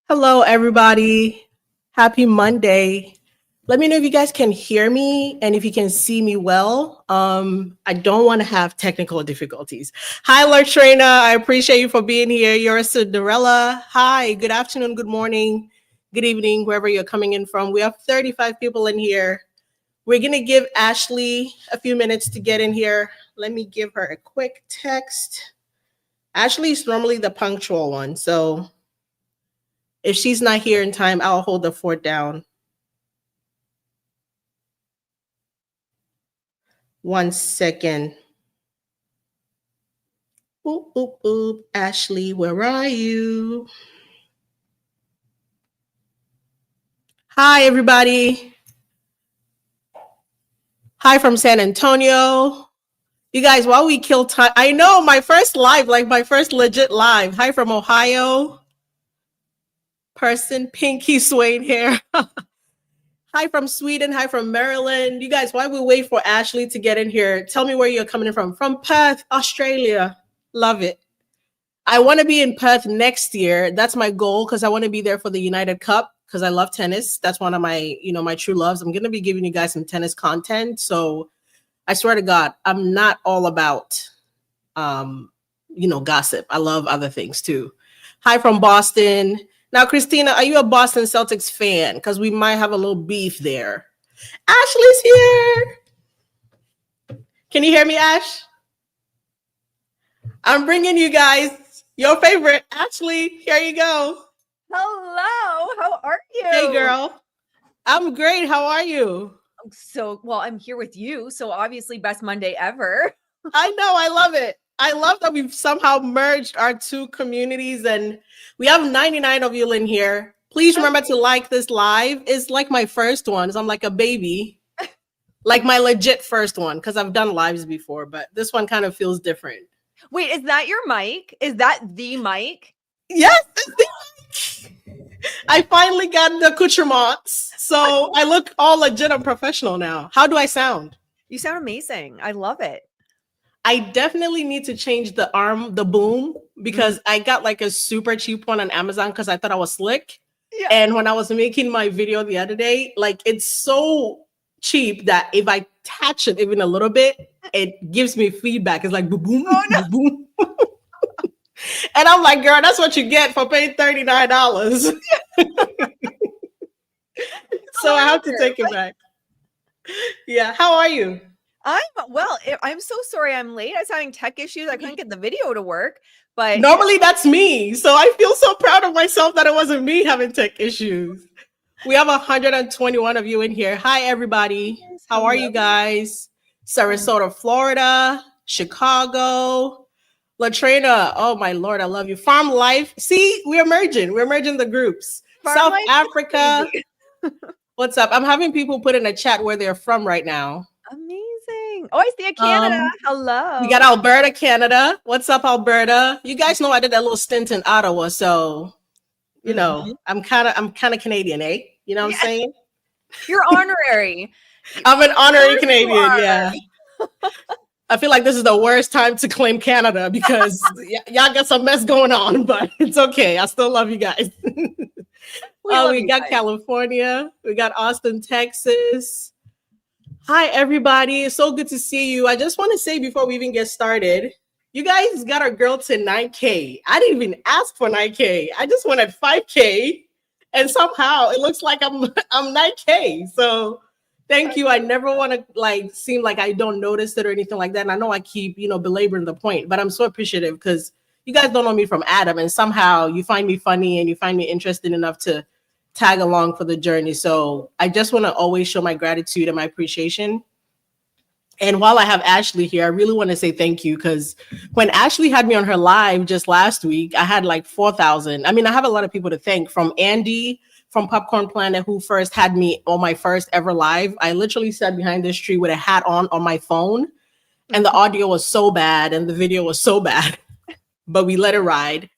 Hello, everybody. Happy Monday. Let me know if you guys can hear me and if you can see me well. I don't want to have technical difficulties. Hi, Latrina. I appreciate you for being here. You're a Cinderella. Hi, good afternoon, good morning, good evening, wherever you're coming in from. We have 35 people in here. We're going to give Ashley a few minutes to get in here. Let me give her a quick text. Ashley is normally the punctual one, so if she's not here in time, I'll hold the fort down. 1 second. Oop, oop, oop. Ashley, where are you? Hi, everybody. Hi from San Antonio. You guys, while we kill time, I know my first live, like my first legit live. Hi from Ohio. Person, pinky Swain here. Hi from Sweden. Hi from Maryland. You guys, while we wait for Ashley to get in here, tell me where you're coming in from. From Perth, Australia. Love it. I want to be in Perth next year. That's my goal because I want to be there for the United Cup because I love tennis. That's one of my, my true loves. I'm going to be giving you guys some tennis content. So I swear to God, I'm not all about, gossip. I love other things too. Hi from Boston. Now, Christina, are you a Boston Celtics fan? Because we might have a little beef there. Ashley's here. Can you hear me, Ash? I'm bringing you guys your favorite. Ashley, here you go. Hello. How are you? Hey, girl. I'm great. How are you? I'm here with you. So obviously best Monday ever. I know. I love it. I love that we've somehow merged our two communities and we have 99 of you in here. Please remember to like this live. It's like my first one. I'm like a baby. Like my legit first one because I've done lives before, but this one kind of feels different. Wait, is that your mic? Is that the mic? Yes, it's the mic. I finally got the accoutrements. So I look all legit and professional now. How do I sound? You sound amazing. I love it. I definitely need to change the boom, because I got like a super cheap one on Amazon because I thought I was slick. Yeah. And when I was making my video the other day, like it's so cheap that if I touch it even a little bit, it gives me feedback. It's like boom, boom, oh, no. boom. And I'm like, girl, that's what you get for paying $39. So I have to take it back. Yeah. How are you? I'm so sorry I'm late. I was having tech issues. I couldn't get the video to work, but normally that's me. So I feel so proud of myself that it wasn't me having tech issues. We have 121 of you in here. Hi, everybody. Yes, how are you guys? Sarasota, Florida, Chicago, Latrina. Oh my Lord, I love you. Farm Life. See, we're merging the groups. Farm South Africa. What's up? I'm having people put in a chat where they're from right now. Amazing. Oh, I see a Canada. Hello. We got Alberta, Canada. What's up, Alberta? You guys know I did that little stint in Ottawa, so you know, I'm kind of Canadian, eh? You know what I'm saying? You're honorary. I'm an honorary Canadian, yeah. I feel like this is the worst time to claim Canada because y'all got some mess going on, but it's okay. I still love you guys. We got California. We got Austin, Texas. Hi, everybody. It's so good to see you. I just want to say before we even get started, you guys got our girl to 9K. I didn't even ask for 9K. I just wanted 5K. And somehow it looks like I'm 9K. So thank you. I never want to seem like I don't notice it or anything like that. And I know I keep, belaboring the point, but I'm so appreciative because you guys don't know me from Adam. And somehow you find me funny and you find me interesting enough to tag along for the journey. So I just want to always show my gratitude and my appreciation. And while I have Ashley here, I really want to say thank you because when Ashley had me on her live just last week, I had like 4,000. I mean, I have a lot of people to thank, from Andy from Popcorn Planet, who first had me on my first ever live. I literally sat behind this tree with a hat on my phone, and the audio was so bad and the video was so bad, but we let it ride.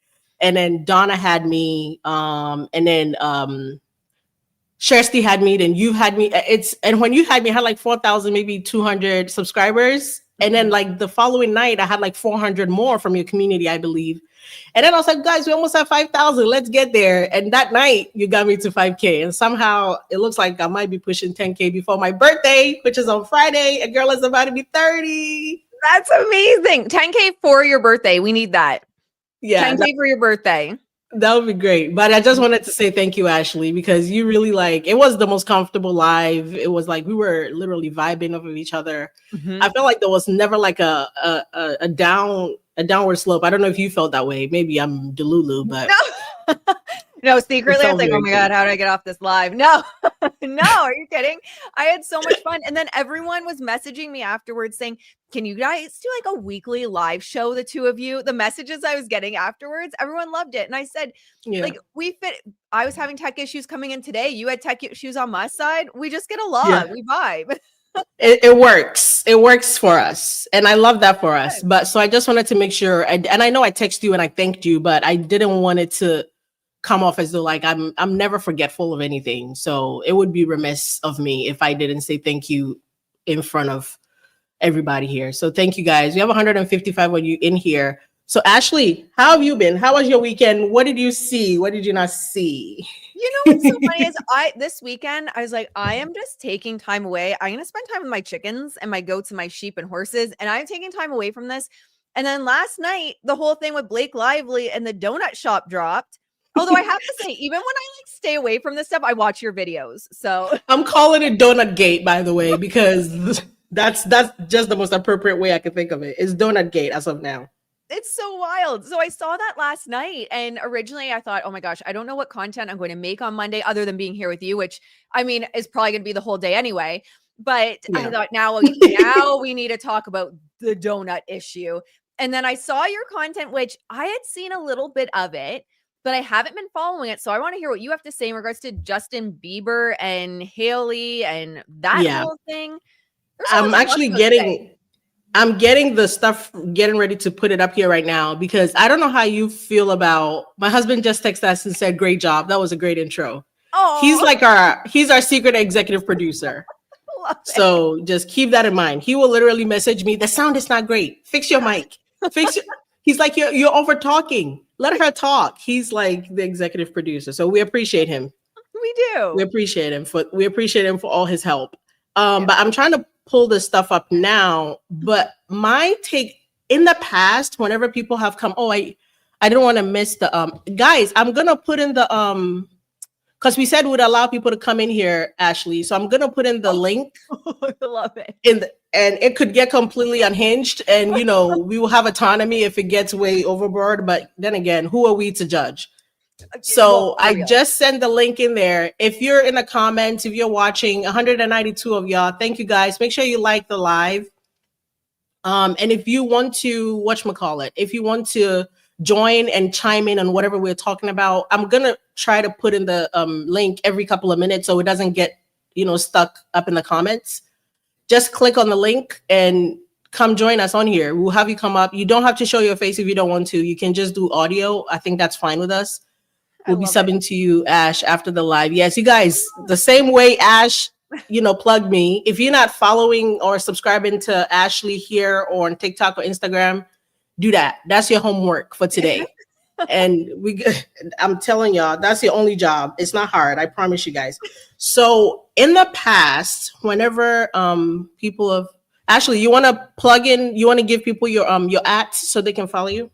And then Donna had me, and then Shersty had me, then you had me. And when you had me, I had like 4,000, maybe 200 subscribers. And then like the following night, I had like 400 more from your community, I believe. And then I was like, guys, we almost have 5,000. Let's get there. And that night you got me to 5K. And somehow it looks like I might be pushing 10K before my birthday, which is on Friday. A girl is about to be 30. That's amazing. 10K for your birthday. We need that. Yeah. 10K for your birthday. That would be great. But I just wanted to say thank you, Ashley, because you really like, it was the most comfortable live. It was like we were literally vibing off of each other. Mm-hmm. I felt like there was never like a downward slope. I don't know if you felt that way. Maybe I'm Delulu, but no, secretly I was like, oh my good. God, how do I get off this live? No, no, are you kidding? I had so much fun. And then everyone was messaging me afterwards saying, can you guys do like a weekly live show, the two of you? The messages I was getting afterwards, everyone loved it. And I said, like, we fit. I was having tech issues coming in today. You had tech issues on my side. We just get along. Yeah. We vibe. It works. It works for us. And I love that for us. But so I just wanted to make sure. And I know I texted you and I thanked you, but I didn't want it to come off as though like I'm never forgetful of anything. So it would be remiss of me if I didn't say thank you in front of everybody here. So thank you guys. We have 155 of you in here. So Ashley, how have you been? How was your weekend? What did you see? What did you not see? You know what's so funny is this weekend, I was like, I am just taking time away. I'm going to spend time with my chickens and my goats and my sheep and horses. And I'm taking time away from this. And then last night, the whole thing with Blake Lively and the donut shop dropped. Although I have to say, even when I like stay away from this stuff, I watch your videos. So I'm calling it Donut Gate, by the way, because that's just the most appropriate way I can think of it. It's Donut Gate as of now. It's so wild. So I saw that last night, and originally I thought, oh my gosh, I don't know what content I'm going to make on Monday other than being here with you, which I mean is probably going to be the whole day anyway. But I thought now we need to talk about the donut issue. And then I saw your content, which I had seen a little bit of it, but I haven't been following it. So I want to hear what you have to say in regards to Justin Bieber and Hailey and that whole thing. I'm actually I'm getting the stuff, getting ready to put it up here right now, because I don't know how you feel about, my husband just texted us and said, great job. That was a great intro. Oh, he's our secret executive producer. So just keep that in mind. He will literally message me, the sound is not great. Fix your mic. He's like, you're over talking. Let her talk. He's like the executive producer. So we appreciate him. We do. We appreciate him for all his help. But I'm trying to pull this stuff up now. But my take in the past, whenever people have come, I didn't want to miss the guys. I'm gonna put in the because we said we'd allow people to come in here, Ashley. So I'm gonna put in the link. I love it. And it could get completely unhinged, and we will have autonomy if it gets way overboard. But then again, who are we to judge? So I just sent the link in there. If you're in the comments, if you're watching, 192 of y'all, thank you guys. Make sure you like the live. And if you want to, if you want to join and chime in on whatever we're talking about, I'm gonna try to put in the link every couple of minutes so it doesn't get stuck up in the comments. Just click on the link and come join us on here. We'll have you come up. You don't have to show your face if you don't want to. You can just do audio. I think that's fine with us. We'll be subbing to you, Ash, after the live. Yes, you guys, the same way Ash, plugged me. If you're not following or subscribing to Ashley here or on TikTok or Instagram, do that. That's your homework for today. And I'm telling y'all, that's your only job. It's not hard. I promise you guys. So in the past, whenever people have, Ashley, you want to plug in, you want to give people your @ so they can follow you?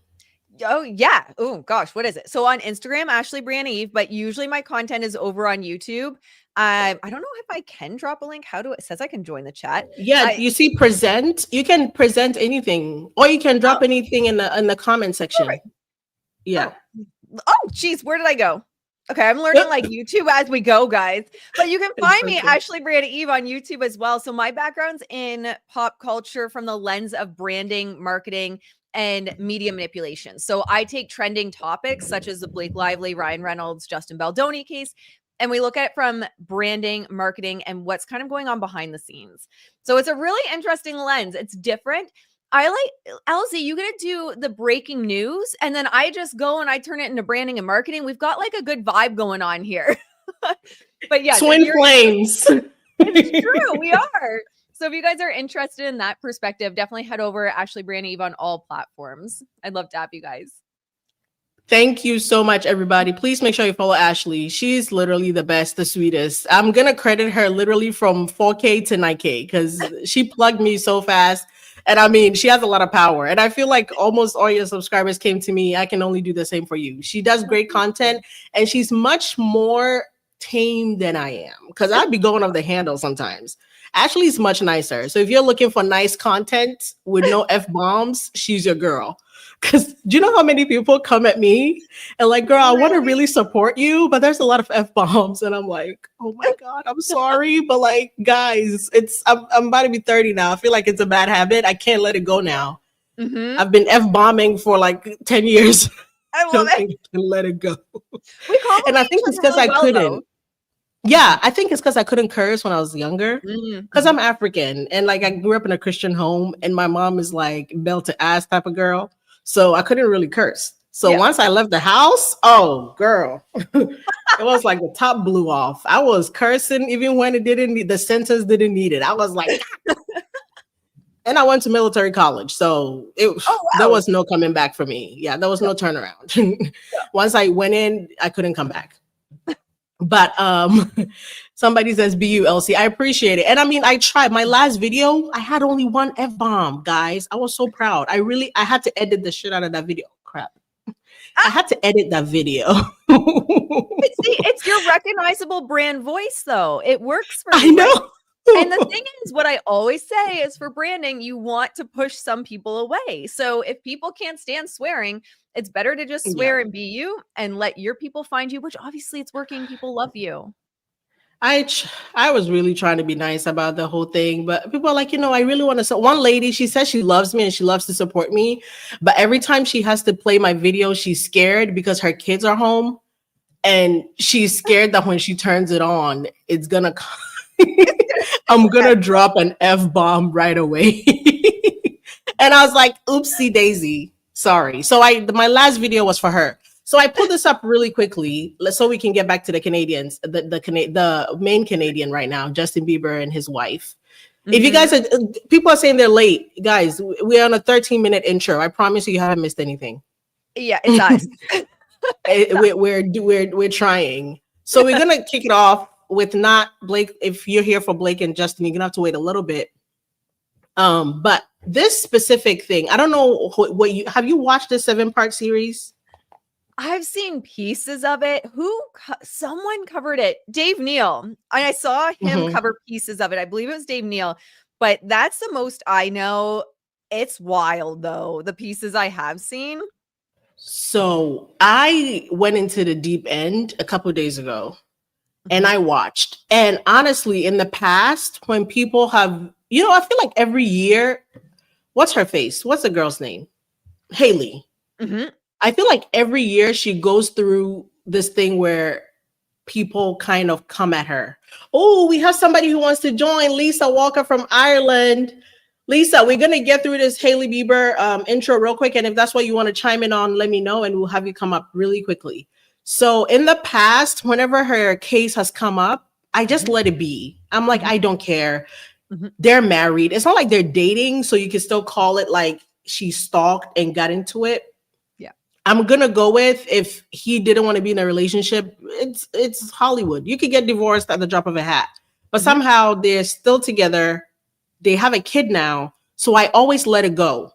Oh yeah. Oh gosh, what is it? So on Instagram, Ashley Brianna Eve, but usually my content is over on YouTube. I don't know if I can drop a link. It says I can join the chat. Yeah, you see present. You can present anything, or you can drop anything in the comment section. Right. Yeah. Oh geez, where did I go? Okay, I'm learning like YouTube as we go, guys. But you can find me, Ashley Brianna Eve, on YouTube as well. So my background's in pop culture from the lens of branding, marketing, and media manipulation. So I take trending topics such as the Blake Lively, Ryan Reynolds, Justin Baldoni case, and we look at it from branding, marketing, and what's kind of going on behind the scenes. So it's a really interesting lens. It's different. I like, Elsie, you gonna do the breaking news, and then I just go and I turn it into branding and marketing. We've got like a good vibe going on here. But yeah, twin flames. It's true. We are. So if you guys are interested in that perspective, definitely head over to Ashley Brianna Eve on all platforms. I'd love to have you guys. Thank you so much, everybody. Please make sure you follow Ashley. She's literally the best, the sweetest. I'm going to credit her literally from 4K to 9K because she plugged me so fast. And I mean, she has a lot of power. And I feel like almost all your subscribers came to me. I can only do the same for you. She does great content and she's much more tame than I am because I'd be going off the handle sometimes. Ashley's much nicer. So if you're looking for nice content with no F-bombs, she's your girl. Because do you know how many people come at me and like, girl, I want to really support you, but there's a lot of F-bombs. And I'm like, oh my God, I'm sorry. But like, guys, I'm about to be 30 now. I feel like it's a bad habit. I can't let it go now. Mm-hmm. I've been F-bombing for like 10 years. I love it. I can let it go. And I think it's because I couldn't. Though. Yeah, I think it's because I couldn't curse when I was younger because I'm African. And like, I grew up in a Christian home and my mom is like belt to ass type of girl. So I couldn't really curse. So once I left the house, oh girl, it was like the top blew off. I was cursing even when it didn't need, the sentence didn't need it. I was like, and I went to military college. So there was no coming back for me. Yeah, there was no turnaround. Once I went in, I couldn't come back. But somebody says BULC. I appreciate it. And I mean, I tried. My last video, I had only one F-bomb, guys. I was so proud. I had to edit the shit out of that video. Crap. I had to edit that video. See, it's your recognizable brand voice, though. It works for you. I know. And the thing is, what I always say is for branding, you want to push some people away. So if people can't stand swearing, it's better to just swear and be you and let your people find you, which obviously it's working. People love you. I was really trying to be nice about the whole thing, but people are like, I really want to. So one lady, she says she loves me and she loves to support me, but every time she has to play my video, she's scared because her kids are home and she's scared that when she turns it on, it's gonna I'm gonna drop an F-bomb right away. And I was like, oopsie daisy. Sorry. So my last video was for her. So I pulled this up really quickly so we can get back to the Canadians, the main Canadian right now, Justin Bieber and his wife. Mm-hmm. If you guys people are saying they're late, guys, we're on a 13-minute intro. I promise you haven't missed anything. Yeah, it's us. We're trying. So we're gonna kick it off with not Blake. If you're here for Blake and Justin, you're gonna have to wait a little bit. But this specific thing, I don't know what have you watched this 7-part series? I've seen pieces of it. Someone covered it. Dave Neal. I saw him cover pieces of it. I believe it was Dave Neal, but that's the most I know. It's wild though, the pieces I have seen. So I went into the deep end a couple of days ago and I watched. And honestly, in the past, when people have, I feel like every year, what's her face? What's the girl's name? Hailey. Mm-hmm. I feel like every year she goes through this thing where people kind of come at her. Oh, we have somebody who wants to join. Lisa Walker from Ireland. Lisa, we're going to get through this Hailey Bieber intro real quick. And if that's what you want to chime in on, let me know and we'll have you come up really quickly. So in the past, whenever her case has come up, I just let it be. I'm like, I don't care. Mm-hmm. They're married. It's not like they're dating. So you can still call it like she stalked and got into it. I'm going to go with if he didn't want to be in a relationship, it's Hollywood. You could get divorced at the drop of a hat. But somehow they're still together. They have a kid now. So I always let it go.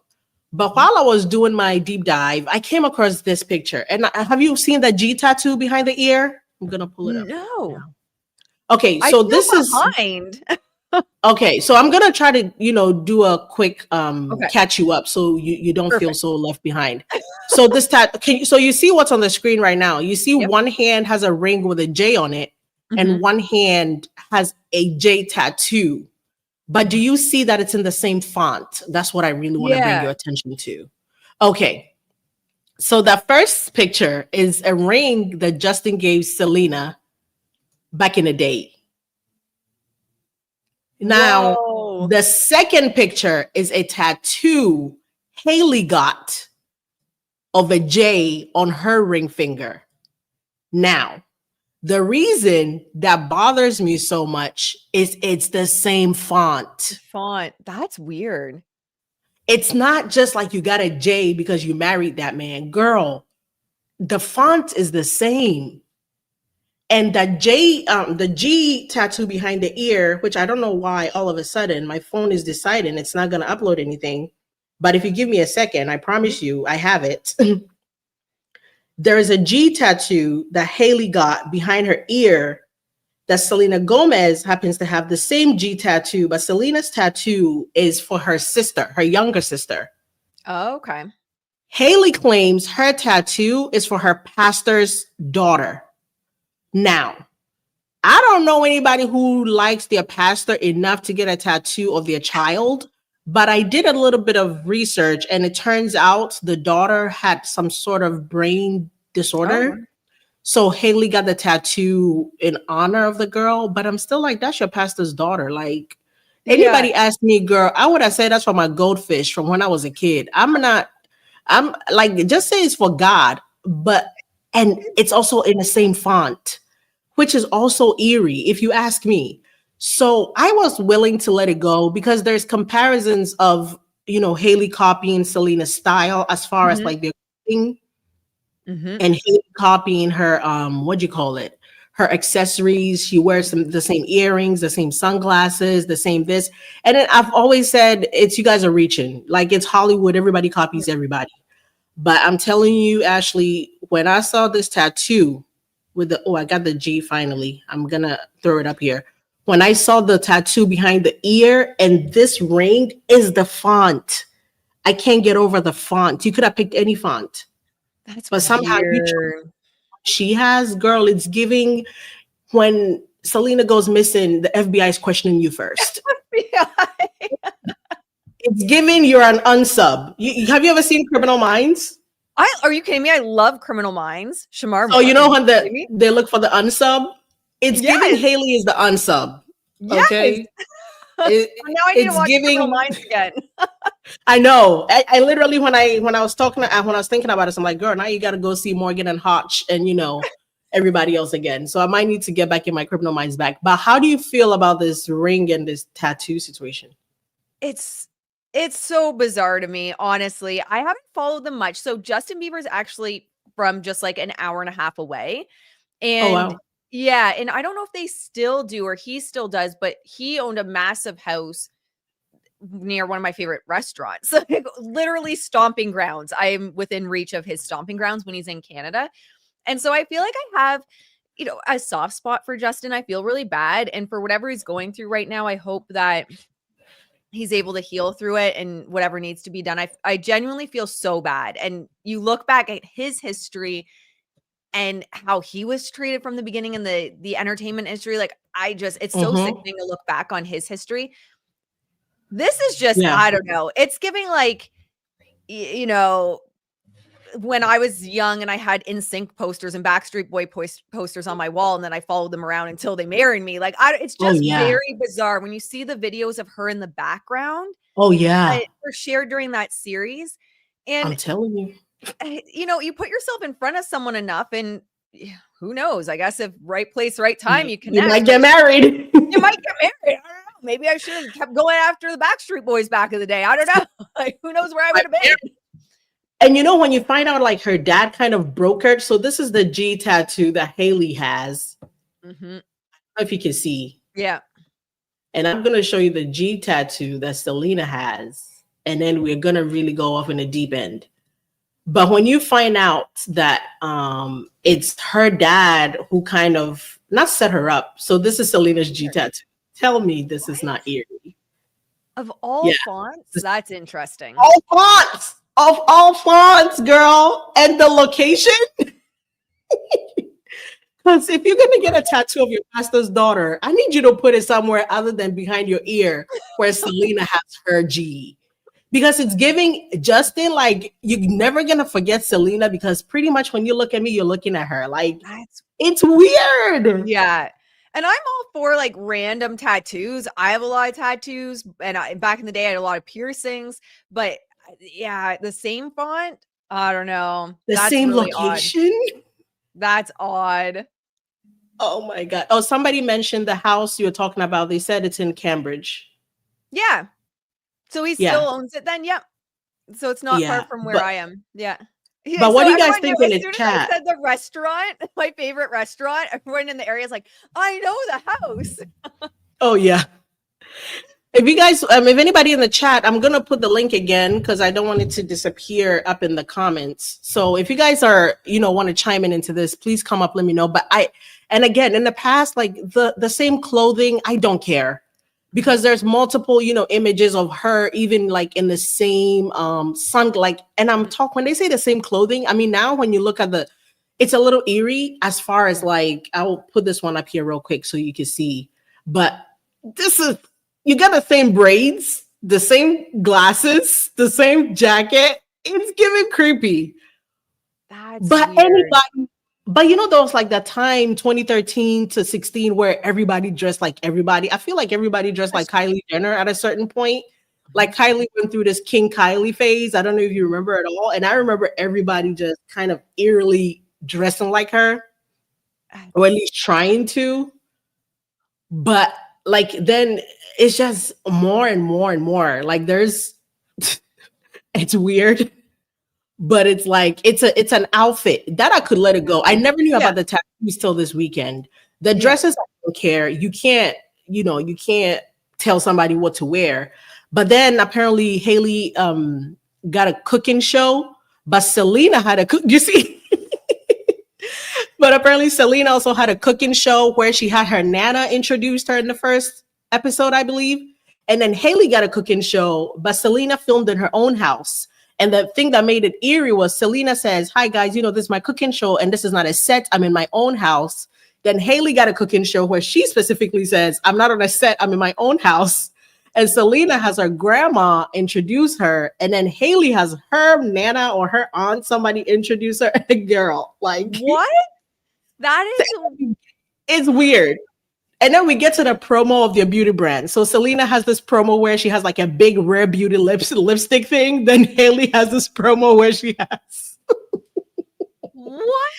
But while I was doing my deep dive, I came across this picture. And have you seen that G tattoo behind the ear? I'm going to pull it up. No. Okay, so this behind. Okay, so I'm gonna try to, do a quick catch you up so you don't feel so left behind. So this so you see what's on the screen right now. You see one hand has a ring with a J on it, and one hand has a J tattoo. But do you see that it's in the same font? That's what I really want to bring your attention to. Okay, so the first picture is a ring that Justin gave Selena back in the day. Now, the second picture is a tattoo Hailey got of a J on her ring finger. Now, The reason that bothers me so much is it's the same font. Font. That's weird. It's not just like you got a J because you married that man. Girl, the font is the same. And that the G tattoo behind the ear, which I don't know why all of a sudden my phone is deciding it's not going to upload anything. But if you give me a second, I promise you I have it. There is a G tattoo that Hailey got behind her ear that Selena Gomez happens to have the same G tattoo, but Selena's tattoo is for her sister, her younger sister. Oh, okay. Hailey claims her tattoo is for her pastor's daughter. Now, I don't know anybody who likes their pastor enough to get a tattoo of their child, but I did a little bit of research and it turns out the daughter had some sort of brain disorder. Oh. So Hailey got the tattoo in honor of the girl, but I'm still like, that's your pastor's daughter. Like, anybody asked me, girl, I would have said that's for my goldfish from when I was a kid. I'm like, just say it's for God, and it's also in the same font, which is also eerie, if you ask me. So I was willing to let it go because there's comparisons of, Hailey copying Selena's style as far as like their clothing, and Hailey copying her, what do you call it? Her accessories. She wears the same earrings, the same sunglasses, the same this. And then I've always said, you guys are reaching. Like, it's Hollywood. Everybody copies everybody. But I'm telling you, Ashley, when I saw this tattoo with I got the G finally. I'm going to throw it up here. When I saw the tattoo behind the ear and this ring is the font. I can't get over the font. You could have picked any font. That's but somehow weird. She has, girl, it's giving when Selena goes missing, the FBI is questioning you first. It's giving you're an unsub. Have you ever seen Criminal Minds? Are you kidding me? I love Criminal Minds. Shamar. Oh, you know when they look for the unsub? It's giving Hailey is the unsub. Yes. Okay. Now I need to watch Criminal Minds again. I know. I literally when I was thinking about it, I'm like, girl, now you got to go see Morgan and Hotch and everybody else again. So I might need to get back in my Criminal Minds back. But how do you feel about this ring and this tattoo situation? It's so bizarre to me, honestly. I haven't followed them much. So Justin Bieber's actually from just like an hour and a half away. And wow. Yeah, and I don't know if they still do or he still does, but he owned a massive house near one of my favorite restaurants. Literally stomping grounds. I am within reach of his stomping grounds when he's in Canada. And so I feel like I have, a soft spot for Justin. I feel really bad. And for whatever he's going through right now, I hope that he's able to heal through it and whatever needs to be done. I genuinely feel so bad. And you look back at his history and how he was treated from the beginning in the entertainment industry. Like, it's so sickening to look back on his history. This is just, I don't know. It's giving like, when I was young and I had NSYNC posters and Backstreet Boy posters on my wall, and then I followed them around until they married me. Like, it's just very bizarre when you see the videos of her in the background. Oh yeah, that were shared during that series, and I'm telling you, you put yourself in front of someone enough, and who knows? I guess if right place, right time, you connect. You might get married. You might get married. I don't know. Maybe I should have kept going after the Backstreet Boys back in the day. I don't know. Like, who knows where I would have been. And when you find out like her dad kind of broke her. So this is the G tattoo that Hailey has. I don't know if you can see. Yeah. And I'm going to show you the G tattoo that Selena has. And then we're going to really go off in the deep end. But when you find out that it's her dad who kind of not set her up. So this is Selena's G tattoo. Tell me this is not eerie. Of all fonts, that's interesting. All fonts. Of all fonts, girl. And the location. Because if you're going to get a tattoo of your pastor's daughter, I need you to put it somewhere other than behind your ear where Selena has her G. Because it's giving Justin, like, you're never going to forget Selena because pretty much when you look at me, you're looking at her. Like, it's weird. Yeah. And I'm all for like random tattoos. I have a lot of tattoos, and back in the day I had a lot of piercings, but yeah, the same font, I don't know. That's same really location. Odd. That's odd. Oh my God. Oh, somebody mentioned the house you were talking about. They said it's in Cambridge. Yeah. So he still Yeah. owns it then? Yep. So it's not far Yeah. from where I am. Yeah. Yeah, But so what do you guys everyone knew think in as the soon as I chat? said the restaurant, my favorite restaurant, everyone in the area is like, I know the house. Oh yeah. If you guys, if anybody in the chat, I'm gonna put the link again because I don't want it to disappear up in the comments. So if you guys are, want to chime in into this, please come up, let me know. But and again, in the past, like the same clothing, I don't care because there's multiple, images of her even like in the same sun, like, and I'm talking when they say the same clothing. I mean, now when you look at it's a little eerie as far as like, I'll put this one up here real quick so you can see, but this is. You got the same braids, the same glasses, the same jacket. It's giving creepy. That's But weird. anybody, but those like that time 2013 to 16 where everybody dressed like everybody. I feel like everybody dressed like Kylie Jenner at a certain point. Like Kylie went through this King Kylie phase. I don't know if you remember at all. And I remember everybody just kind of eerily dressing like her, or at least trying to. But like then it's just more and more and more. Like it's weird, but it's like it's an outfit that I could let it go. I never knew about the tattoos till this weekend. The dresses, I don't care. You can't tell somebody what to wear. But then apparently Hailey got a cooking show, but Selena had a cook. You see? But apparently Selena also had a cooking show where she had her Nana introduced her in the first episode, I believe. And then Hailey got a cooking show, but Selena filmed in her own house. And the thing that made it eerie was Selena says, "Hi guys, this is my cooking show and this is not a set. I'm in my own house." Then Hailey got a cooking show where she specifically says, "I'm not on a set. I'm in my own house." And Selena has her grandma introduce her. And then Hailey has her Nana or her aunt, somebody introduce her. Girl, like what? That is it's weird. And then we get to the promo of their beauty brand. So Selena has this promo where she has like a big Rare Beauty lipstick thing. Then Hailey has this promo where she has. What?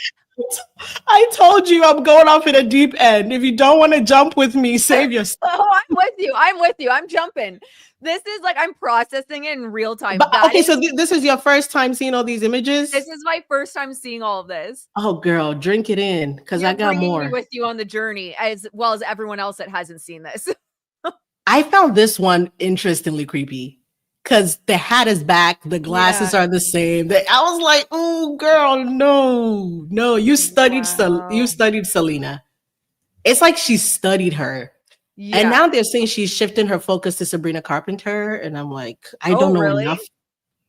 I told you I'm going off in a deep end. If you don't want to jump with me, save yourself. Oh, I'm with you. I'm with you. I'm jumping. This is like I'm processing it in real time. But, okay, so this is your first time seeing all these images? This is my first time seeing all of this. Oh, girl, drink it in because I got more. Me with you on the journey as well as everyone else that hasn't seen this. I found this one interestingly creepy because the hat is back, the glasses are the same. I was like, "Oh, girl, no, you studied Selena." It's like she studied her. Yeah. And now they're saying she's shifting her focus to Sabrina Carpenter. And I'm like, I don't know enough.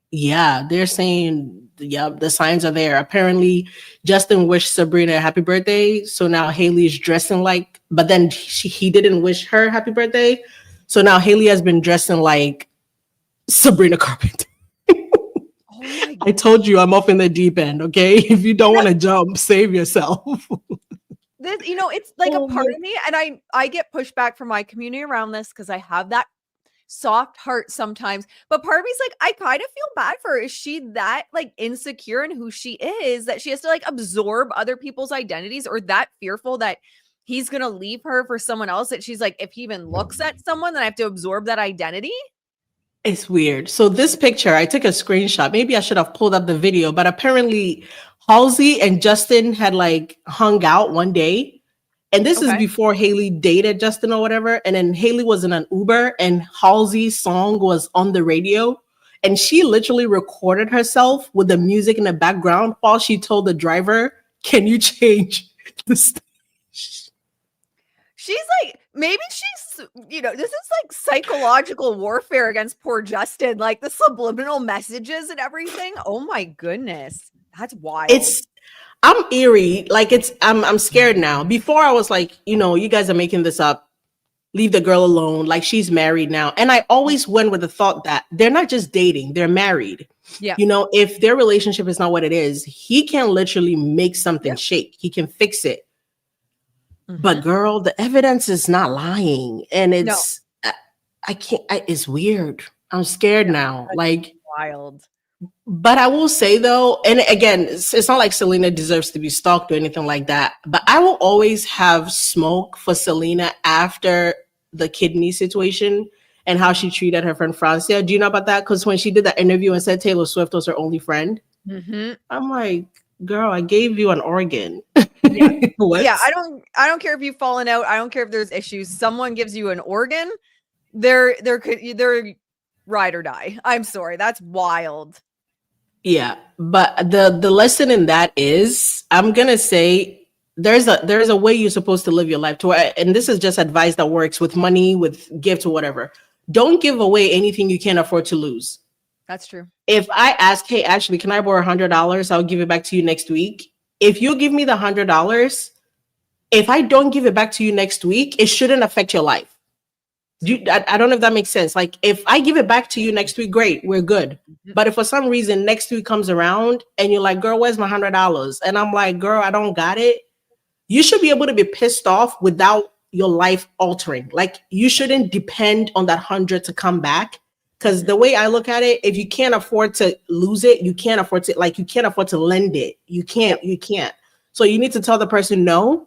Yeah, they're saying, the signs are there. Apparently, Justin wished Sabrina a happy birthday. So now Hailey's dressing like, but then he didn't wish her happy birthday. So now Hailey has been dressing like Sabrina Carpenter. Oh my God. I told you I'm off in the deep end, okay? If you don't want to jump, save yourself. This, it's like a part of me, and I get pushback from my community around this because I have that soft heart sometimes. But part of me is like, I kind of feel bad for her. Is she that like insecure in who she is that she has to like absorb other people's identities, or that fearful that he's gonna leave her for someone else, that she's like, if he even looks at someone, then I have to absorb that identity? It's weird. So this picture, I took a screenshot. Maybe I should have pulled up the video, but apparently Halsey and Justin had like hung out one day. And this is before Hailey dated Justin or whatever. And then Hailey was in an Uber and Halsey's song was on the radio. And she literally recorded herself with the music in the background while she told the driver, "Can you change the station?" She's like, maybe she's, this is like psychological warfare against poor Justin, like the subliminal messages and everything. Oh my goodness. That's wild. I'm eerie. Like I'm scared now. Before I was like, you guys are making this up. Leave the girl alone. Like she's married now. And I always went with the thought that they're not just dating, they're married. Yeah. If their relationship is not what it is, he can literally make something shake. He can fix it. Mm-hmm. But girl, the evidence is not lying. And it's, I can't, it's weird. I'm scared now. Like wild. But I will say though, and again, it's not like Selena deserves to be stalked or anything like that. But I will always have smoke for Selena after the kidney situation and how she treated her friend Francia. Do you know about that? Because when she did that interview and said Taylor Swift was her only friend, I'm like, girl, I gave you an organ. Yeah. What? Yeah, I don't care if you've fallen out. I don't care if there's issues. Someone gives you an organ, they're ride or die. I'm sorry. That's wild. Yeah, but the lesson in that is, I'm gonna say there's a way you're supposed to live your life to where, and this is just advice that works with money, with gifts or whatever. Don't give away anything you can't afford to lose. That's true. If I ask, hey, Ashley, can I borrow $100? I'll give it back to you next week. If you give me the $100, if I don't give it back to you next week, it shouldn't affect your life. I don't know if that makes sense. Like, if I give it back to you next week, great, we're good. But if for some reason next week comes around and you're like, girl, where's my $100? And I'm like, girl, I don't got it. You should be able to be pissed off without your life altering. Like, you shouldn't depend on that 100 to come back. Because the way I look at it, if you can't afford to lose it, you can't afford to lend it. You can't. So you need to tell the person no.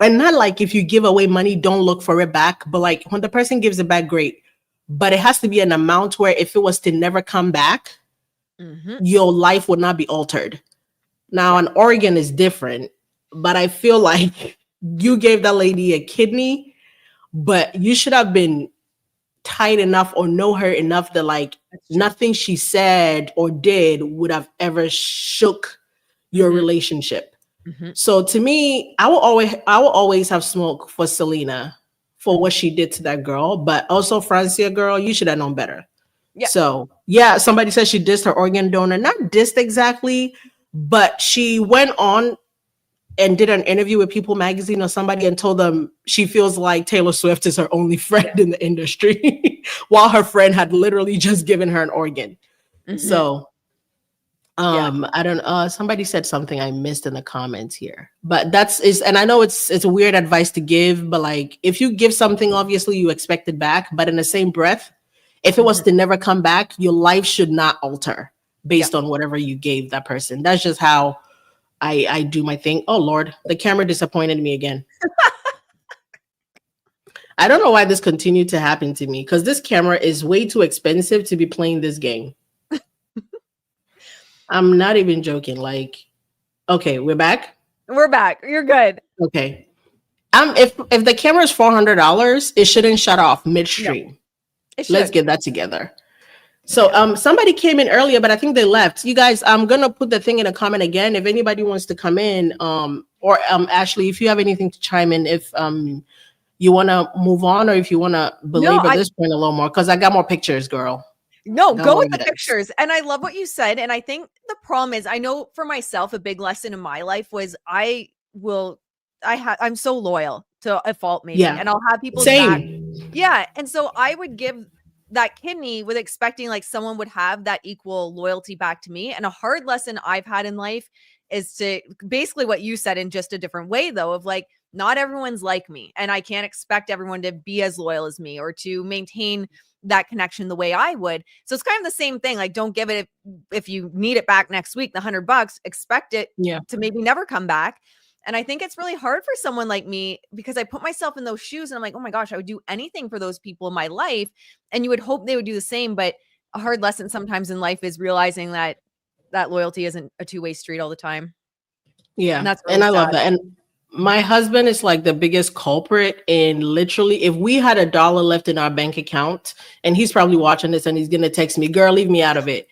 And not like if you give away money, don't look for it back. But like when the person gives it back, great. But it has to be an amount where if it was to never come back, your life would not be altered. Now, an organ is different, but I feel like you gave that lady a kidney, but you should have been tight enough or know her enough that like nothing she said or did would have ever shook your relationship. So to me, I will always have smoke for Selena for what she did to that girl, but also Francia, girl, you should have known better. Yeah. So yeah, somebody said she dissed her organ donor, not dissed exactly, but she went on and did an interview with People Magazine or somebody and told them she feels like Taylor Swift is her only friend in the industry, while her friend had literally just given her an organ. So I don't somebody said something I missed in the comments here, but and I know it's a weird advice to give, but like if you give something, obviously you expect it back, but in the same breath, if it was to never come back, your life should not alter based on whatever you gave that person. That's just how I do my thing. Oh Lord, the camera disappointed me again. I don't know why this continued to happen to me, because this camera is way too expensive to be playing this game. I'm not even joking. Like, okay, we're back. We're back. You're good. Okay. If the camera is $400, it shouldn't shut off midstream. No, let's get that together. So somebody came in earlier, but I think they left. You guys, I'm gonna put the thing in a comment again. If anybody wants to come in, or Ashley, if you have anything to chime in, if you want to move on, or if you want to belabor this point a little more, because I got more pictures, girl. No, go with the pictures. And I love what you said. And I think the problem is, I know for myself, a big lesson in my life was I'm so loyal to a fault maybe. Yeah. And I'll have people back. Yeah. And so I would give that kidney with expecting like someone would have that equal loyalty back to me. And a hard lesson I've had in life is to basically what you said in just a different way though, of like, not everyone's like me. And I can't expect everyone to be as loyal as me or to maintain that connection the way I would. So it's kind of the same thing. Like, don't give it if you need it back next week, the $100, expect it to maybe never come back. And I think it's really hard for someone like me because I put myself in those shoes and I'm like, oh my gosh, I would do anything for those people in my life. And you would hope they would do the same. But a hard lesson sometimes in life is realizing that loyalty isn't a two-way street all the time. Yeah. And that's really sad. Love that. And my husband is like the biggest culprit in literally, if we had $1 left in our bank account, and he's probably watching this and he's going to text me, girl, leave me out of it.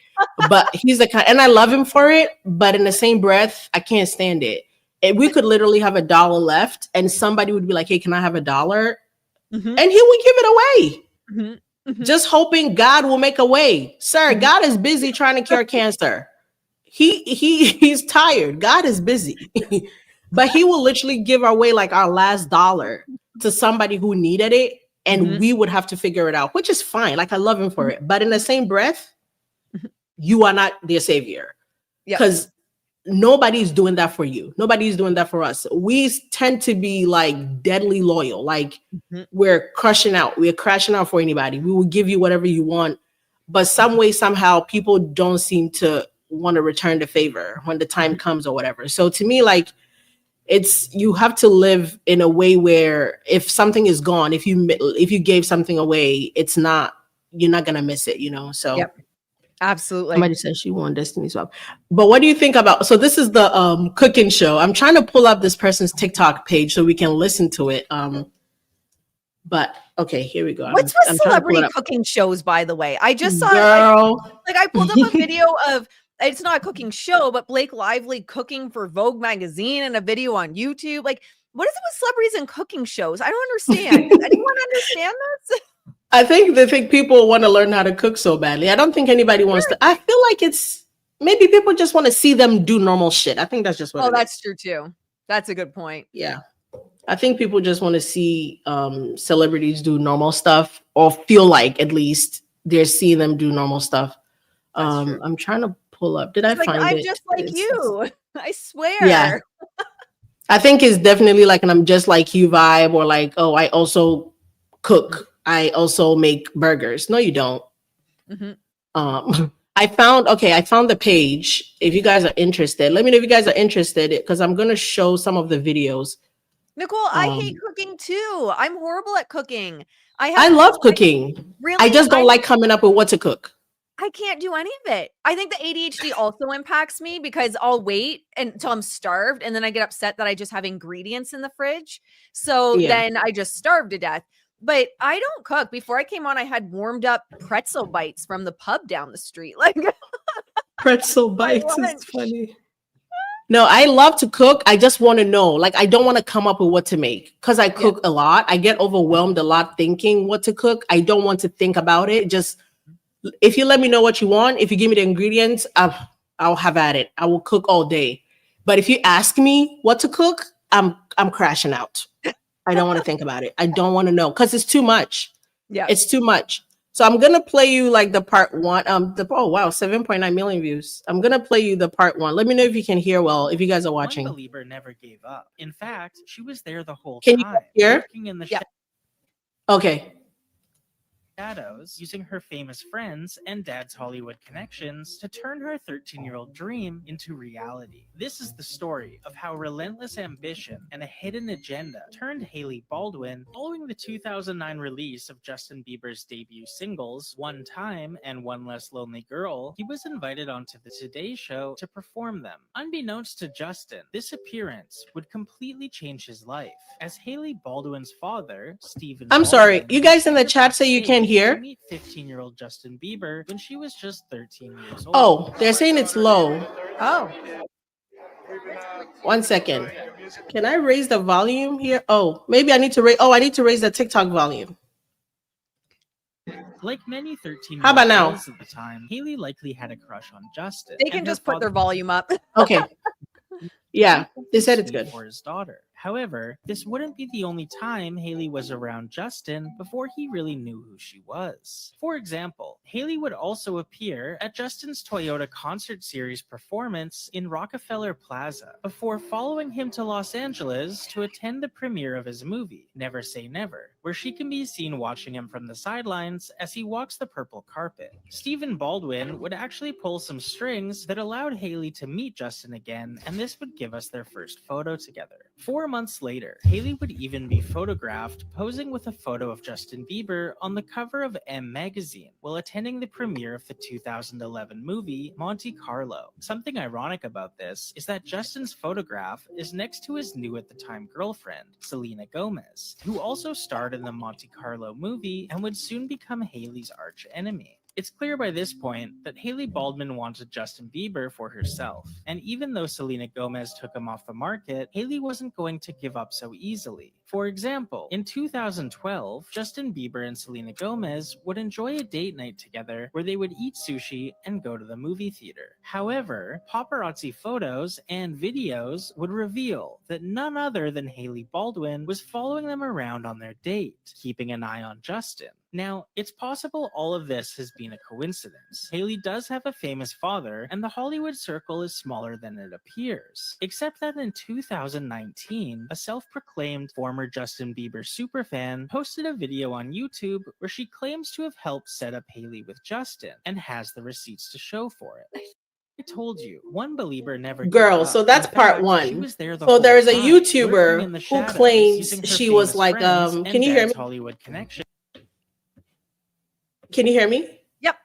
But he's the kind, and I love him for it. But in the same breath, I can't stand it. And we could literally have $1 left and somebody would be like, hey, can I have $1? And he would give it away. Just hoping God will make a way. Sir, God is busy trying to cure cancer. He's tired. God is busy. But he will literally give away like our last dollar to somebody who needed it. And we would have to figure it out, which is fine. Like, I love him for it. But in the same breath, you are not their savior. Because nobody's doing that for you. Nobody's doing that for us. We tend to be like deadly loyal. Like we're crushing out. We're crashing out for anybody. We will give you whatever you want. but some way, somehow, people don't seem to want to return the favor when the time comes or whatever. So to me, like, you have to live in a way where if something is gone, if you gave something away, you're not gonna miss it, So Yep. Absolutely. somebody said she won Destiny Swap. But what do you think about, so this is the cooking show. I'm trying to pull up this person's TikTok page so we can listen to it. But okay, here we go. What's with celebrity cooking shows, by the way? I just saw I pulled up a video of, it's not a cooking show, but Blake Lively cooking for Vogue magazine and a video on YouTube. Like, what is it with celebrities and cooking shows? I don't understand. Does anyone understand this? I think people want to learn how to cook so badly. I don't think anybody wants to. I feel like it's maybe people just want to see them do normal shit. I think that's just what. Oh, that's true too. That's a good point. Yeah. I think people just want to see celebrities do normal stuff, or feel like at least they're seeing them do normal stuff. I'm trying to pull up. Did I find it? I'm just like you. I swear. Yeah. I think it's definitely like an I'm just like you vibe, or like, oh, I also cook. I also make burgers. No, you don't. Mm-hmm. I found the page. If you guys are interested, let me know if you guys are interested, because I'm going to show some of the videos. Nicole, I hate cooking too. I'm horrible at cooking. I love cooking. Really? I just don't like coming up with what to cook. I can't do any of it. I think the ADHD also impacts me, because I'll wait until I'm starved, and then I get upset that I just have ingredients in the fridge. So then I just starve to death. But I don't cook. Before I came on, I had warmed up pretzel bites from the pub down the street. Like, pretzel bites is funny. No, I love to cook. I just want to know. Like, I don't want to come up with what to make, because I cook a lot. I get overwhelmed a lot thinking what to cook. I don't want to think about it. Just, if you let me know what you want, if you give me the ingredients, I'll have at it. I will cook all day. But if you ask me what to cook, I'm crashing out. I don't want to think about it. I don't want to know, because it's too much. Yeah, it's too much. So I'm gonna play you like the part one. Oh wow, 7.9 million views. I'm gonna play you the part one. Let me know if you can hear well. If you guys are watching. One believer never gave up. In fact, she was there the whole time. Can you hear? Working in the Okay. shadows, using her famous friends and dad's Hollywood connections to turn her 13-year-old dream into reality. This is the story of how relentless ambition and a hidden agenda turned Hailey Baldwin following the 2009 release of Justin Bieber's debut singles, One Time and One Less Lonely Girl. He was invited onto the Today Show to perform them. Unbeknownst to Justin, this appearance would completely change his life, as Hailey Baldwin's father, Stephen sorry, you guys in the chat say you can't hear. Meet 15-year-old Justin Bieber when she was just 13 years old. Oh, they're saying it's low. Oh. 1 second. Can I raise the volume here? Oh, maybe I need to raise. Oh, I need to raise the TikTok volume. Like many 13-year-olds How about now? at the time, Hailey likely had a crush on Justin. They can just put their volume up. Okay. Yeah, they said it's good. For his daughter. However, this wouldn't be the only time Hailey was around Justin before he really knew who she was. For example, Hailey would also appear at Justin's Toyota concert series performance in Rockefeller Plaza before following him to Los Angeles to attend the premiere of his movie, Never Say Never, where she can be seen watching him from the sidelines as he walks the purple carpet. Stephen Baldwin would actually pull some strings that allowed Hailey to meet Justin again, and this would give us their first photo together. 4 months later, Hailey would even be photographed posing with a photo of Justin Bieber on the cover of M magazine while attending the premiere of the 2011 movie Monte Carlo. Something ironic about this is that Justin's photograph is next to his new at the time girlfriend, Selena Gomez, who also starred in the Monte Carlo movie and would soon become Hailey's arch enemy. It's clear by this point that Hailey Baldwin wanted Justin Bieber for herself, and even though Selena Gomez took him off the market, Hailey wasn't going to give up so easily. For example, in 2012, Justin Bieber and Selena Gomez would enjoy a date night together where they would eat sushi and go to the movie theater. However, paparazzi photos and videos would reveal that none other than Hailey Baldwin was following them around on their date, keeping an eye on Justin. Now, it's possible all of this has been a coincidence. Hailey does have a famous father, and the Hollywood circle is smaller than it appears. Except that in 2019, a self-proclaimed former Justin Bieber superfan posted a video on YouTube where she claims to have helped set up Hailey with Justin, and has the receipts to show for it. I told you, one believer never gave Girl, up. so that's In part fact, one. She was there the So whole there is a time, lurking in YouTuber the who shadows, claims using her she was famous like, friends can and you hear dad's me? Hollywood connection. Can you hear me? Yep.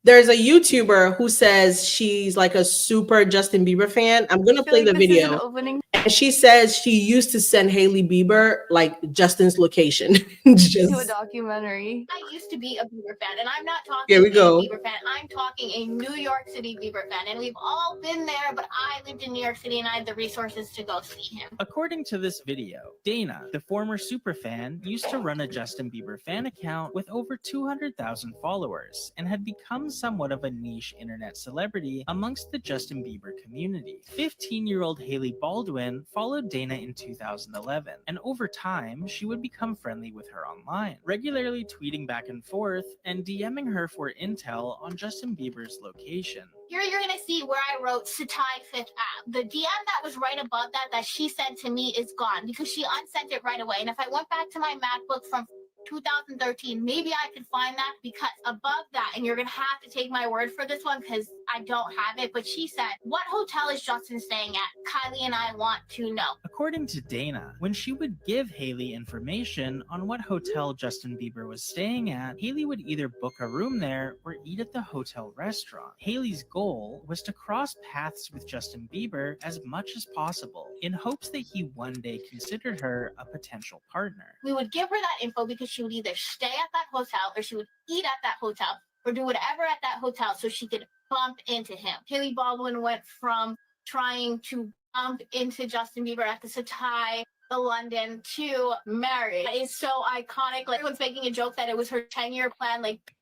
There's a YouTuber who says she's like a super Justin Bieber fan. I'm gonna play the video. And she says she used to send Hailey Bieber like Justin's location. Just To a documentary. I used to be a Bieber fan, and I'm not talking Here we a go. Bieber fan. I'm talking a New York City Bieber fan, and we've all been there, but I lived in New York City, and I had the resources to go see him. According to this video, Dana, the former superfan, used to run a Justin Bieber fan account with over 200,000 followers and had become somewhat of a niche internet celebrity amongst the Justin Bieber community. 15-year-old Hailey Baldwin followed Dana in 2011, and over time, she would become friendly with her online, regularly tweeting back and forth and DMing her for intel on Justin Bieber's location. Here you're gonna see where I wrote Satai Fifth app. The DM that was right above that she sent to me is gone because she unsent it right away. And if I went back to my MacBook from 2013, maybe I could find that, because above that, and you're gonna have to take my word for this one because I don't have it, but she said, "What hotel is Justin staying at? Kylie and I want to know." According to Dana, when she would give Hailey information on what hotel Justin Bieber was staying at, Hailey would either book a room there or eat at the hotel restaurant. Hailey's goal was to cross paths with Justin Bieber as much as possible, in hopes that he one day considered her a potential partner. We would give her that info because she would either stay at that hotel or she would eat at that hotel or do whatever at that hotel so she could bump into him. Hailey Baldwin went from trying to bump into Justin Bieber at the Satai, the London, to marriage. It's so iconic. Like, everyone's making a joke that it was her 10-year plan. Like,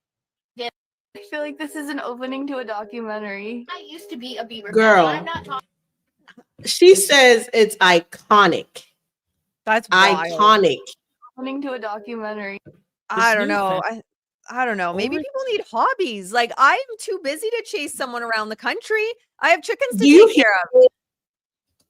I feel like this is an opening to a documentary. I used to be a Bieber Girl. fan. I'm not talking. she says it's iconic. That's wild. Iconic. Opening to a documentary. I This don't new know. fan- I don't know. Maybe Over- people need hobbies. Like, I'm too busy to chase someone around the country. I have chickens to Do you take care of.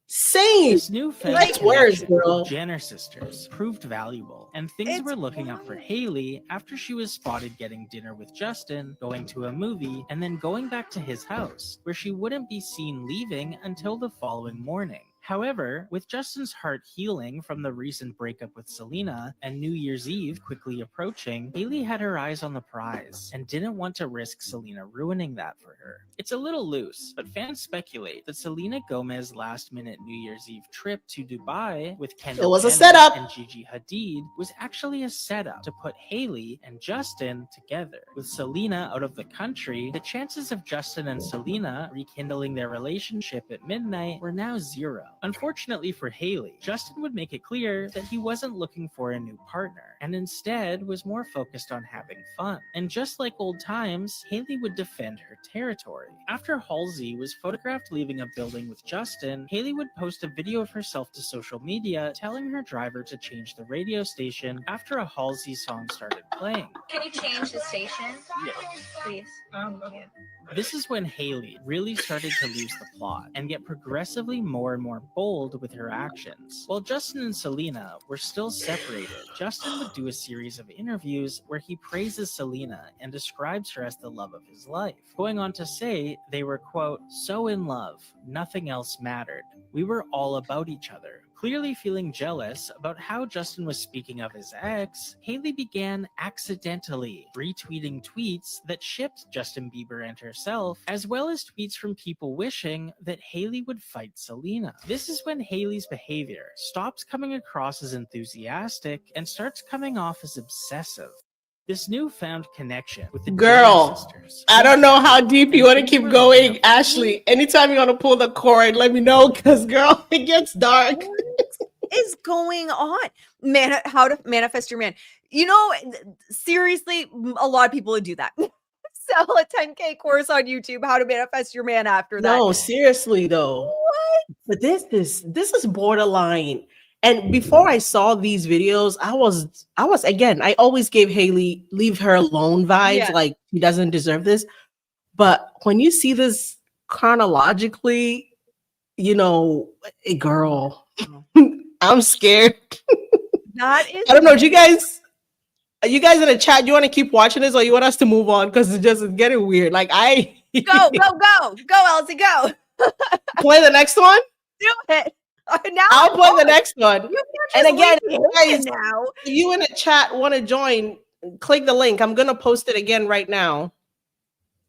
Same. This newfound Like words, connection girl. with Jenner sisters proved valuable, and things It's were looking up for Hailey after she was spotted getting dinner with Justin, going to a movie, and then going back to his house, where she wouldn't be seen leaving until the following morning. However, with Justin's heart healing from the recent breakup with Selena and New Year's Eve quickly approaching, Hailey had her eyes on the prize and didn't want to risk Selena ruining that for her. It's a little loose, but fans speculate that Selena Gomez's last-minute New Year's Eve trip to Dubai with Kendall It was a Jenner setup. and Gigi Hadid was actually a setup to put Hailey and Justin together. With Selena out of the country, the chances of Justin and Selena rekindling their relationship at midnight were now zero. Unfortunately for Hailey, Justin would make it clear that he wasn't looking for a new partner, and instead was more focused on having fun. And just like old times, Hailey would defend her territory. After Halsey was photographed leaving a building with Justin, Hailey would post a video of herself to social media telling her driver to change the radio station after a Halsey song started playing. Can you change the station? Yeah. Please. Okay. This is when Hailey really started to lose the plot and get progressively more and more bold with her actions. While Justin and Selena were still separated, Justin would do a series of interviews where he praises Selena and describes her as the love of his life, going on to say they were, quote, so in love, nothing else mattered. We were all about each other. Clearly feeling jealous about how Justin was speaking of his ex, Hailey began accidentally retweeting tweets that shipped Justin Bieber and herself, as well as tweets from people wishing that Hailey would fight Selena. This is when Hailey's behavior stops coming across as enthusiastic and starts coming off as obsessive. This newfound connection with the Girl, Jenner sisters. I don't know how deep you want to keep going, Ashley. Anytime you want to pull the cord, let me know, because girl, it gets dark. Is going on? Man, how to manifest your man. You know, seriously, a lot of people would do that. Sell a 10K course on YouTube, how to manifest your man after that. No, seriously though. What? But this is borderline And before I saw these videos, I was again, I always gave Hailey leave her alone vibes, Yeah. like she doesn't deserve this. But when you see this chronologically, you know, girl, I'm scared. That is I don't know. Do you guys, are you guys in the chat? You want to keep watching this, or you want us to move on? Because it's getting weird. Like I go, Elsie, go. play the next one. Do it. Now I'll I'm play the hooked. next one. You And can't just again, leave me hanging guys, now. if you in the chat want to join, click the link. I'm gonna post it again right now.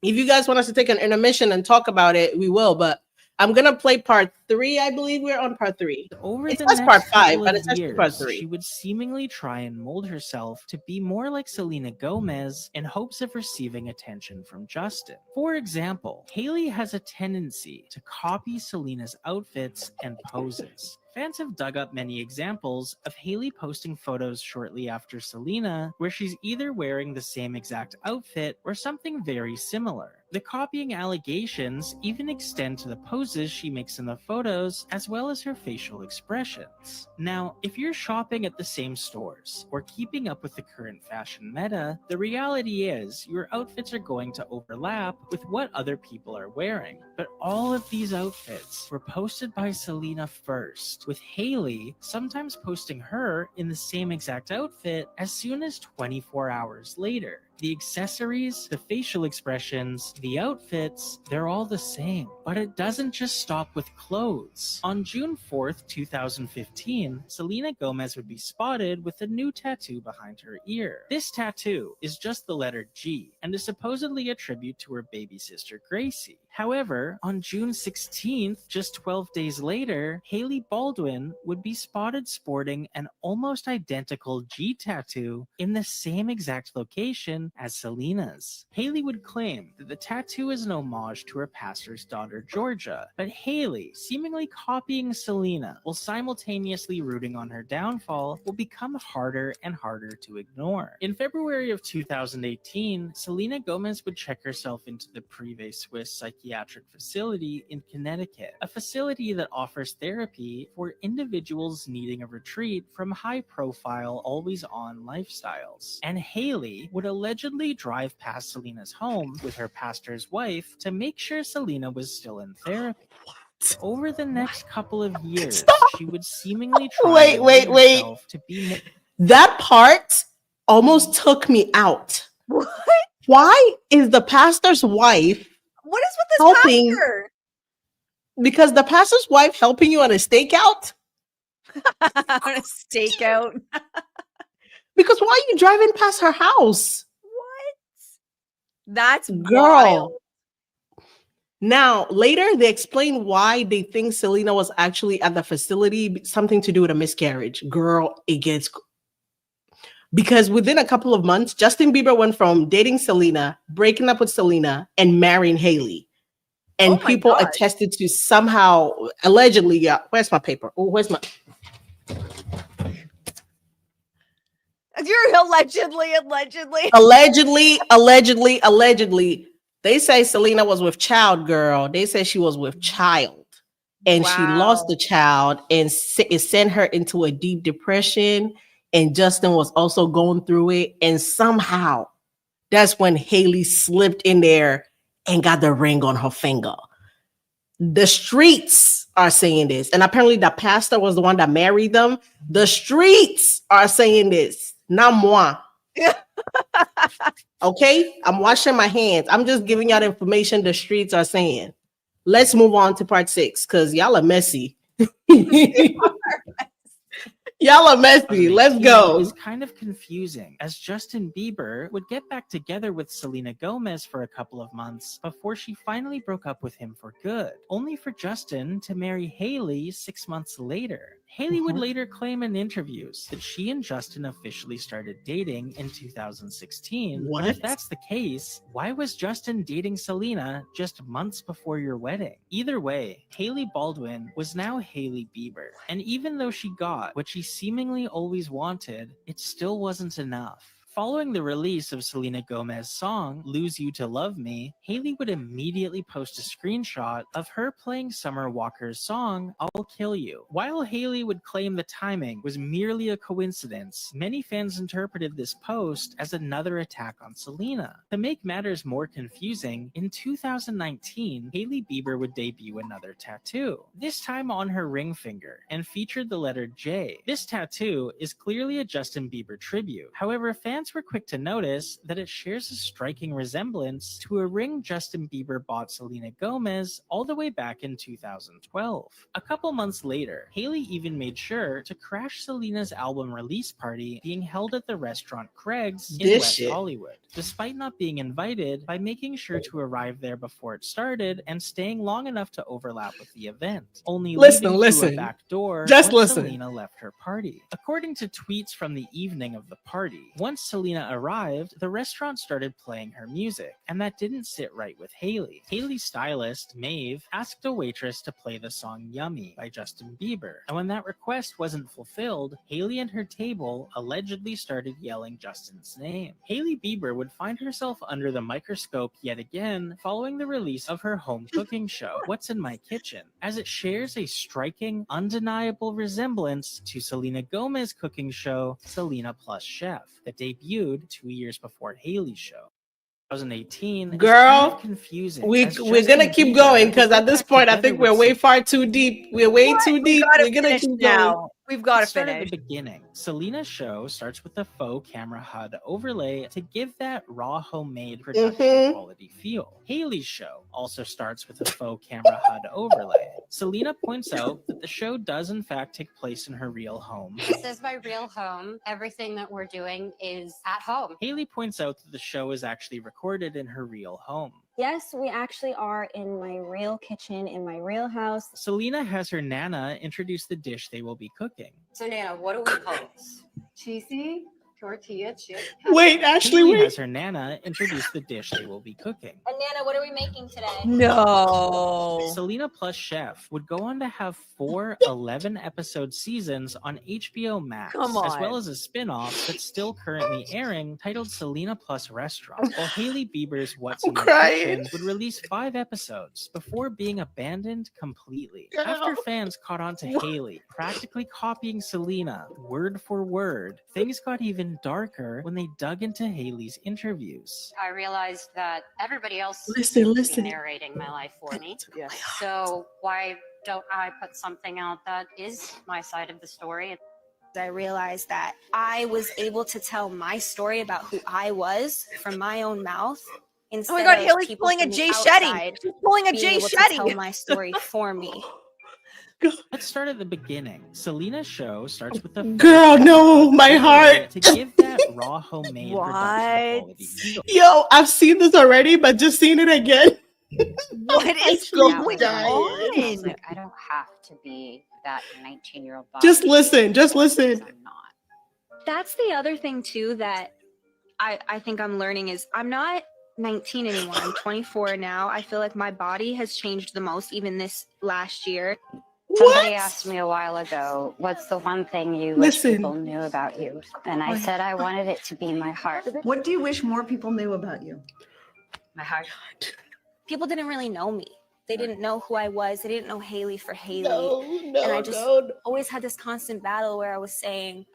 If you guys want us to take an intermission and talk about it, we will. But I'm gonna play part 3. I believe we're on part 3. Over It the says next part 5, couple but of it's actually part years, 3. she would seemingly try and mold herself to be more like Selena Gomez in hopes of receiving attention from Justin. For example, Hailey has a tendency to copy Selena's outfits and poses. Fans have dug up many examples of Hailey posting photos shortly after Selena where she's either wearing the same exact outfit or something very similar. The copying allegations even extend to the poses she makes in the photos, as well as her facial expressions. Now, if you're shopping at the same stores or keeping up with the current fashion meta, the reality is your outfits are going to overlap with what other people are wearing. But all of these outfits were posted by Selena first, with Hailey sometimes posting her in the same exact outfit as soon as 24 hours later. The accessories, the facial expressions, the outfits, they're all the same. But it doesn't just stop with clothes. On June 4th, 2015, Selena Gomez would be spotted with a new tattoo behind her ear. This tattoo is just the letter G and is supposedly a tribute to her baby sister Gracie. However, on June 16th, just 12 days later, Hailey Baldwin would be spotted sporting an almost identical G tattoo in the same exact location as Selena's. Hailey would claim that the tattoo is an homage to her pastor's daughter Georgia, but Hailey, seemingly copying Selena while simultaneously rooting on her downfall, will become harder and harder to ignore. In February of 2018, Selena Gomez would check herself into the Privé Swiss psychiatric facility in Connecticut, a facility that offers therapy for individuals needing a retreat from high-profile, always-on lifestyles. And Hailey would allegedly drive past Selena's home with her pastor's wife to make sure Selena was still in therapy. Over the next couple of years, she would seemingly try and mold herself to be more. That part almost took me out. What? Why is the pastor's wife What is with this helping? pastor? Because the pastor's wife helping you on a stakeout? On a stakeout. Because why are you driving past her house? What? That's Girl. wild. Now, later they explain why they think Selena was actually at the facility, something to do with a miscarriage. Girl, it gets... Because within a couple of months, Justin Bieber went from dating Selena, breaking up with Selena, and marrying Hailey. And people attested to somehow, allegedly, yeah. Where's my paper? Oh, where's my... You're allegedly. Allegedly. They say Selena was with child, girl. They say she was with child. And she lost the child and it sent her into a deep depression. And Justin was also going through it. And somehow, that's when Hailey slipped in there and got the ring on her finger. The streets are saying this. And apparently the pastor was the one that married them. The streets are saying this. Not moi. Okay? I'm washing my hands. I'm just giving y'all the information the streets are saying. Let's move on to part 6 because y'all are messy. Y'all are messy. Let's go. It was kind of confusing as Justin Bieber would get back together with Selena Gomez for a couple of months before she finally broke up with him for good, only for Justin to marry Hailey 6 months later. Hailey would later claim in interviews that she and Justin officially started dating in 2016. What? But if that's the case, why was Justin dating Selena just months before your wedding? Either way, Hailey Baldwin was now Hailey Bieber. And even though she got what she seemingly always wanted, it still wasn't enough. Following the release of Selena Gomez's song, Lose You to Love Me, Hailey would immediately post a screenshot of her playing Summer Walker's song, I'll Kill You. While Hailey would claim the timing was merely a coincidence, many fans interpreted this post as another attack on Selena. To make matters more confusing, in 2019, Hailey Bieber would debut another tattoo, this time on her ring finger, and featured the letter J. This tattoo is clearly a Justin Bieber tribute. However, fans were quick to notice that it shares a striking resemblance to a ring Justin Bieber bought Selena Gomez all the way back in 2012. A couple months later, Hailey even made sure to crash Selena's album release party being held at the restaurant Craig's in West Hollywood, despite not being invited, by making sure to arrive there before it started and staying long enough to overlap with the event, only leaving through a back door once Selena left her party. According to tweets from the evening of the party, once Selena arrived, the restaurant started playing her music, and that didn't sit right with Hailey. Hailey's stylist, Maeve, asked a waitress to play the song Yummy by Justin Bieber, and when that request wasn't fulfilled, Hailey and her table allegedly started yelling Justin's name. Hailey Bieber would find herself under the microscope yet again following the release of her home cooking show, What's in My Kitchen, as it shares a striking, undeniable resemblance to Selena Gomez's cooking show, Selena Plus Chef, that debuted 2 years before Hailey's show. 2018. Girl, kind of confusing. We're gonna keep going because at this point I think we're way far too deep. We're way too deep. We're gonna keep going. We've got to Start finish. at the beginning. Selena's show starts with a faux camera HUD overlay to give that raw homemade production quality feel. Hailey's show also starts with a faux camera HUD overlay. Selena points out that the show does in fact take place in her real home. This is my real home. Everything that we're doing is at home. Hailey points out that the show is actually recorded in her real home. Yes, we actually are in my real kitchen, in my real house. Selena has her Nana introduce the dish they will be cooking. So Nana, what do we call this? Cheesy tortilla chip. Wait, Ashley, Hailey wait. has her Nana introduce the dish they will be cooking. And Nana, what are we making today? No. Selena Plus Chef would go on to have 4 11-episode seasons on HBO Max, Come as well on. as a spin-off that's still currently airing titled Selena Plus Restaurant, while Hailey Bieber's What's in My Kitchen would release 5 episodes before being abandoned completely. After fans caught on to Hailey practically copying Selena word for word, things got even darker when they dug into Hailey's interviews. I realized that everybody else Listen. is narrating my life for me. So why don't I put something out that is my side of the story? I realized that I was able to tell my story about who I was from my own mouth. Instead Oh my God, of Hailey's people pulling a from the Jay outside Shetty. She's pulling a being Jay able to tell Shetty. my story for me. Let's start at the beginning. Selena's show starts with a Girl, no, my heart. to give that raw homemade production What? quality feel. Yo, I've seen this already, but just seeing it again. What is so going dying. I was on? like, I don't have to be that 19-year-old body. Just listen, just listen. I'm not. That's the other thing too that I think I'm learning is I'm not 19 anymore. I'm 24 now. I feel like my body has changed the most even this last year. Somebody What? asked me a while ago, what's the one thing you wish Listen. people knew about you? And I said I wanted it to be my heart. What do you wish more people knew about you? My heart. People didn't really know me. They didn't know who I was. They didn't know Hailey for Hailey. No, And I just no. always had this constant battle where I was saying,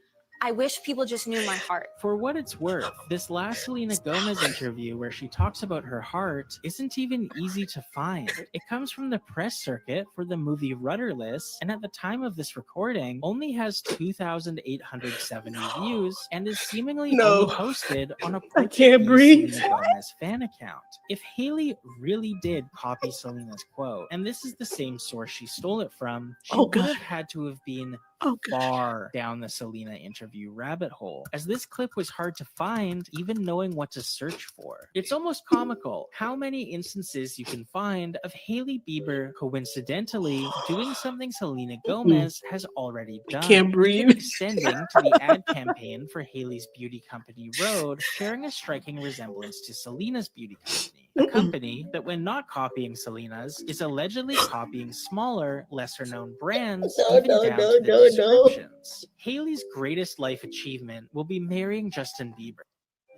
I wish people just knew my heart. For what it's worth, this last Selena Gomez interview where she talks about her heart isn't even easy to find. It comes from the press circuit for the movie Rudderless, and at the time of this recording, only has 2,870 views and is seemingly No. only posted on a I can't breathe. Selena Gomez fan account. If Hailey really did copy Selena's quote, and this is the same source she stole it from, she Oh, would God. have had to have been Oh, God. far down the Selena interview rabbit hole, as this clip was hard to find even knowing what to search for. It's almost comical how many instances you can find of Hailey Bieber coincidentally doing something Selena Gomez has already done. Can't breathe. Extending to the ad campaign for Hailey's beauty company Rhode, sharing a striking resemblance to Selena's beauty company. A company that, when not copying Selena's, is allegedly copying smaller, lesser-known brands, even down to the descriptions. Hailey's greatest life achievement will be marrying Justin Bieber.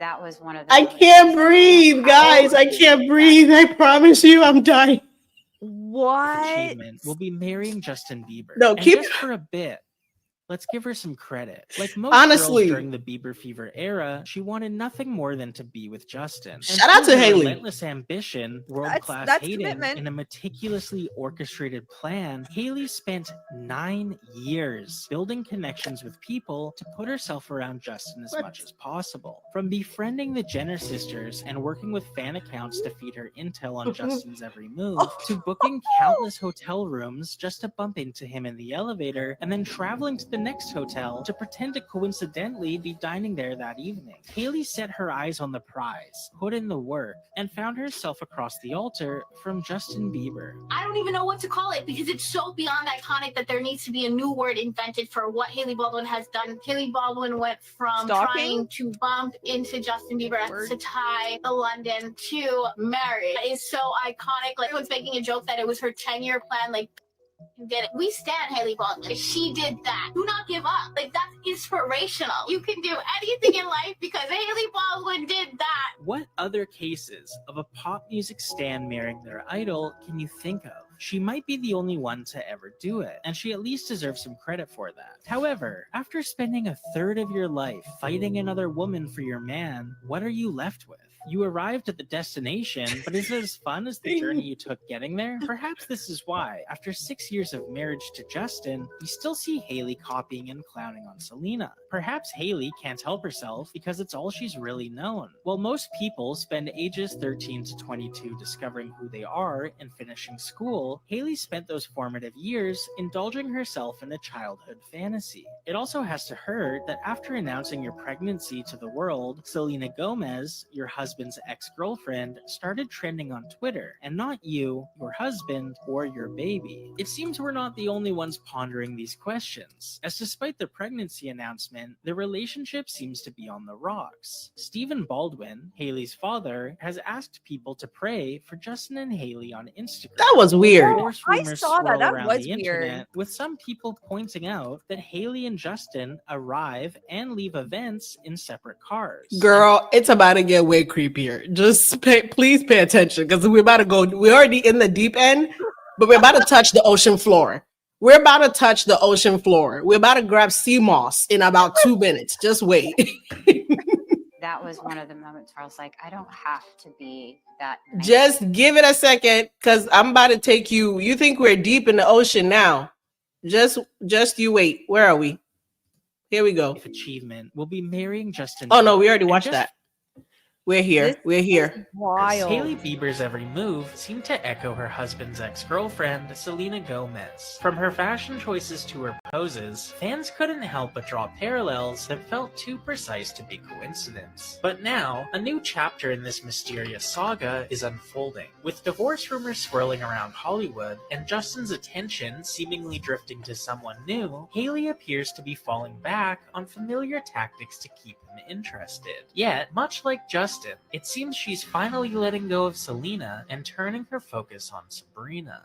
That was one of the I moments can't where breathe, guys. I can't breathe. I promise you, I'm dying. What? Achievement will be marrying Justin Bieber. No, And keep- just for a bit, let's give her some credit. Like most Honestly. girls during the Bieber fever era, she wanted nothing more than to be with Justin. And Shout out through to her Hailey. relentless ambition, world-class that's hating, commitment. and a meticulously orchestrated plan, Hailey spent 9 years building connections with people to put herself around Justin as much as possible. From befriending the Jenner sisters and working with fan accounts to feed her intel on Justin's every move, to booking countless hotel rooms just to bump into him in the elevator, and then traveling to the next hotel to pretend to coincidentally be dining there that evening. Hailey set her eyes on the prize, put in the work, and found herself across the altar from Justin Bieber. I don't even know what to call it because it's so beyond iconic that there needs to be a new word invented for what Hailey Baldwin has done. Hailey Baldwin went from Stalking? trying to bump into Justin Bieber to tie the London to marriage. It's so iconic. Like everyone's making a joke that it was her 10-year plan. Like, did it. We stand Hailey Baldwin. She did that. Do not give up. Like, that's inspirational. You can do anything in life because Hailey Baldwin did that. What other cases of a pop music stan marrying their idol can you think of? She might be the only one to ever do it, and she at least deserves some credit for that. However, after spending a third of your life fighting another woman for your man, what are you left with? You arrived at the destination, but is it as fun as the journey you took getting there? Perhaps this is why, after 6 years of marriage to Justin, we still see Hailey copying and clowning on Selena. Perhaps Hailey can't help herself because it's all she's really known. While most people spend ages 13 to 22 discovering who they are and finishing school, Hailey spent those formative years indulging herself in a childhood fantasy. It also has to hurt that after announcing your pregnancy to the world, Selena Gomez, your husband's ex-girlfriend, started trending on Twitter, and not you, your husband, or your baby. It seems we're not the only ones pondering these questions, as despite the pregnancy announcement, the relationship seems to be on the rocks. Stephen Baldwin, Hailey's father, has asked people to pray for Justin and Hailey on Instagram. That was weird. Divorce I rumors saw that. swirl That around was the weird. internet, with some people pointing out that Hailey and Justin arrive and leave events in separate cars. Girl, it's about to get way creepier. Just please pay attention because we're about to go. We're already in the deep end, but we're about to touch the ocean floor. We're about to touch the ocean floor. We're about to grab sea moss in about 2 minutes. Just wait. That was one of the moments where I was like, I don't have to be that nice. Just give it a second because I'm about to take you. You think we're deep in the ocean now. Just you wait. Where are we? Here we go. If achievement will be marrying Justin. Oh no, we Bieber. already And watched just that. We're here. This We're here. Wild. Hailey Bieber's every move seemed to echo her husband's ex-girlfriend, Selena Gomez. From her fashion choices to her poses, fans couldn't help but draw parallels that felt too precise to be coincidence. But now, a new chapter in this mysterious saga is unfolding. With divorce rumors swirling around Hollywood and Justin's attention seemingly drifting to someone new, Hailey appears to be falling back on familiar tactics to keep him interested. Yet, much like Justin, it seems she's finally letting go of Selena and turning her focus on Sabrina.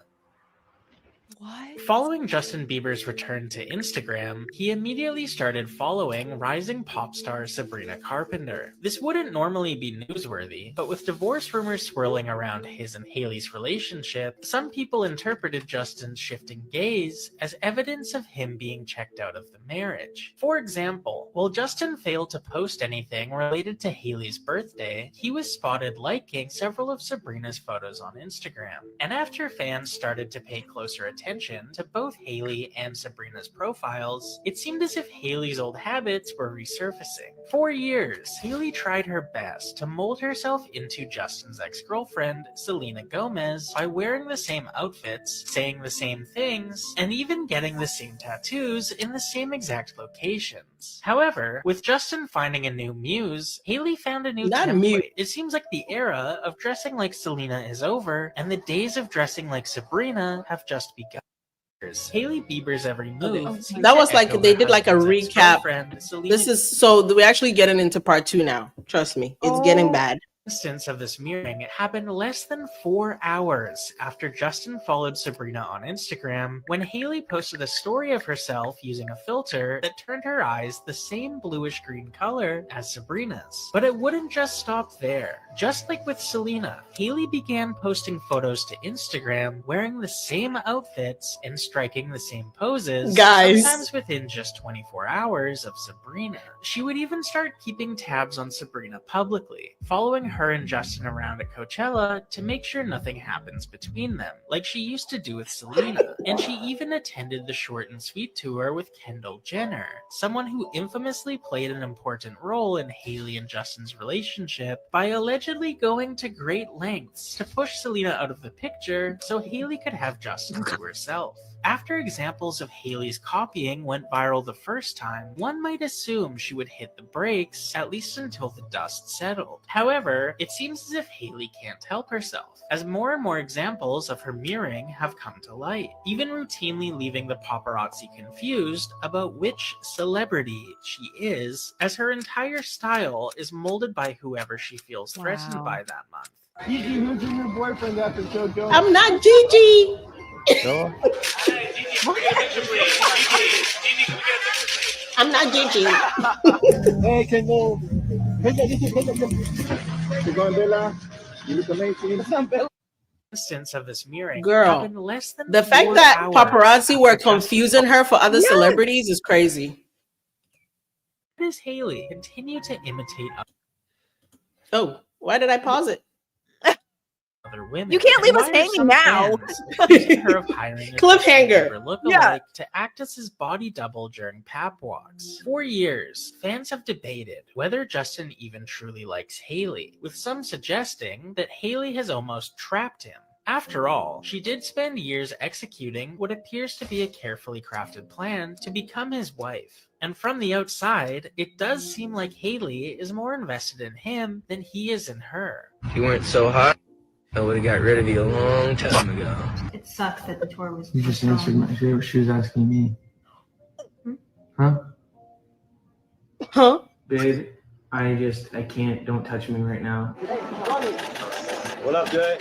What? Following Justin Bieber's return to Instagram, he immediately started following rising pop star Sabrina Carpenter. This wouldn't normally be newsworthy, but with divorce rumors swirling around his and Hailey's relationship, some people interpreted Justin's shifting gaze as evidence of him being checked out of the marriage. For example, while Justin failed to post anything related to Hailey's birthday, he was spotted liking several of Sabrina's photos on Instagram. And after fans started to pay closer attention to both Hailey and Sabrina's profiles, it seemed as if Hailey's old habits were resurfacing. For years, Hailey tried her best to mold herself into Justin's ex-girlfriend, Selena Gomez, by wearing the same outfits, saying the same things, and even getting the same tattoos in the same exact locations. However, with Justin finding a new muse, Hailey found a new template. It seems like the era of dressing like Selena is over, and the days of dressing like Sabrina have just begun. Hailey Bieber's every move. That was like they did like a recap. This is so we're actually getting into part 2 now. Trust me, it's getting bad. Instance of this mirroring happened less than 4 hours after Justin followed Sabrina on Instagram, when Hailey posted a story of herself using a filter that turned her eyes the same bluish green color as Sabrina's. But it wouldn't just stop there. Just like with Selena, Hailey began posting photos to Instagram wearing the same outfits and striking the same poses, Guys. sometimes within just 24 hours of Sabrina. She would even start keeping tabs on Sabrina publicly, following her and Justin around at Coachella to make sure nothing happens between them, like she used to do with Selena. And she even attended the Short and Sweet tour with Kendall Jenner, someone who infamously played an important role in Hailey and Justin's relationship by allegedly going to great lengths to push Selena out of the picture so Hailey could have Justin to herself. After examples of Hailey's copying went viral the first time, one might assume she would hit the brakes, at least until the dust settled. However, it seems as if Hailey can't help herself, as more and more examples of her mirroring have come to light, even routinely leaving the paparazzi confused about which celebrity she is, as her entire style is molded by whoever she feels threatened by that month. Gigi, who's your new boyfriend after JoJo? I'm not Gigi. No? I'm not Gigi. Hey, Kendall. You look amazing. Instance of this mirroring Girl, happened less than the fact 4 that hours paparazzi were after Justin confusing her for other Yes. celebrities is crazy. Does Hailey continue to imitate Oh, why did I pause it? other women? You can't leave And us why are hanging some now. fans accusing her of hiring a Cliffhanger. Justin Bieber Yeah. lookalike to act as his body double during pap walks? For years, fans have debated whether Justin even truly likes Hailey, with some suggesting that Hailey has almost trapped him. After all, she did spend years executing what appears to be a carefully crafted plan to become his wife. And from the outside, it does seem like Hailey is more invested in him than he is in her. If you weren't so hot, I would have got rid of you a long time ago. It sucks that the tour was. You just answered my favorite. She was asking me. Huh? Huh? Babe, I can't. Don't touch me right now. What up, Jay?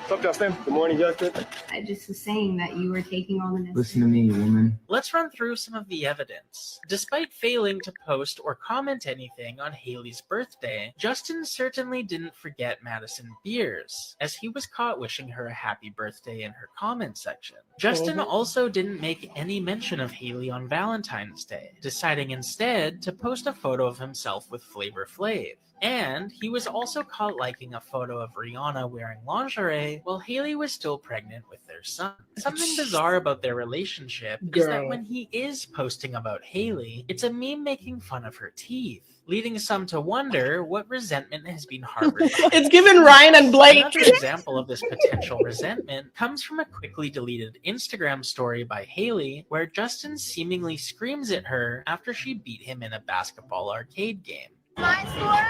What's up, Justin? Good morning, Justin. I just was saying that you were taking all the necessary. Listen to me, you woman. Let's run through some of the evidence. Despite failing to post or comment anything on Hailey's birthday, Justin certainly didn't forget Madison Beers, as he was caught wishing her a happy birthday in her comment section. Justin also didn't make any mention of Hailey on Valentine's Day, deciding instead to post a photo of himself with Flavor Flav. And he was also caught liking a photo of Rihanna wearing lingerie while Hailey was still pregnant with their son. Something bizarre about their relationship is that when he is posting about Hailey, it's a meme making fun of her teeth, leading some to wonder what resentment has been harbored. It's given Ryan and Blake. Another example of this potential resentment comes from a quickly deleted Instagram story by Hailey, where Justin seemingly screams at her after she beat him in a basketball arcade game. My score?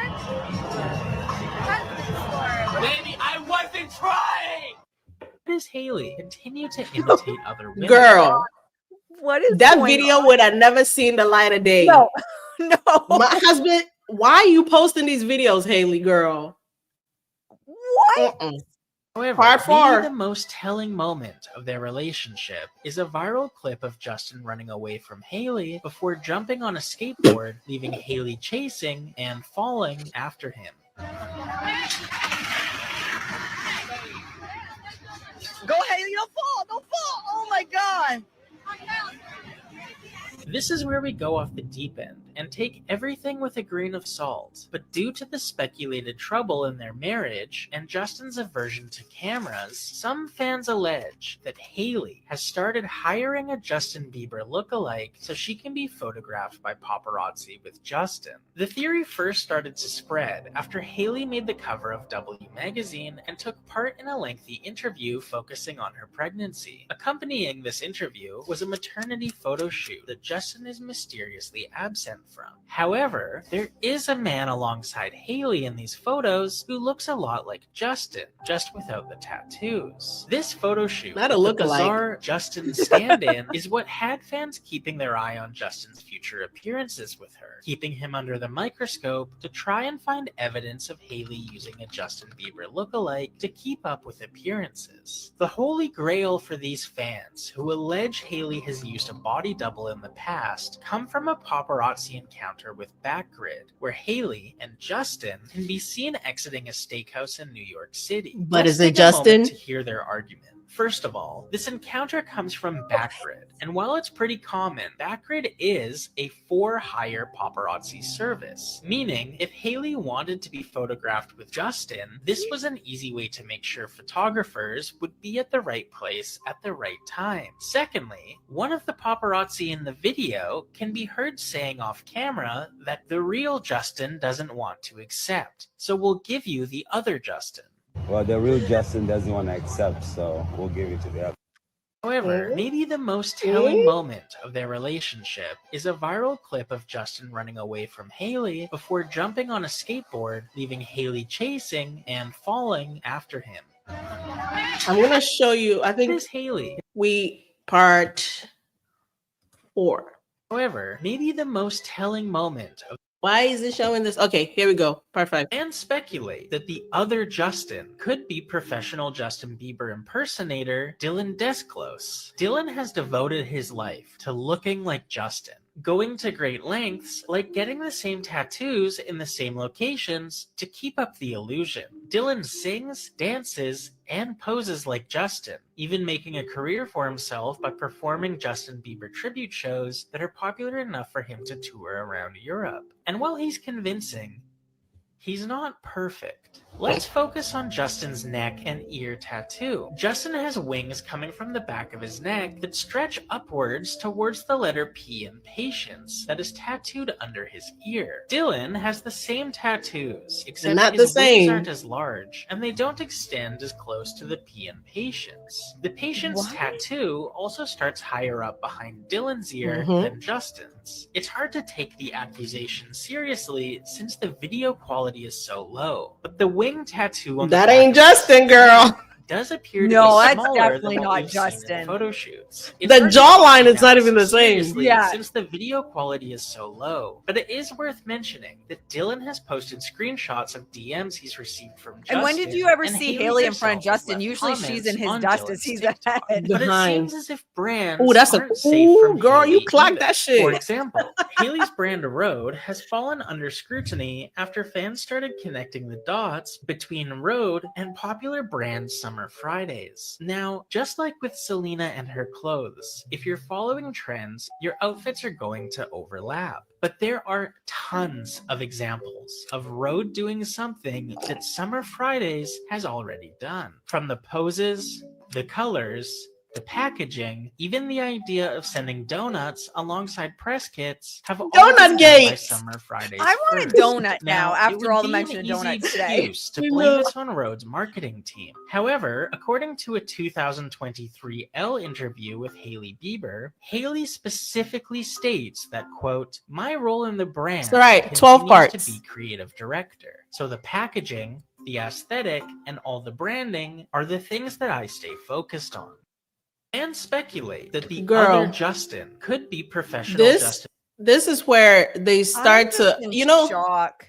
Baby, I wasn't trying! Does Hailey continue to imitate other women? Girl, What is that going video on? would have never seen the light of day. No, no. My husband, why are you posting these videos, Hailey, girl? What? However, Part four. maybe the most telling moment of their relationship is a viral clip of Justin running away from Hailey before jumping on a skateboard, leaving Hailey chasing and falling after him. Go, Hailey, don't fall, don't fall. Oh my God. This is where we go off the deep end and take everything with a grain of salt. But due to the speculated trouble in their marriage and Justin's aversion to cameras, some fans allege that Hailey has started hiring a Justin Bieber lookalike so she can be photographed by paparazzi with Justin. The theory first started to spread after Hailey made the cover of W magazine and took part in a lengthy interview focusing on her pregnancy. Accompanying this interview was a maternity photo shoot that Justin is mysteriously absent from. However, there is a man alongside Hailey in these photos who looks a lot like Justin, just without the tattoos. This photo shoot Not a with the look-alike. bizarre Justin stand-in is what had fans keeping their eye on Justin's future appearances with her, keeping him under the microscope to try and find evidence of Hailey using a Justin Bieber look-alike to keep up with appearances. The holy grail for these fans, who allege Hailey has used a body double in the past, come from a paparazzi encounter with Backgrid, where Hailey and Justin can be seen exiting a steakhouse in New York City. But Let's is it take a moment Justin? to hear their argument. First of all, this encounter comes from Backgrid, and while it's pretty common, Backgrid is a for-hire paparazzi service, meaning if Hailey wanted to be photographed with Justin, this was an easy way to make sure photographers would be at the right place at the right time. Secondly, one of the paparazzi in the video can be heard saying off camera that the real Justin doesn't want to accept, so we'll give you the other Justin. Well, the real Justin doesn't want to accept, so we'll give it to the other. However, maybe the most telling moment of their relationship is a viral clip of Justin running away from Hailey before jumping on a skateboard, leaving Hailey chasing and falling after him. I'm going to show you, I think This Hailey. part 4. However, maybe the most telling moment of Why is it showing this? Okay, here we go. Part 5. And speculate that the other Justin could be professional Justin Bieber impersonator Dylan Desclose. Dylan has devoted his life to looking like Justin, going to great lengths like getting the same tattoos in the same locations to keep up the illusion. Dylan sings, dances, and poses like Justin, even making a career for himself by performing Justin Bieber tribute shows that are popular enough for him to tour around Europe. And while he's convincing, he's not perfect. Let's focus on Justin's neck and ear tattoo. Justin has wings coming from the back of his neck that stretch upwards towards the letter P in patience that is tattooed under his ear. Dylan has the same tattoos, except not his the wings same. aren't as large, and they don't extend as close to the P in patience. The patience tattoo also starts higher up behind Dylan's ear than Justin's. It's hard to take the accusation seriously since the video quality is so low, but the wing tattoo on the That back ain't of Justin, girl. does appear to No, be that's smaller definitely than what not we've seen in Justin. photo shoots. The hard to jawline take is not even the analysis same. seriously Yeah. since the video quality is so low. But it is worth mentioning that Dylan has posted screenshots of DMs he's received from Justin. And when did you ever and see Hailey Hailey in front of herself has Justin? left Usually she's in comments his on dust Dylan's as he's TikTok. ahead. But it Behind. seems as if brands Ooh, that's a aren't safe from girl. You Hailey clocked either. that shit. For example, Hailey's brand Rode has fallen under scrutiny after fans started connecting the dots between Rode and popular brand Summer Fridays. Now, just like with Selena and her clothes, if you're following trends, your outfits are going to overlap. But there are tons of examples of Rode doing something that Summer Fridays has already done. From the poses, the colors, the packaging, even the idea of sending donuts alongside press kits have all been done by Gates. Summer Fridays. I want a first. donut now it after would all the be mention an of donuts easy today. excuse to blame this on Rhode's marketing team. However, according to a 2023 Elle interview with Hailey Bieber, Hailey specifically states that, quote, "My role in the brand That's right, 12 continues parts. to be creative director. So the packaging, the aesthetic, and all the branding are the things that I stay focused on." And speculate that the Girl. other Justin could be professional Justin. This is where they start to, you know, shock.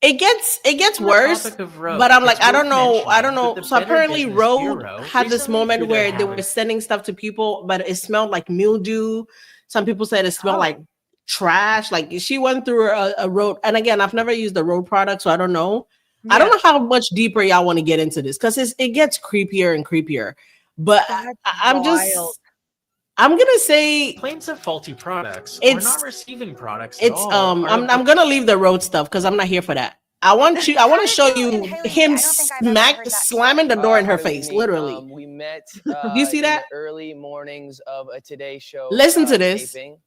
it gets On the worse. topic of Rode, But I'm like, it's I don't worth know. I don't mentioning know. that the So Better apparently Business Rode Bureau had this recently moment threw their where they hammer. were sending stuff to people, but it smelled like mildew. Some people said it smelled like trash. Like she went through a Rode. And again, I've never used the Rode product, so I don't know. I don't know how much deeper y'all want to get into this because it gets creepier and creepier. But I'm gonna say Complaints of faulty products or It's- not receiving products at it's all are I'm gonna leave the Road stuff because I'm not here for that. I want to show you him slamming the door in her face, literally. We met Do you see in that? the early mornings of a Today Show. Listen to this. Taping.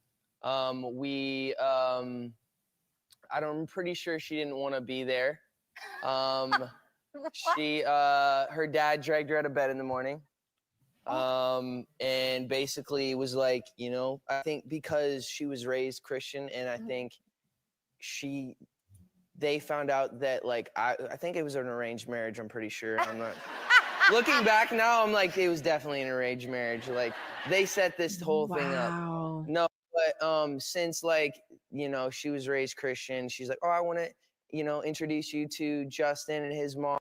I'm pretty sure she didn't want to be there. Her dad dragged her out of bed in the morning. And basically was like, you know, I think because she was raised Christian, and I think they found out that, like, I think it was an arranged marriage. I'm pretty sure. I'm not looking back now. I'm like, it was definitely an arranged marriage. Like, they set this whole thing up. No, but since, like, you know, she was raised Christian, she's like, oh, I want to, you know, introduce you to Justin and his mom.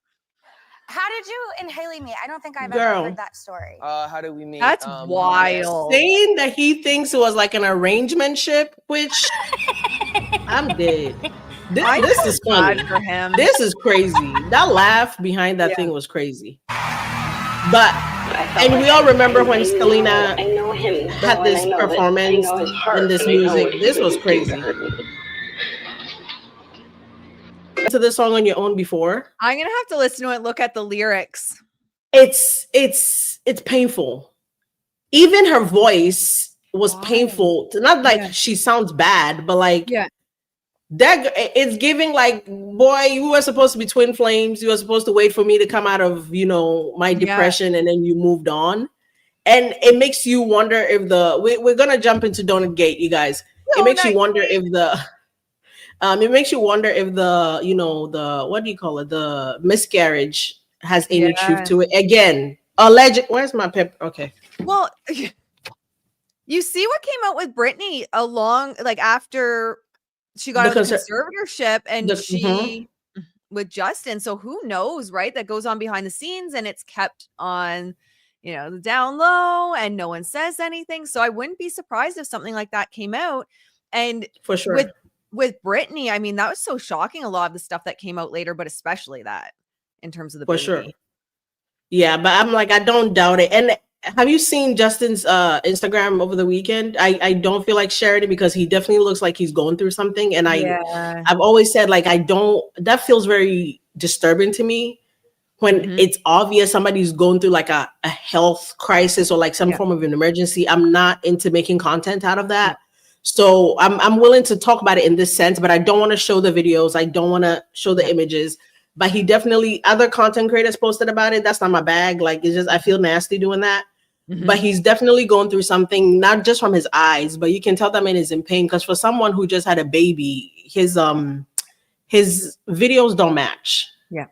How did you and Hailey meet? I don't think I've Girl. ever heard that story. How did we meet? That's wild. Saying that he thinks it was like an arrangementship, which I'm dead. This is funny for him. This is crazy. That laugh behind that thing was crazy. But and we all remember when Selena had this performance in this music. This was crazy. To this song on your own before? I'm gonna have to listen to it, look at the lyrics. It's painful. Even her voice was painful. Not like she sounds bad, but like that it's giving like, boy, you were supposed to be twin flames. You were supposed to wait for me to come out of, you know, my depression, and then you moved on. And it makes you wonder if we're gonna jump into Donut Gate, you guys. It makes you wonder if it makes you wonder if you know, what do you call it? The miscarriage has any truth to it. Again, alleged. Where's my pep? Okay. Well, you see what came out with Britney after she got out of the conservatorship and with Justin. So who knows, right? That goes on behind the scenes and it's kept on, you know, the down low and no one says anything. So I wouldn't be surprised if something like that came out. And for sure with Britney, I mean, that was so shocking. A lot of the stuff that came out later, but especially that in terms of the baby. sure. Yeah, but I'm like, I don't doubt it. And have you seen Justin's Instagram over the weekend? I don't feel like sharing it because he definitely looks like he's going through something. And I've always said, like, that feels very disturbing to me when it's obvious somebody's going through like a health crisis or like some form of an emergency. I'm not into making content out of that. So I'm willing to talk about it in this sense, but I don't want to show the videos. I don't want to show the images. But he definitely, other content creators posted about it. That's not my bag. Like, it's just, I feel nasty doing that. But he's definitely going through something, not just from his eyes, but you can tell that man is in pain. Because for someone who just had a baby, his videos don't match. Yeah.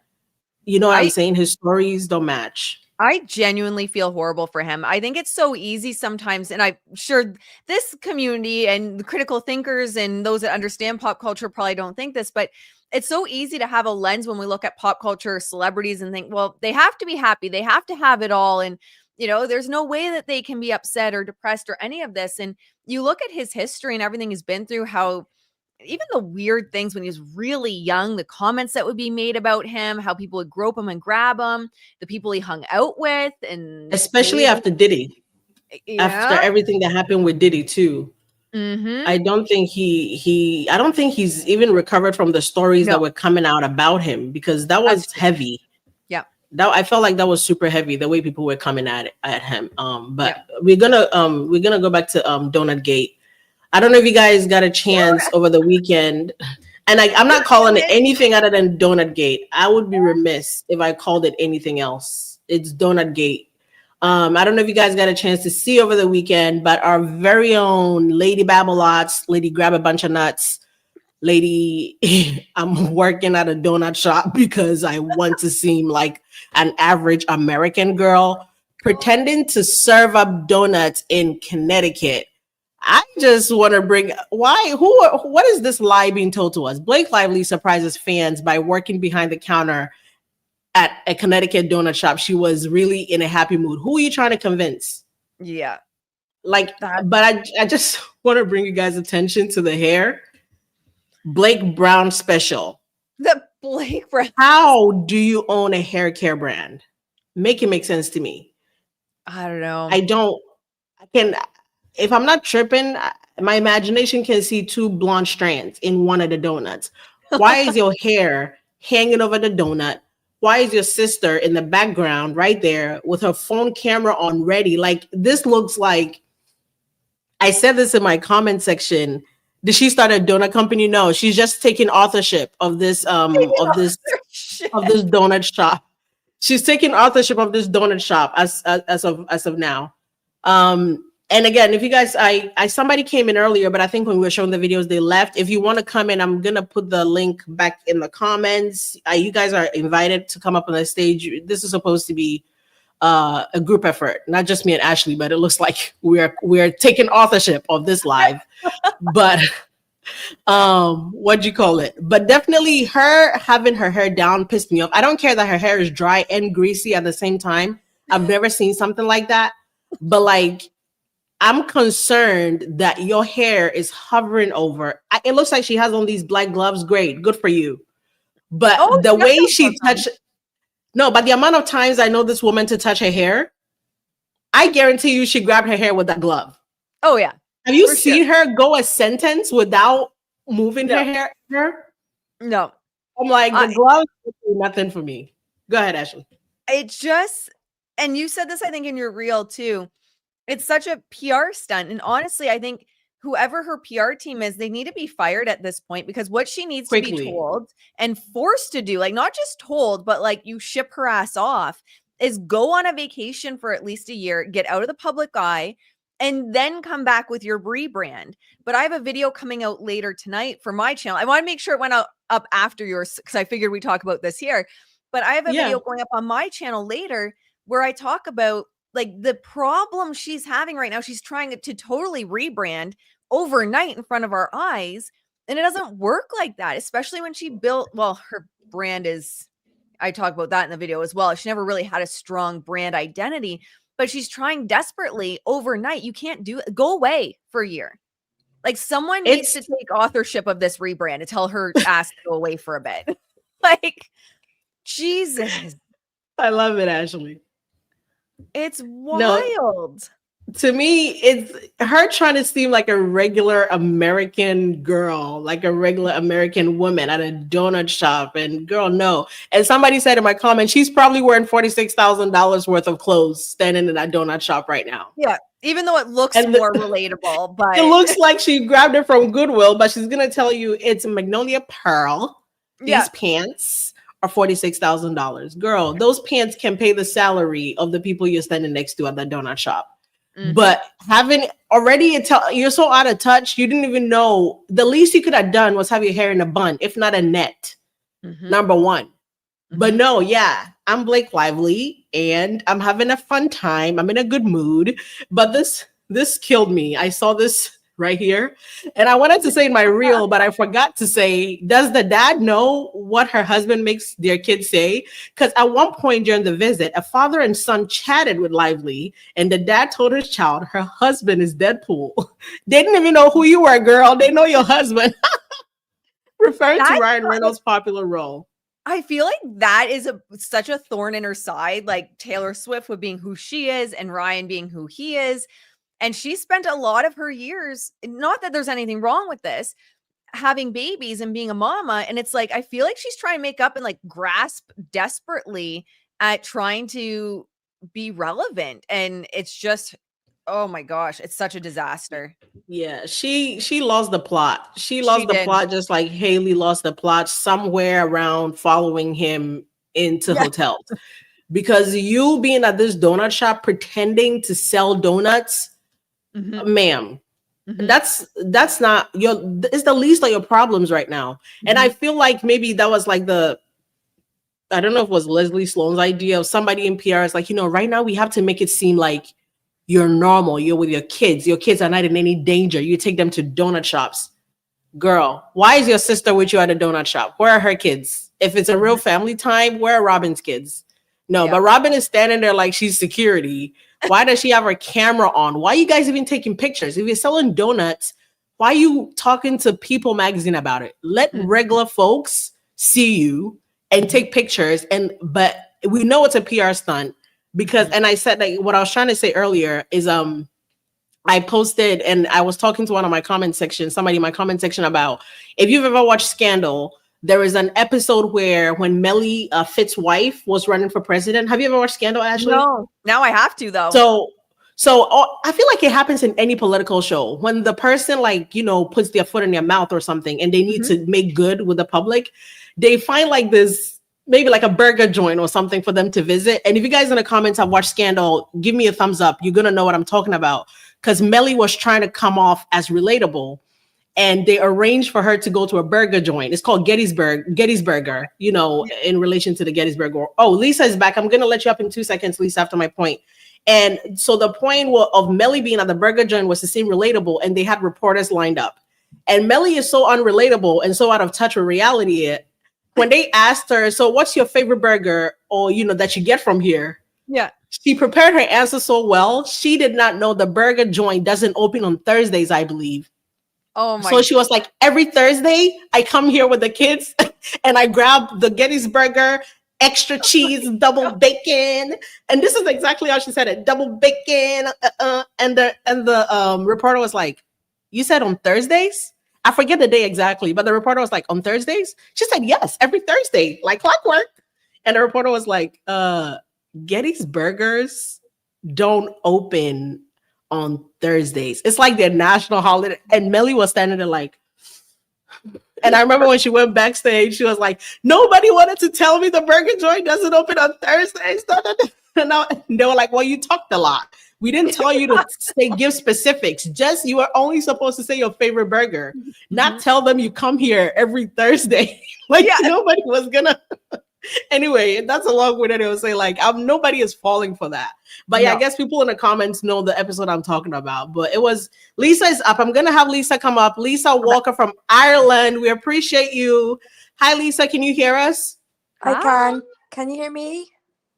You know what I'm saying? His stories don't match. I genuinely feel horrible for him. I think it's so easy sometimes. And I'm sure this community and the critical thinkers and those that understand pop culture probably don't think this, but it's so easy to have a lens when we look at pop culture celebrities and think, well, they have to be happy. They have to have it all. And, you know, there's no way that they can be upset or depressed or any of this. And you look at his history and everything he's been through, how even the weird things when he was really young, the comments that would be made about him, how people would grope him and grab him, the people he hung out with, and especially after Diddy, after everything that happened with Diddy too. I don't think I don't think he's even recovered from the stories that were coming out about him, because that was heavy. Yeah. I felt like that was super heavy, the way people were coming at him. But we're gonna go back to Donut Gate. I don't know if you guys got a chance over the weekend, and I'm not calling it anything other than Donut Gate. I would be remiss if I called it anything else. It's Donut Gate. I don't know if you guys got a chance to see over the weekend, but our very own Lady Babalots, Lady Grab a Bunch of Nuts, Lady, I'm working at a donut shop because I want to seem like an average American girl, pretending to serve up donuts in Connecticut. I just want to bring, what is this lie being told to us? Blake Lively surprises fans by working behind the counter at a Connecticut donut shop. She was really in a happy mood. Who are you trying to convince? Yeah. Like, but I just want to bring you guys attention to the hair. Blake Brown special. The Blake Brown. How do you own a hair care brand? Make it make sense to me. I don't know. If I'm not tripping, my imagination can see two blonde strands in one of the donuts. Why is your hair hanging over the donut? Why is your sister in the background right there with her phone camera on ready? Like, this looks like, I said this in my comment section. Did she start a donut company? No, she's just taking authorship of this donut shop. She's taking authorship of this donut shop as of now. And again, if you guys, I somebody came in earlier, but I think when we were showing the videos, they left. If you want to come in, I'm gonna put the link back in the comments. You guys are invited to come up on the stage. This is supposed to be a group effort, not just me and Ashley, but it looks like we're taking authorship of this live. But what do you call it? But definitely her having her hair down pissed me off. I don't care that her hair is dry and greasy at the same time. I've never seen something like that. But like, I'm concerned that your hair is hovering over. It looks like she has on these black gloves. Great, good for you. But the way she touched, no, but the amount of times I know this woman to touch her hair, I guarantee you she grabbed her hair with that glove. Oh yeah. Have you seen her go a sentence without moving her hair? No. I'm like, the glove is nothing for me. Go ahead, Ashley. It just, and you said this, I think, in your reel too. It's such a PR stunt. And honestly, I think whoever her PR team is, they need to be fired at this point, because what she needs to be told and forced to do, like not just told, but like you ship her ass off, is go on a vacation for at least a year, get out of the public eye, and then come back with your rebrand. But I have a video coming out later tonight for my channel. I want to make sure it went up after yours, because I figured we talk about this here. But I have a video going up on my channel later where I talk about like the problem she's having right now. She's trying to totally rebrand overnight in front of our eyes. And it doesn't work like that, especially when she built, well, her brand is, I talk about that in the video as well. She never really had a strong brand identity, but she's trying desperately overnight. You can't do it. Go away for a year. Like someone needs to take authorship of this rebrand and tell her ass to go away for a bit. Like, Jesus. I love it, Ashley. It's wild. To me, it's her trying to seem like a regular American girl, like a regular American woman at a donut shop. And girl, no. And somebody said in my comment, she's probably wearing $46,000 worth of clothes standing in that donut shop right now. Yeah, even though it looks more relatable, but it looks like she grabbed it from Goodwill, but she's gonna tell you it's Magnolia Pearl. These pants are $46,000. Girl, those pants can pay the salary of the people you're standing next to at that donut shop. But having already, you're so out of touch, you didn't even know. The least you could have done was have your hair in a bun, if not a net. Number one. But no, I'm Blake Lively and I'm having a fun time. I'm in a good mood. But this killed me. I saw this right here. And I wanted to say in my reel, but I forgot to say, does the dad know what her husband makes their kids say? Because at one point during the visit, a father and son chatted with Lively, and the dad told his child her husband is Deadpool. They didn't even know who you were, girl. They know your husband. Referring to Ryan Reynolds' popular role. I feel like that is such a thorn in her side, like Taylor Swift with being who she is and Ryan being who he is. And she spent a lot of her years, not that there's anything wrong with this, having babies and being a mama. And it's like, I feel like she's trying to make up and like grasp desperately at trying to be relevant. And it's just, oh my gosh, it's such a disaster. Yeah, she lost the plot. She lost the plot just like Hailey lost the plot somewhere around following him into hotels. Because you being at this donut shop pretending to sell donuts, ma'am, that's not it's the least of your problems right now. And I feel like maybe that was like I don't know if it was Leslie Sloan's idea of somebody in PR is like, right now we have to make it seem like you're normal, you're with your kids are not in any danger, you take them to donut shops. Girl, why is your sister with you at a donut shop? Where are her kids? If it's a real family time, where are Robin's kids? No, but Robin is standing there like she's security. Why does she have her camera on? Why are you guys even taking pictures? If you're selling donuts, why are you talking to People Magazine about it? Let regular folks see you and take pictures. But we know it's a PR stunt because, and I said that what I was trying to say earlier is I posted and I was talking to somebody in my comment section about if you've ever watched Scandal. There is an episode where when Melly Fitt's wife was running for president. Have you ever watched Scandal, Ashley? No. Now I have to, though. So I feel like it happens in any political show. When the person puts their foot in their mouth or something and they need to make good with the public, they find like this maybe like a burger joint or something for them to visit. And if you guys in the comments have watched Scandal, give me a thumbs up. You're going to know what I'm talking about. Because Melly was trying to come off as relatable. And they arranged for her to go to a burger joint. It's called Gettysburger, you know, in relation to the Gettysburg War. Oh, Lisa is back. I'm going to let you up in 2 seconds, Lisa, after my point. And so the point of Melly being at the burger joint was to seem relatable. And they had reporters lined up. And Melly is so unrelatable and so out of touch with reality. When they asked her, so what's your favorite burger or, you know, that you get from here? Yeah. She prepared her answer so well. She did not know the burger joint doesn't open on Thursdays, I believe. Oh my. So she was like, every Thursday I come here with the kids and I grab the Gettysburger, extra cheese, double bacon. And this is exactly how she said it. Double bacon. And the reporter was like, you said on Thursdays? I forget the day exactly, but the reporter was like, on Thursdays? She said, yes, every Thursday, like clockwork. And the reporter was like, Gettysburgers don't open on Thursdays. It's like their national holiday. And Melly was standing there like, and I remember when she went backstage, she was like, nobody wanted to tell me the burger joint doesn't open on Thursdays. And they were like, well, you talked a lot. We didn't tell you to give specifics. Just you were only supposed to say your favorite burger, not tell them you come here every Thursday. Like nobody was gonna. Anyway, that's a long way that it would say like nobody is falling for that. But yeah, I guess people in the comments know the episode I'm talking about. But it was Lisa is up. I'm gonna have Lisa come up. Lisa Walker from Ireland. We appreciate you. Hi, Lisa. Can you hear us? I can. Can you hear me?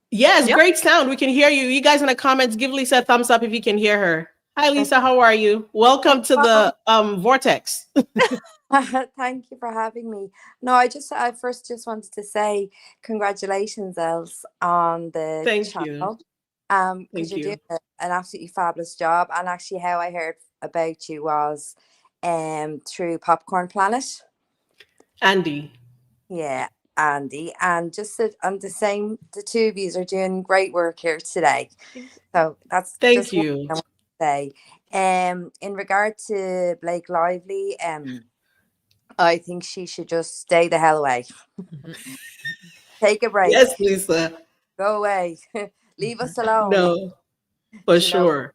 Yes, great sound. We can hear you. You guys in the comments, give Lisa a thumbs up if you can hear her. Hi, Lisa. How are you? Welcome to the Vortex. Thank you for having me. No, I first just wanted to say congratulations, Els, on the channel. Because you're doing an absolutely fabulous job. And actually, how I heard about you was through Popcorn Planet. Andy. Yeah, Andy. And just on the same, the two of you are doing great work here today. So that's thank you. What I want to say. In regard to Blake Lively, I think she should just stay the hell away. Take a break. Yes, Lisa. Go away. Leave us alone. No, for sure.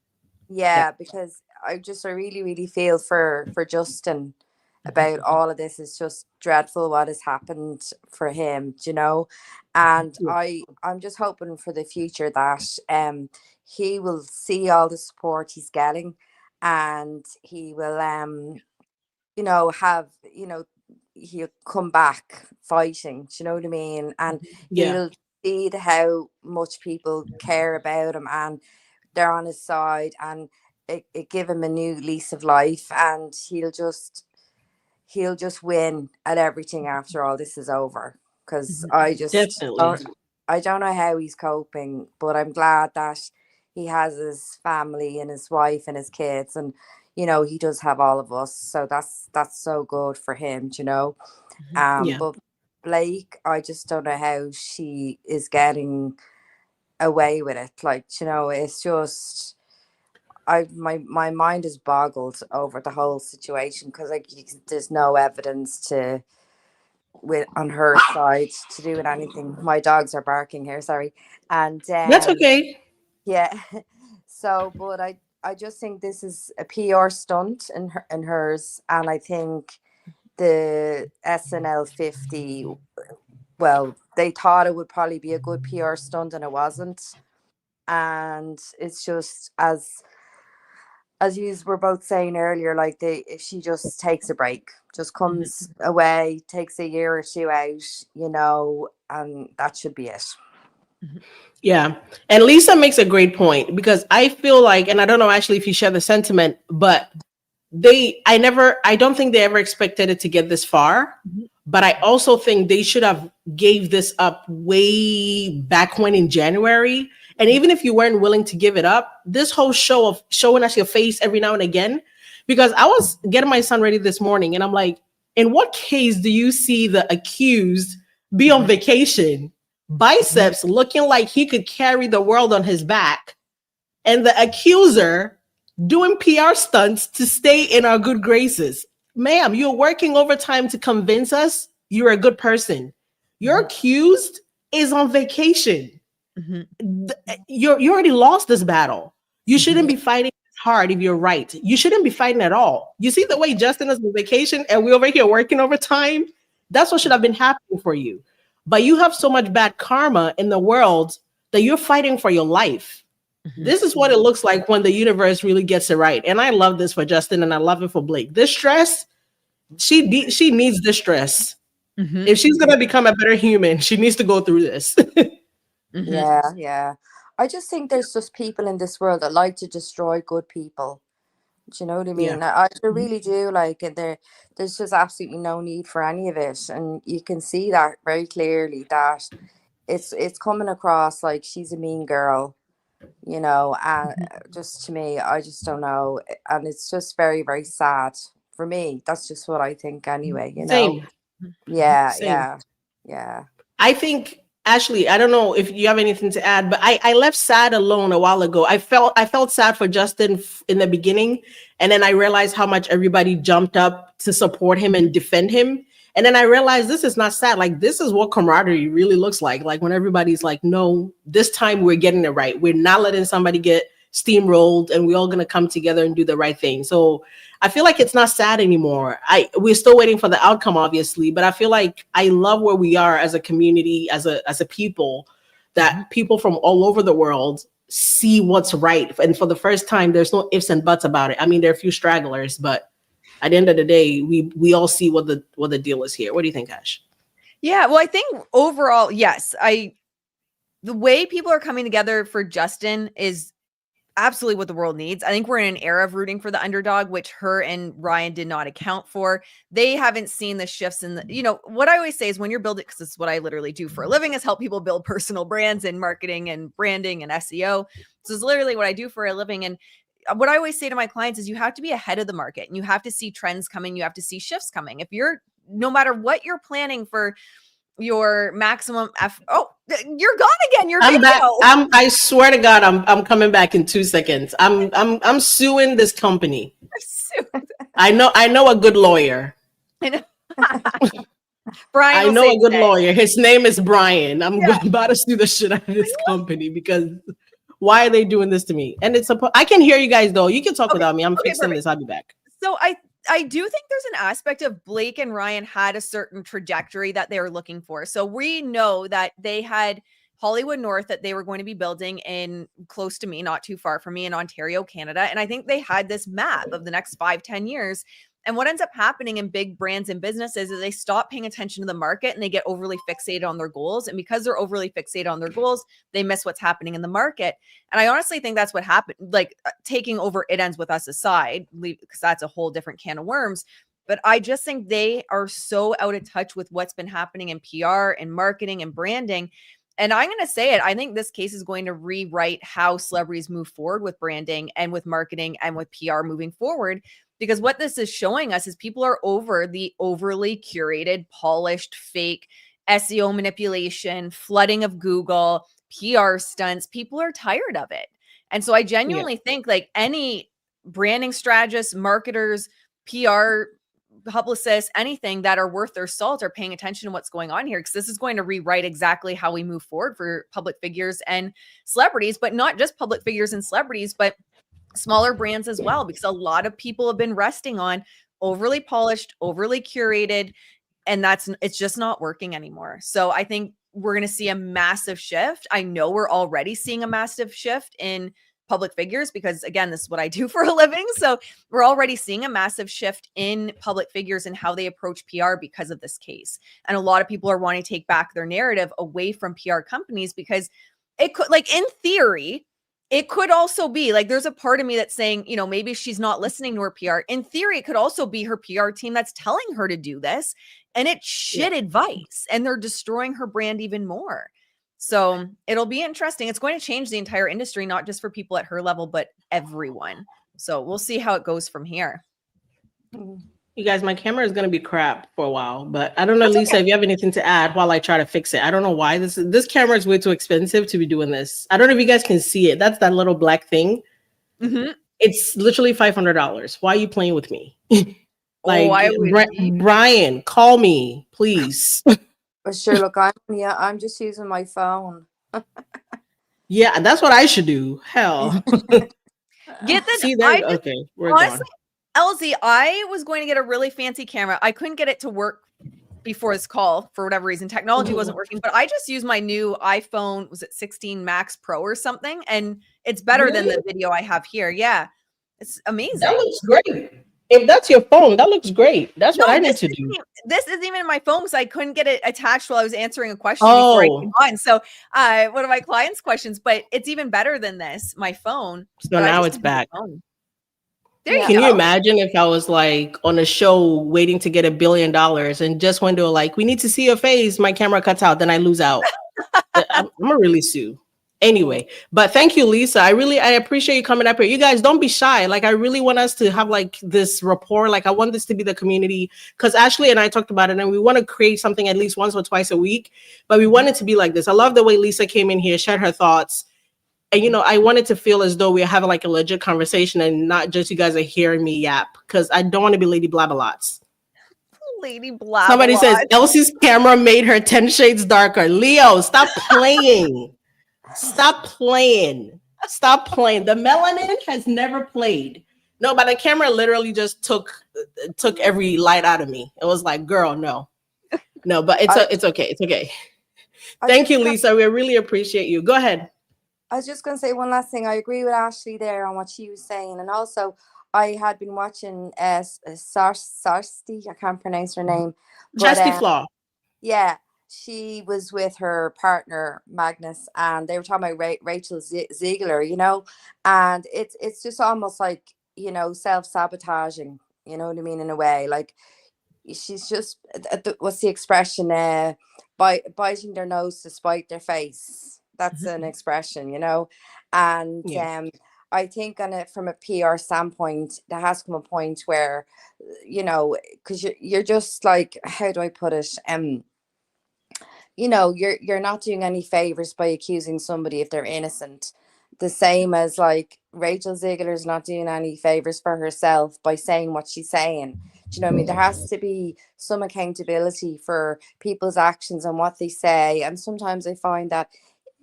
Yeah, because I really, really feel for Justin about all of this. It's just dreadful what has happened for him, you know. And I'm just hoping for the future that he will see all the support he's getting, and he will you know, he'll come back fighting. Do you know what I mean? And he'll see how much people care about him and they're on his side, and it give him a new lease of life, and he'll just win at everything after all this is over. Because I don't know how he's coping, but I'm glad that he has his family and his wife and his kids, and you know, he does have all of us, so that's so good for him, you know. But Blake, I just don't know how she is getting away with it. Like, you know, it's just my mind is boggled over the whole situation, because like there's no evidence on her side to do with anything. My dogs are barking here, sorry. And that's okay. Yeah. So, but I just think this is a PR stunt in hers, and I think the SNL 50, well, they thought it would probably be a good PR stunt, and it wasn't. And it's just as you were both saying earlier, like if she just takes a break, just comes away, takes a year or two out, you know, and that should be it. Yeah. And Lisa makes a great point, because I feel like, and I don't know actually if you share the sentiment, but I don't think they ever expected it to get this far. But I also think they should have gave this up way back when in January. And even if you weren't willing to give it up, this whole show of showing us your face every now and again, because I was getting my son ready this morning and I'm like, in what case do you see the accused be on vacation, biceps looking like he could carry the world on his back, and the accuser doing PR stunts to stay in our good graces? Ma'am, you're working overtime to convince us you're a good person. You're accused is on vacation. Mm-hmm. You already lost this battle. You shouldn't be fighting hard if you're right. You shouldn't be fighting at all. You see the way Justin is on vacation and we over here working overtime? That's what should have been happening for you. But you have so much bad karma in the world that you're fighting for your life. This is what it looks like when the universe really gets it right. And I love this for Justin and I love it for Blake. This stress, she needs this stress. If she's going to become a better human, she needs to go through this. Yeah. I just think there's just people in this world that like to destroy good people. Do you know what I mean? I really do. Like, and there's just absolutely no need for any of it, and you can see that very clearly that it's coming across like she's a mean girl, you know. And just to me, I just don't know, and it's just very, very sad for me. That's just what I think, anyway. You know. Same. Yeah. I think, Ashley, I don't know if you have anything to add, but I left sad alone a while ago. I felt sad for Justin in the beginning, and then I realized how much everybody jumped up to support him and defend him. And then I realized this is not sad. Like, this is what camaraderie really looks like. Like, when everybody's like, no, this time we're getting it right. We're not letting somebody get steamrolled, and we're all going to come together and do the right thing. So I feel like it's not sad anymore. We're still waiting for the outcome, obviously, but I feel like I love where we are as a community, as a people, that people from all over the world see what's right. And for the first time, there's no ifs and buts about it. I mean, there are a few stragglers, but at the end of the day, we all see what the deal is here. What do you think, Ash? Yeah, well, I think overall, yes, the way people are coming together for Justin is absolutely what the world needs. I think we're in an era of rooting for the underdog, which her and Ryan did not account for. They haven't seen the shifts in what I always say is when you're building, because this is what I literally do for a living, is help people build personal brands and marketing and branding and SEO. So it's literally what I do for a living. And what I always say to my clients is you have to be ahead of the market and you have to see trends coming. You have to see shifts coming. If no matter what you're planning for your maximum you're gone again. I'm back. I swear to God, I'm coming back in 2 seconds. I'm suing this company. I know a good lawyer. Brian, I know a good lawyer. His name is Brian. I'm about to sue the shit out of this company because why are they doing this to me? And I can hear you guys though. You can talk without me. I'm fixing this. I'll be back. So I do think there's an aspect of Blake and Ryan had a certain trajectory that they were looking for. So we know that they had Hollywood North that they were going to be building in close to me, not too far from me, in Ontario, Canada. And I think they had this map of the next 5-10 years. And what ends up happening in big brands and businesses is they stop paying attention to the market and they get overly fixated on their goals. And because they're overly fixated on their goals, they miss what's happening in the market. And I honestly think that's what happened, like taking over It Ends With Us aside, because that's a whole different can of worms. But I just think they are so out of touch with what's been happening in PR and marketing and branding. And I'm going to say it. I think this case is going to rewrite how celebrities move forward with branding and with marketing and with PR moving forward. Because what this is showing us is people are over the overly curated, polished, fake SEO manipulation, flooding of Google, PR stunts. People are tired of it. And so I genuinely think like any branding strategists, marketers, PR publicists, anything that are worth their salt are paying attention to what's going on here, because this is going to rewrite exactly how we move forward for public figures and celebrities, but not just public figures and celebrities, but smaller brands as well, because a lot of people have been resting on overly polished, overly curated, and it's just not working anymore. So I think we're going to see a massive shift. I know we're already seeing a massive shift in public figures because, again, this is what I do for a living. So we're already seeing a massive shift in public figures and how they approach PR because of this case. And a lot of people are wanting to take back their narrative away from PR companies because it could, like, in theory, it could also be like, there's a part of me that's saying, maybe she's not listening to her PR. In theory, it could also be her PR team that's telling her to do this. And it's shit advice. And they're destroying her brand even more. So it'll be interesting. It's going to change the entire industry, not just for people at her level, but everyone. So we'll see how it goes from here. You guys, my camera is going to be crap for a while, but I don't know, Lisa, if you have anything to add while I try to fix it. I don't know why this camera is way too expensive to be doing this. I don't know if you guys can see it. That's that little black thing. Mm-hmm. It's literally $500. Why are you playing with me? Brian, call me, please. But sure, look, I'm just using my phone. Yeah, that's what I should do. Hell. Get this. See, there. Okay, we're honestly, gone. LZ, I was going to get a really fancy camera. I couldn't get it to work before this call for whatever reason. Technology wasn't working, but I just used my new iPhone. Was it 16 Max Pro or something? And it's better than the video I have here. Yeah, it's amazing. That looks great. If that's your phone, that looks great. That's what I need to do. This isn't even my phone because I couldn't get it attached while I was answering a question before I came on. So one of my clients' questions, but it's even better than this, my phone. So now it's back. There you Can go. you imagine if I was like on a show waiting to get $1 billion and just when they're like, we need to see your face, my camera cuts out, then I lose out. I'm gonna really sue. Anyway, but thank you, Lisa. I appreciate you coming up here. You guys don't be shy. Like, I really want us to have like this rapport. Like, I want this to be the community, because Ashley and I talked about it, and we want to create something at least once or twice a week, but we want it to be like this. I love the way Lisa came in here, shared her thoughts. And, you know, I wanted to feel as though we're having like a legit conversation and not just you guys are hearing me yap, because I don't want to be Lady Blabberlots. Lady Blabberlots. Somebody says Elsie's camera made her 10 shades darker. Leo, stop playing. Stop playing. Stop playing. The melanin has never played. No, but the camera literally just took every light out of me. It was like, girl, no. No, but it's okay. It's okay. Thank you, Lisa. We really appreciate you. Go ahead. I was just going to say one last thing. I agree with Ashley there on what she was saying. And also, I had been watching Sarsti. I can't pronounce her name. Justy Flaw. Yeah. She was with her partner, Magnus, and they were talking about Rachel Ziegler, you know, and it's just almost like, you know, self-sabotaging, you know what I mean, in a way. Like, she's just, what's the expression, biting their nose to spite their face. That's an expression, you know. And I think from a PR standpoint, there has to come a point where, you know, because you're just like, how do I put it? You know, you're not doing any favors by accusing somebody if they're innocent. The same as like Rachel Ziegler's not doing any favors for herself by saying what she's saying. Do you know what I mean? There has to be some accountability for people's actions and what they say. And sometimes I find that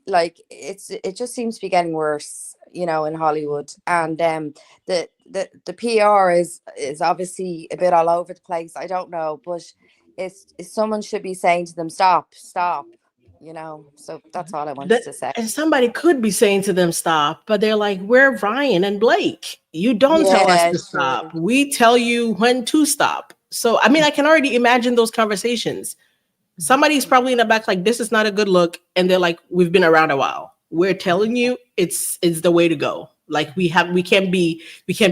like it just seems to be getting worse, you know, in Hollywood. And the PR is obviously a bit all over the place. I don't know, but it's someone should be saying to them, stop, you know. So that's all I wanted to say. And somebody could be saying to them, stop, but they're like, we're Ryan and Blake. You don't tell us to stop. We tell you when to stop. So, I mean, I can already imagine those conversations. Somebody's probably in the back like, this is not a good look. And they're like, we've been around a while. We're telling you it's the way to go. Like, we can't be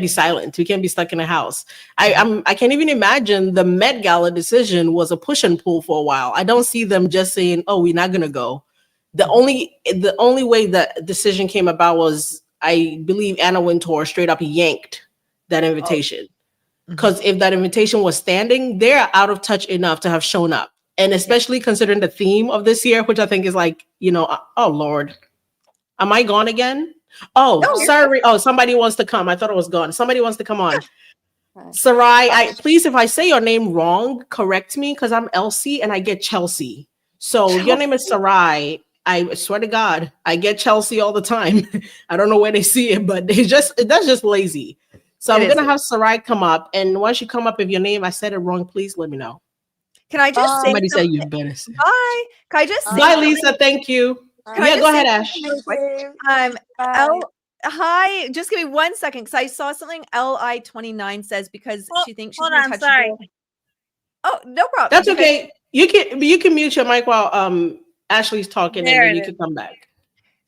silent. We can't be stuck in a house. I can't even imagine the Met Gala decision was a push and pull for a while. I don't see them just saying, oh, we're not gonna go. The only way that decision came about was, I believe, Anna Wintour straight up yanked that invitation. Because if that invitation was standing, they're out of touch enough to have shown up. And especially considering the theme of this year, which I think is like, you know, oh Lord, am I gone again? Oh, no, sorry. Oh, somebody wants to come. I thought it was gone. Somebody wants to come on. Sarai, please, if I say your name wrong, correct me, because I'm Elsie and I get Chelsea. So your name is Sarai. I swear to God, I get Chelsea all the time. I don't know where they see it, but that's just lazy. So I'm gonna have Sarai come up, and once you come up, if your name I said it wrong, please let me know. Can I just say somebody said you better say. Bye? Can I just say bye, Lisa? Thank you. Yeah, go ahead, Ash. Hi, just give me 1 second because I saw something LI29 says because she thinks she's untouchable. Sorry. Oh, no problem. That's okay. You can mute your mic while Ashley's talking, and then you can come back.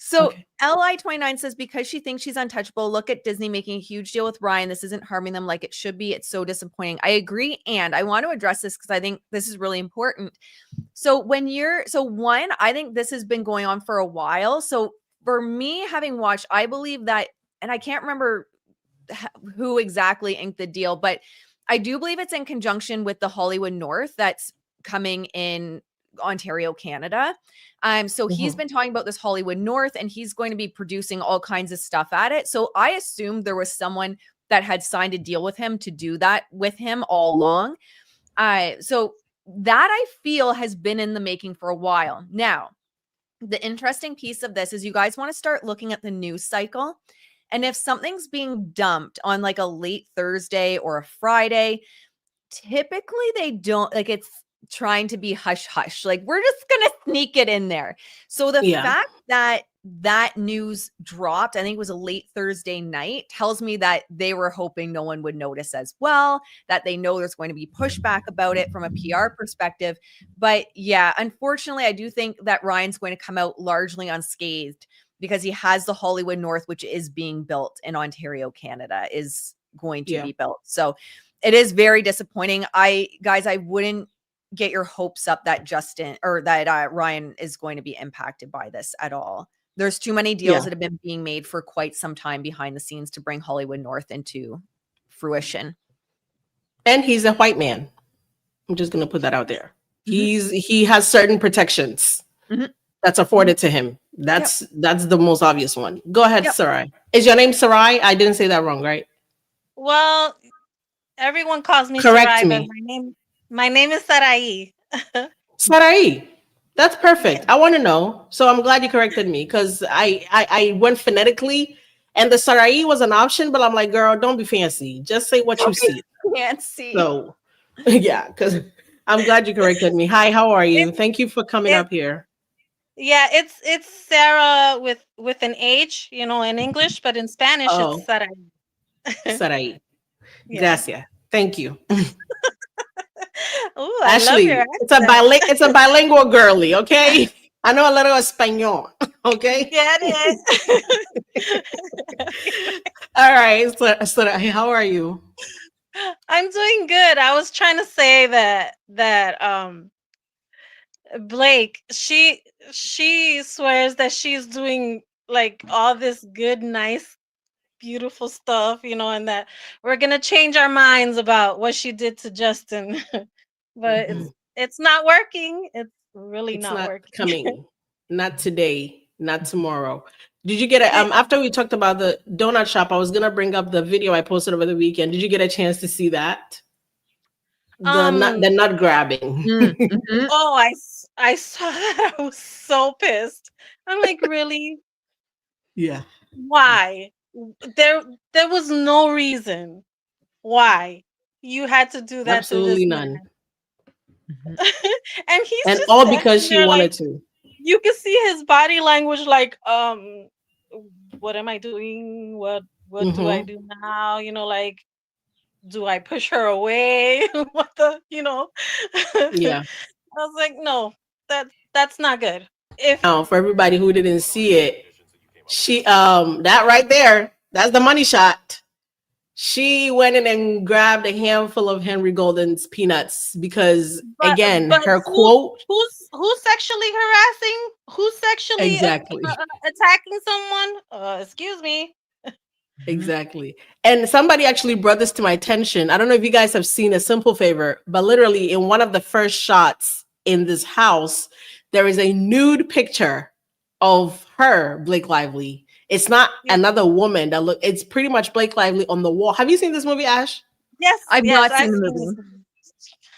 So LI29 says because she thinks she's untouchable, look at Disney making a huge deal with Ryan. This isn't harming them like it should be. It's so disappointing. I agree. And I want to address this because I think this is really important. So I think this has been going on for a while. So for me, having watched, I believe that, and I can't remember who exactly inked the deal, but I do believe it's in conjunction with the Hollywood North that's coming in Ontario, Canada. So he's been talking about this Hollywood North, and he's going to be producing all kinds of stuff at it. So I assumed there was someone that had signed a deal with him to do that with him all along. So that I feel has been in the making for a while. Now, the interesting piece of this is you guys want to start looking at the news cycle. And if something's being dumped on like a late Thursday or a Friday, typically they don't, like, it's trying to be hush hush. Like, we're just going to sneak it in there. So the fact that that news dropped, I think it was a late Thursday night, tells me that they were hoping no one would notice as well, that they know there's going to be pushback about it from a PR perspective. But yeah, unfortunately, I do think that Ryan's going to come out largely unscathed because he has the Hollywood North, which is being built in Ontario, Canada, is going to be built. So it is very disappointing. I wouldn't get your hopes up that Justin or that Ryan is going to be impacted by this at all. There's too many deals that have been being made for quite some time behind the scenes to bring Hollywood North into fruition. And he's a white man. I'm just going to put that out there. He has certain protections that's afforded to him. That's the most obvious one. Go ahead, Sarai. Is your name Sarai? I didn't say that wrong, right? Well, everyone calls me Correct Sarai, me. but my name is Sarai. Sarai. That's perfect. I want to know. So I'm glad you corrected me because I went phonetically and the Sarai was an option, but I'm like, girl, don't be fancy. Just say what you see. Fancy. So yeah, because I'm glad you corrected me. Hi, how are you? Thank you for coming up here. Yeah, it's Sarah with an H, in English, but in Spanish it's Sarai. Sarai. Gracias. Thank you. Ooh, Ashley, I love it's a bilingual girly, okay? I know a little Espanol, okay? Get it. All right, so how are you? I'm doing good. I was trying to say that Blake, she swears that she's doing like all this good, nice, beautiful stuff, and that we're gonna change our minds about what she did to Justin. But it's not working. It's really not working. Coming. Not today, not tomorrow. Did you get it? After we talked about the donut shop, I was gonna bring up the video I posted over the weekend. Did you get a chance to see that? The nut grabbing. Oh, I saw that. I was so pissed. I'm like, really? Yeah. Why? There was no reason why you had to do that. Absolutely to this none. man. And he's and just all because she wanted like, to. You can see his body language, like, what am I doing? What do I do now? Like, do I push her away? What the, Yeah. I was like, no, that's not good. Now, for everybody who didn't see it, she that right there, that's the money shot. She went in and grabbed a handful of Henry Golden's peanuts because, again, her quote. Who's sexually harassing? Who's sexually attacking someone? Excuse me. Exactly. And somebody actually brought this to my attention. I don't know if you guys have seen A Simple Favor, but literally in one of the first shots in this house, there is a nude picture of her, Blake Lively. It's not another woman that it's pretty much Blake Lively on the wall. Have you seen this movie, Ash? Yes. I've not seen the movie.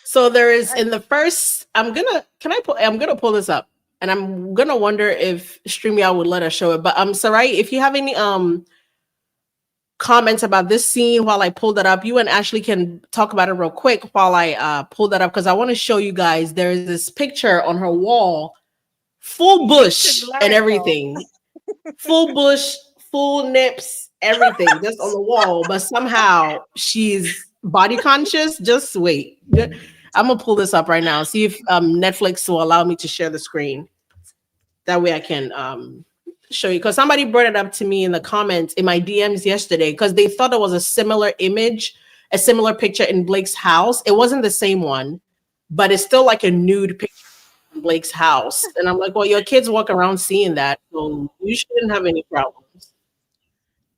So there is in the first, I'm gonna pull this up and I'm gonna wonder if StreamYard would let us show it. But Sarai, if you have any comments about this scene while I pull that up, you and Ashley can talk about it real quick while I pull that up, because I want to show you guys there's this picture on her wall, full bush and everything. Full bush, full nips, everything just on the wall, but somehow she's body conscious. Just wait. I'm gonna pull this up right now. See if Netflix will allow me to share the screen. That way I can show you, because somebody brought it up to me in the comments in my DMs yesterday because they thought it was a similar image, a similar picture in Blake's house. It wasn't the same one, but it's still like a nude picture in Blake's house. And I'm like, well, your kids walk around seeing that, so you shouldn't have any problems.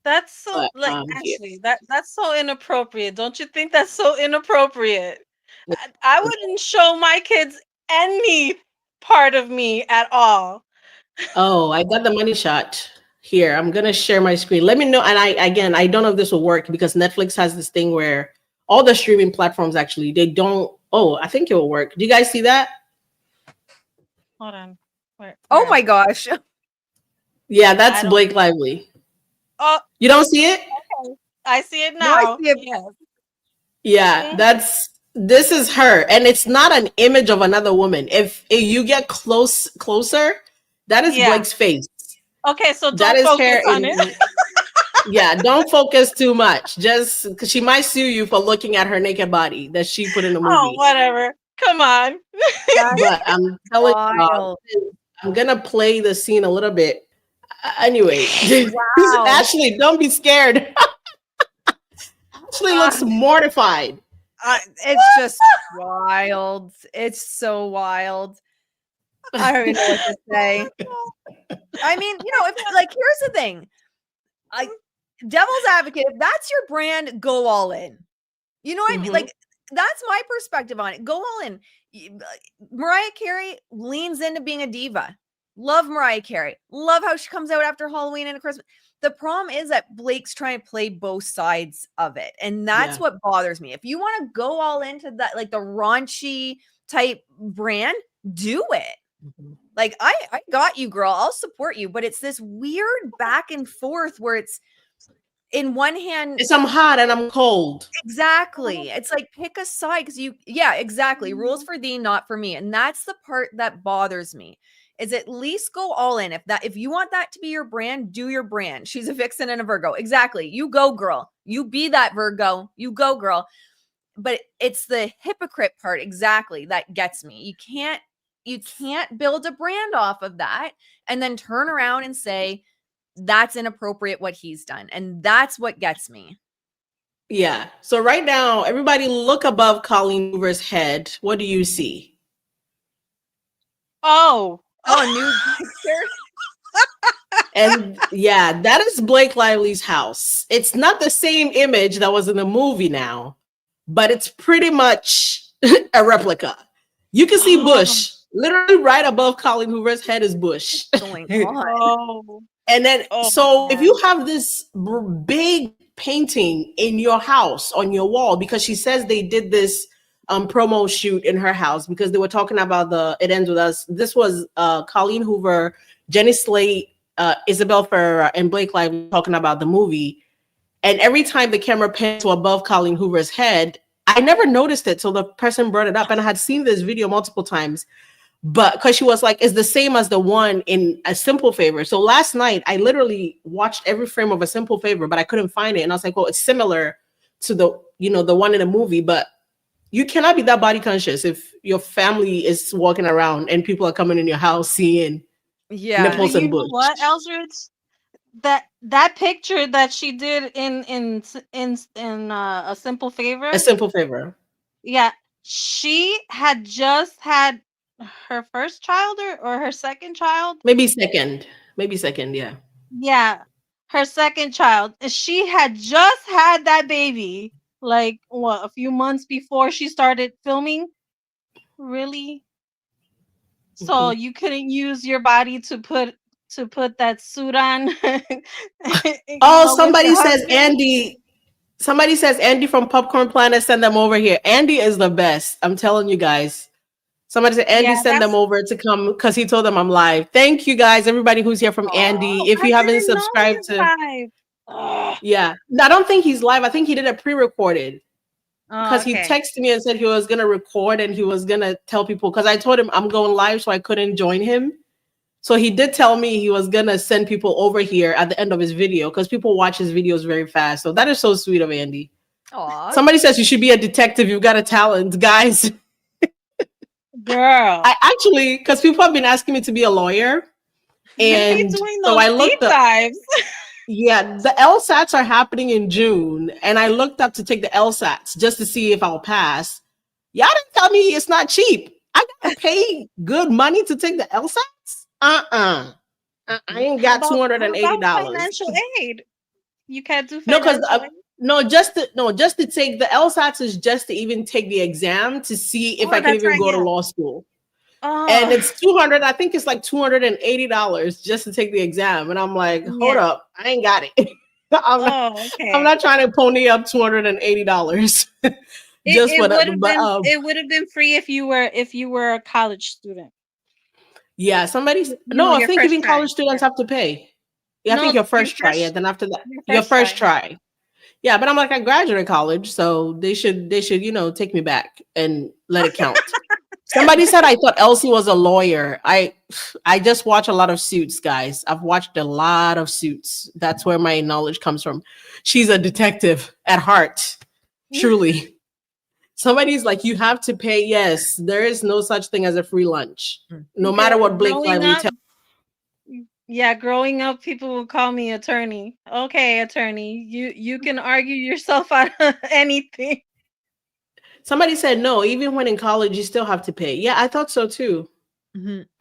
That's so actually that's so inappropriate. Don't you think that's so inappropriate? I wouldn't show my kids any part of me at all. Oh, I got the money shot here. I'm gonna share my screen. Let me know. And I don't know if this will work because Netflix has this thing where all the streaming platforms actually, they don't Oh, I think it will work. Do you guys see that? Hold on. Oh my gosh. Yeah, that's Blake Lively. Oh, you don't see it? Okay. I see it now. No, I see it. Yes. Yeah, this is her, and it's not an image of another woman. If you get closer, that is Blake's face. Okay, so That don't is focus her on in, it. yeah, don't focus too much. Just because she might sue you for looking at her naked body that she put in the movie. Oh, whatever. Come on. But I'm telling you, I'm gonna play the scene a little bit. Anyway, Wow. Ashley, don't be scared. Ashley looks mortified. It's just wild. It's so wild. I don't even know what to say. I mean, if here's the thing. Devil's advocate, if that's your brand, go all in. You know what I mean? Like, that's my perspective on it. Go all in. Mariah Carey leans into being a diva. Love Mariah Carey. Love how she comes out after Halloween and Christmas. The problem is that Blake's trying to play both sides of it. And that's what bothers me. If you want to go all into that, like the raunchy type brand, do it. Like, I got you, girl. I'll support you. But it's this weird back and forth where it's in one hand, it's I'm hot and I'm cold. Exactly. It's like pick a side because exactly. Rules for thee, not for me. And that's the part that bothers me. Is at least go all in. If you want that to be your brand, do your brand. She's a vixen and a Virgo. Exactly. You go, girl. You be that Virgo. You go, girl. But it's the hypocrite part exactly that gets me. You can't build a brand off of that and then turn around and say that's inappropriate what he's done. And that's what gets me. Yeah. So right now, everybody look above Colleen Hoover's head. What do you see? New picture. And yeah, that is Blake Lively's house. It's not the same image that was in the movie now, but it's pretty much a replica. You can see Bush. Literally right above Colleen Hoover's head is Bush. And then, if you have this big painting in your house on your wall, because she says they did this promo shoot in her house because they were talking about It Ends With Us. This was Colleen Hoover, Jenny Slate, Isabel Ferreira, and Blake Lively talking about the movie. And every time the camera pans to above Colleen Hoover's head, I never noticed it till the person brought it up. And I had seen this video multiple times. But because she was like, it's the same as the one in A Simple Favor. So last night, I literally watched every frame of A Simple Favor, but I couldn't find it. And I was like, well, it's similar to the one in the movie. But you cannot be that body conscious if your family is walking around and people are coming in your house seeing nipples and bush. What, Elsridge? That picture that she did in A Simple Favor. A Simple Favor. Yeah, she had just had her first child or her second child. Maybe second. Yeah. Yeah, her second child. She had just had that baby, like a few months before she started filming. Really? So you couldn't use your body to put that suit on. Somebody says Andy. Somebody says Andy from Popcorn Planet, send them over here. Andy is the best. I'm telling you guys. Somebody said Andy send them over to come because he told them I'm live. Thank you guys, everybody who's here from Andy. If you haven't subscribed to, I don't think he's live. I think he did it pre-recorded because he texted me and said he was gonna record and he was gonna tell people because I told him I'm going live, so I couldn't join him. So he did tell me he was gonna send people over here at the end of his video because people watch his videos very fast. So that is so sweet of Andy. Aww. Somebody says you should be a detective. You've got a talent, guys. Girl, I actually, because people have been asking me to be a lawyer, and so I looked up. Yeah, the LSATs are happening in June, and I looked up to take the LSATs just to see if I'll pass. Y'all didn't tell me it's not cheap. I gotta pay good money to take the LSATs. I ain't got $280. Financial aid. You can't do just to take the LSATs is just to even take the exam to see if I can even go to law school. And it's 200. I think it's like $280 just to take the exam. And I'm like, hold up, I ain't got it. I'm not trying to pony up $280. just for that. But it would have been free if you were a college student. yeah, somebody's You no. know, I your think first even try. college students have to pay. Yeah, I think No, your first try. Yeah, then after that, your your first first try. try. Yeah, but I'm like, I graduated college, so they should take me back and let it count. Somebody said I thought Elsie was a lawyer. I just watch a lot of Suits, guys. I've watched a lot of Suits. That's where my knowledge comes from. She's a detective at heart, truly. Somebody's like, you have to pay. Yes, there is no such thing as a free lunch, no matter what Blake Growing Lively up, tells. yeah, growing up, people would call me attorney. Okay, attorney, you can argue yourself out of anything. Somebody said no, even when in college, you still have to pay. Yeah, I thought so too.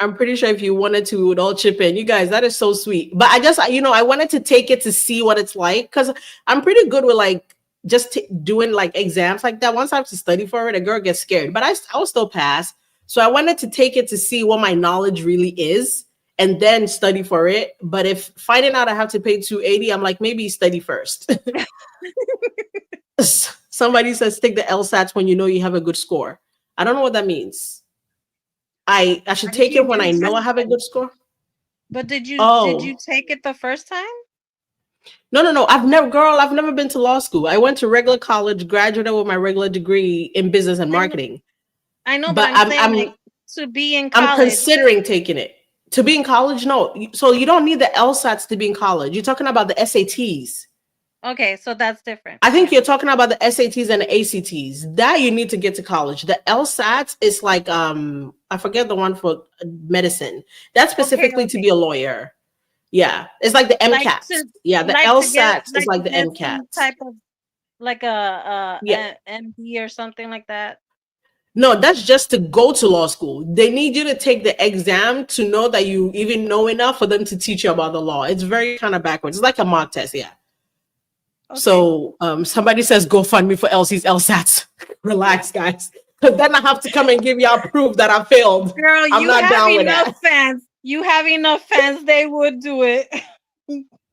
I'm pretty sure if you wanted to, we would all chip in. You guys, that is so sweet. But I just, I wanted to take it to see what it's like because I'm pretty good with like just doing like exams like that. Once I have to study for it, a girl gets scared, but I will still pass. So I wanted to take it to see what my knowledge really is and then study for it. But if finding out I have to pay $280, I'm like, maybe study first. Somebody says take the LSATs when you know you have a good score. I don't know what that means. I should take it when I know I have a good score. But did you Oh. take it the first time? No. I've never been to law school. I went to regular college, graduated with my regular degree in business and marketing. I know, but I'm saying like to be in college. I'm considering taking it. To be in college, no. So you don't need the LSATs to be in college. You're talking about the SATs. Okay, so that's different. I think you're talking about the SATs and the ACTs. That you need to get to college. The LSATs is like I forget the one for medicine. That's specifically to be a lawyer. Yeah, it's like the MCATs. Yeah, the LSATs is like the MCATs. Type of like a MD or something like that. No, that's just to go to law school. They need you to take the exam to know that you even know enough for them to teach you about the law. It's very kind of backwards. It's like a mock test, yeah. Okay. So somebody says go fund me for Elsie's LSATs. Relax, guys. Because then I have to come and give y'all proof that I failed. Girl, I'm not down with that. Fans. You have enough fans, they would do it.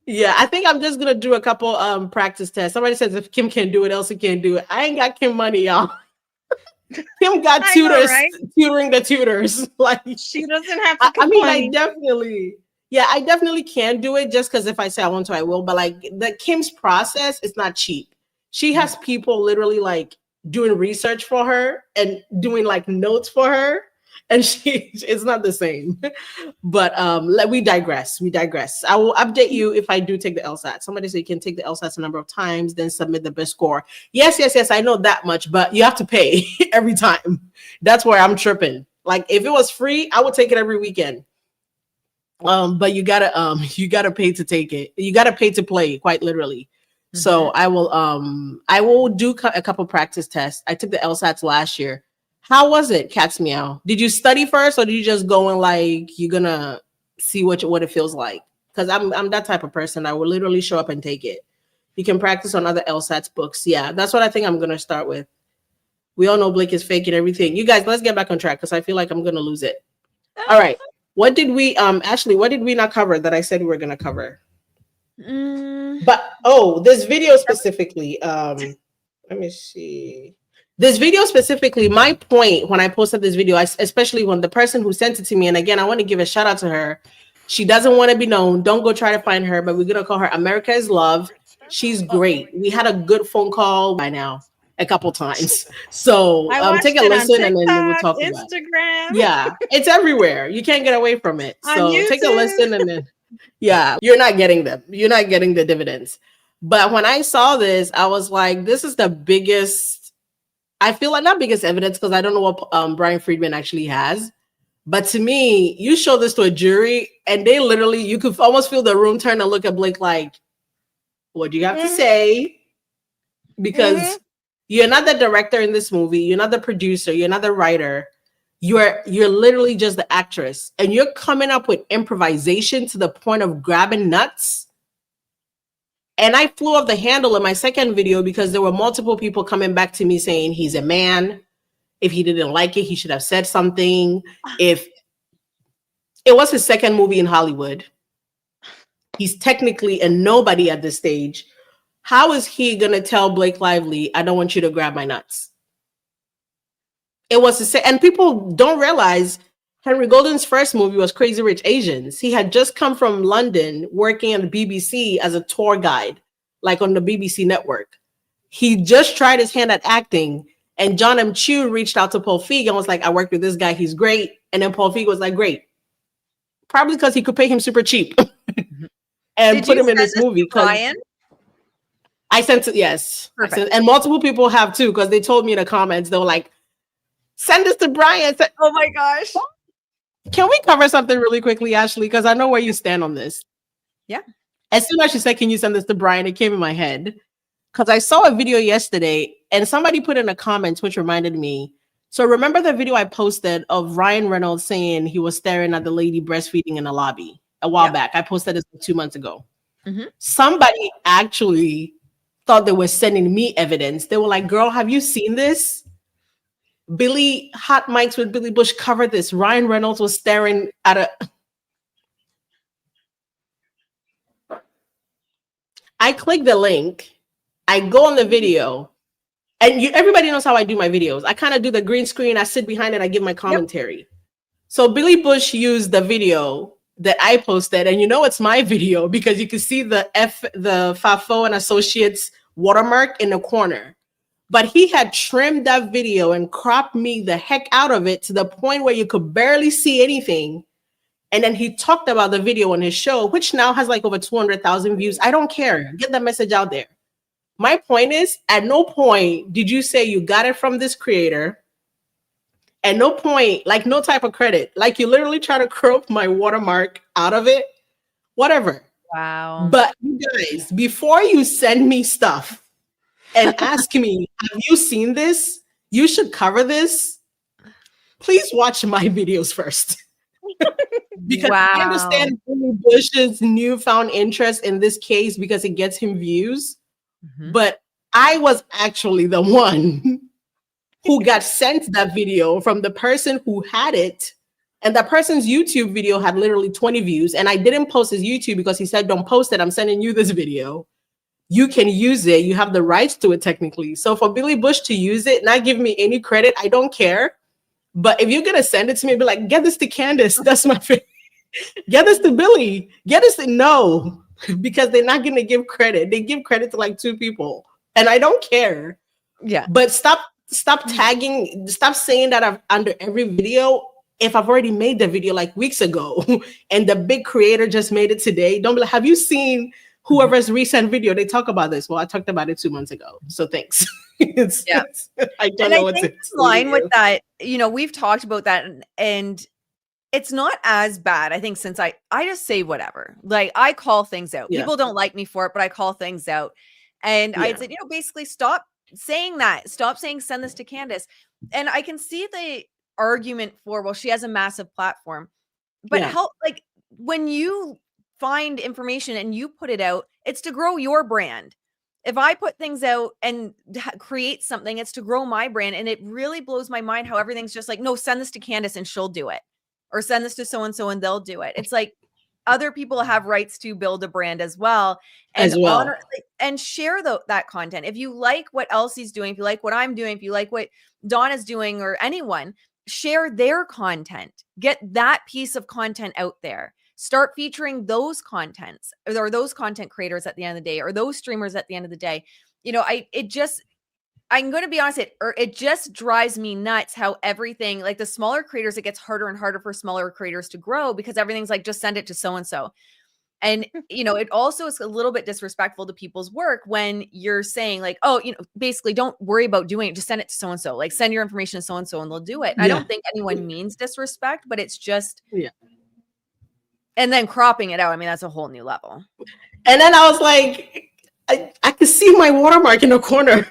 Yeah, I think I'm just gonna do a couple practice tests. Somebody says if Kim can do it, Elsie can't do it. I ain't got Kim money, y'all. Kim got tutors tutoring the tutors. Like she doesn't have to complain. I mean, I definitely can do it just because if I say I want to, I will. But like the Kim's process is not cheap. She has people literally like doing research for her and doing like notes for her. And it's not the same. But we digress. I will update you if I do take the LSAT. Somebody said you can take the LSAT a number of times, then submit the best score. Yes. I know that much, but you have to pay every time. That's where I'm tripping. Like if it was free, I would take it every weekend. But you gotta pay to take it. You gotta pay to play, quite literally. Mm-hmm. So I will do a couple practice tests. I took the LSATs last year. How was it, Cat's Meow? Did you study first, or did you just go and like you're gonna see what it feels like? Because I'm that type of person. I will literally show up and take it. You can practice on other LSATs books. Yeah, that's what I think I'm gonna start with. We all know Blake is fake and everything. You guys, let's get back on track because I feel like I'm gonna lose it. All right. What did we Ashley? What did we not cover that I said we were gonna cover? But this video specifically. Let me see. This video specifically, my point when I posted this video, especially when the person who sent it to me, and again, I want to give a shout out to her. She doesn't want to be known. Don't go try to find her, but we're going to call her America is Love. She's great. We had a good phone call by now a couple times. So take a listen and then we'll talk about it. Instagram. Yeah, it's everywhere. You can't get away from it. So take a listen and then, yeah, you're not getting them. You're not getting the dividends. But when I saw this, I was like, this is the biggest, I feel like not biggest evidence because I don't know what Brian Friedman actually has. But to me, you show this to a jury and they literally, you could almost feel the room turn and look at Blake like, what do you have to say? Because you're not the director in this movie. You're not the producer. You're not the writer. You're literally just the actress. And you're coming up with improvisation to the point of grabbing nuts. And I flew off the handle in my second video because there were multiple people coming back to me saying he's a man. If he didn't like it, he should have said something. If it was his second movie in Hollywood, he's technically a nobody at this stage. How is he going to tell Blake Lively, I don't want you to grab my nuts? It was the same, and people don't realize Henry Golden's first movie was Crazy Rich Asians. He had just come from London working on the BBC as a tour guide, like on the BBC network. He just tried his hand at acting, and John M. Chu reached out to Paul Feig and was like, I worked with this guy, he's great. And then Paul Feig was like, great. Probably because he could pay him super cheap and put him in this movie. Brian? I sent it, yes. Perfect. And multiple people have too, because they told me in the comments, they were like, send this to Brian. Oh my gosh. Can we cover something really quickly, Ashley? Because I know where you stand on this. Yeah. As soon as she said, can you send this to Brian? It came in my head. Because I saw a video yesterday and somebody put in the comments, which reminded me. So remember the video I posted of Ryan Reynolds saying he was staring at the lady breastfeeding in the lobby a while back? I posted this 2 months ago. Somebody actually thought they were sending me evidence. They were like, girl, have you seen this? Billy Hot Mics with Billy Bush covered this. Ryan Reynolds was staring at a... I click the link. I go on the video. And everybody knows how I do my videos. I kind of do the green screen. I sit behind it. I give my commentary. So Billy Bush used the video that I posted. And you know it's my video because you can see the Fafo and Associates watermark in the corner. But he had trimmed that video and cropped me the heck out of it to the point where you could barely see anything. And then he talked about the video on his show, which now has like over 200,000 views. I don't care. Get the message out there. My point is, at no point did you say you got it from this creator. At no point, like no type of credit. Like you literally try to crop my watermark out of it. Whatever. Wow. But you guys, before you send me stuff and ask me, have you seen this? You should cover this. Please watch my videos first. Because I understand Billy Bush's newfound interest in this case because it gets him views. But I was actually the one who got sent that video from the person who had it. And that person's YouTube video had literally 20 views. And I didn't post his YouTube because he said, don't post it. I'm sending you this video. You can use it. You have the rights to it technically. So for Billy Bush to use it, not give me any credit, I don't care. But if you're going to send it to me, be like, get this to Candace. That's my favorite. Get this to Billy. Get this to no. Because they're not going to give credit. They give credit to like 2 people. And I don't care. Yeah. But stop tagging, stop saying that under every video. If I've already made the video like weeks ago and the big creator just made it today, don't be like, have you seen whoever's recent video? They talk about this. Well, I talked about it 2 months ago. So thanks. I don't know what's in line with that. You know, we've talked about that and it's not as bad. I think since I just say whatever, like I call things out. People don't like me for it, but I call things out. And I said, you know, basically stop saying that. Stop saying send this to Candace. And I can see the argument for, well, she has a massive platform, but help, like when you find information and you put it out, it's to grow your brand. If I put things out and create something, it's to grow my brand. And it really blows my mind how everything's just like, no, send this to Candace and she'll do it. Or send this to so-and-so and they'll do it. It's like other people have rights to build a brand as well. And honor, and share that content. If you like what Elsie's doing, if you like what I'm doing, if you like what Donna's doing or anyone, share their content. Get that piece of content out there. Start featuring those contents or those content creators at the end of the day or those streamers at the end of the day. You know, I'm going to be honest, it just drives me nuts how everything, like the smaller creators, it gets harder and harder for smaller creators to grow because everything's like, just send it to so-and-so. And, you know, it also is a little bit disrespectful to people's work when you're saying like, oh, you know, basically don't worry about doing it. Just send it to so-and-so, like send your information to so-and-so and they'll do it. I don't think anyone means disrespect, but it's just, and then cropping it out. I mean, that's a whole new level. And then I was like, I could see my watermark in the corner.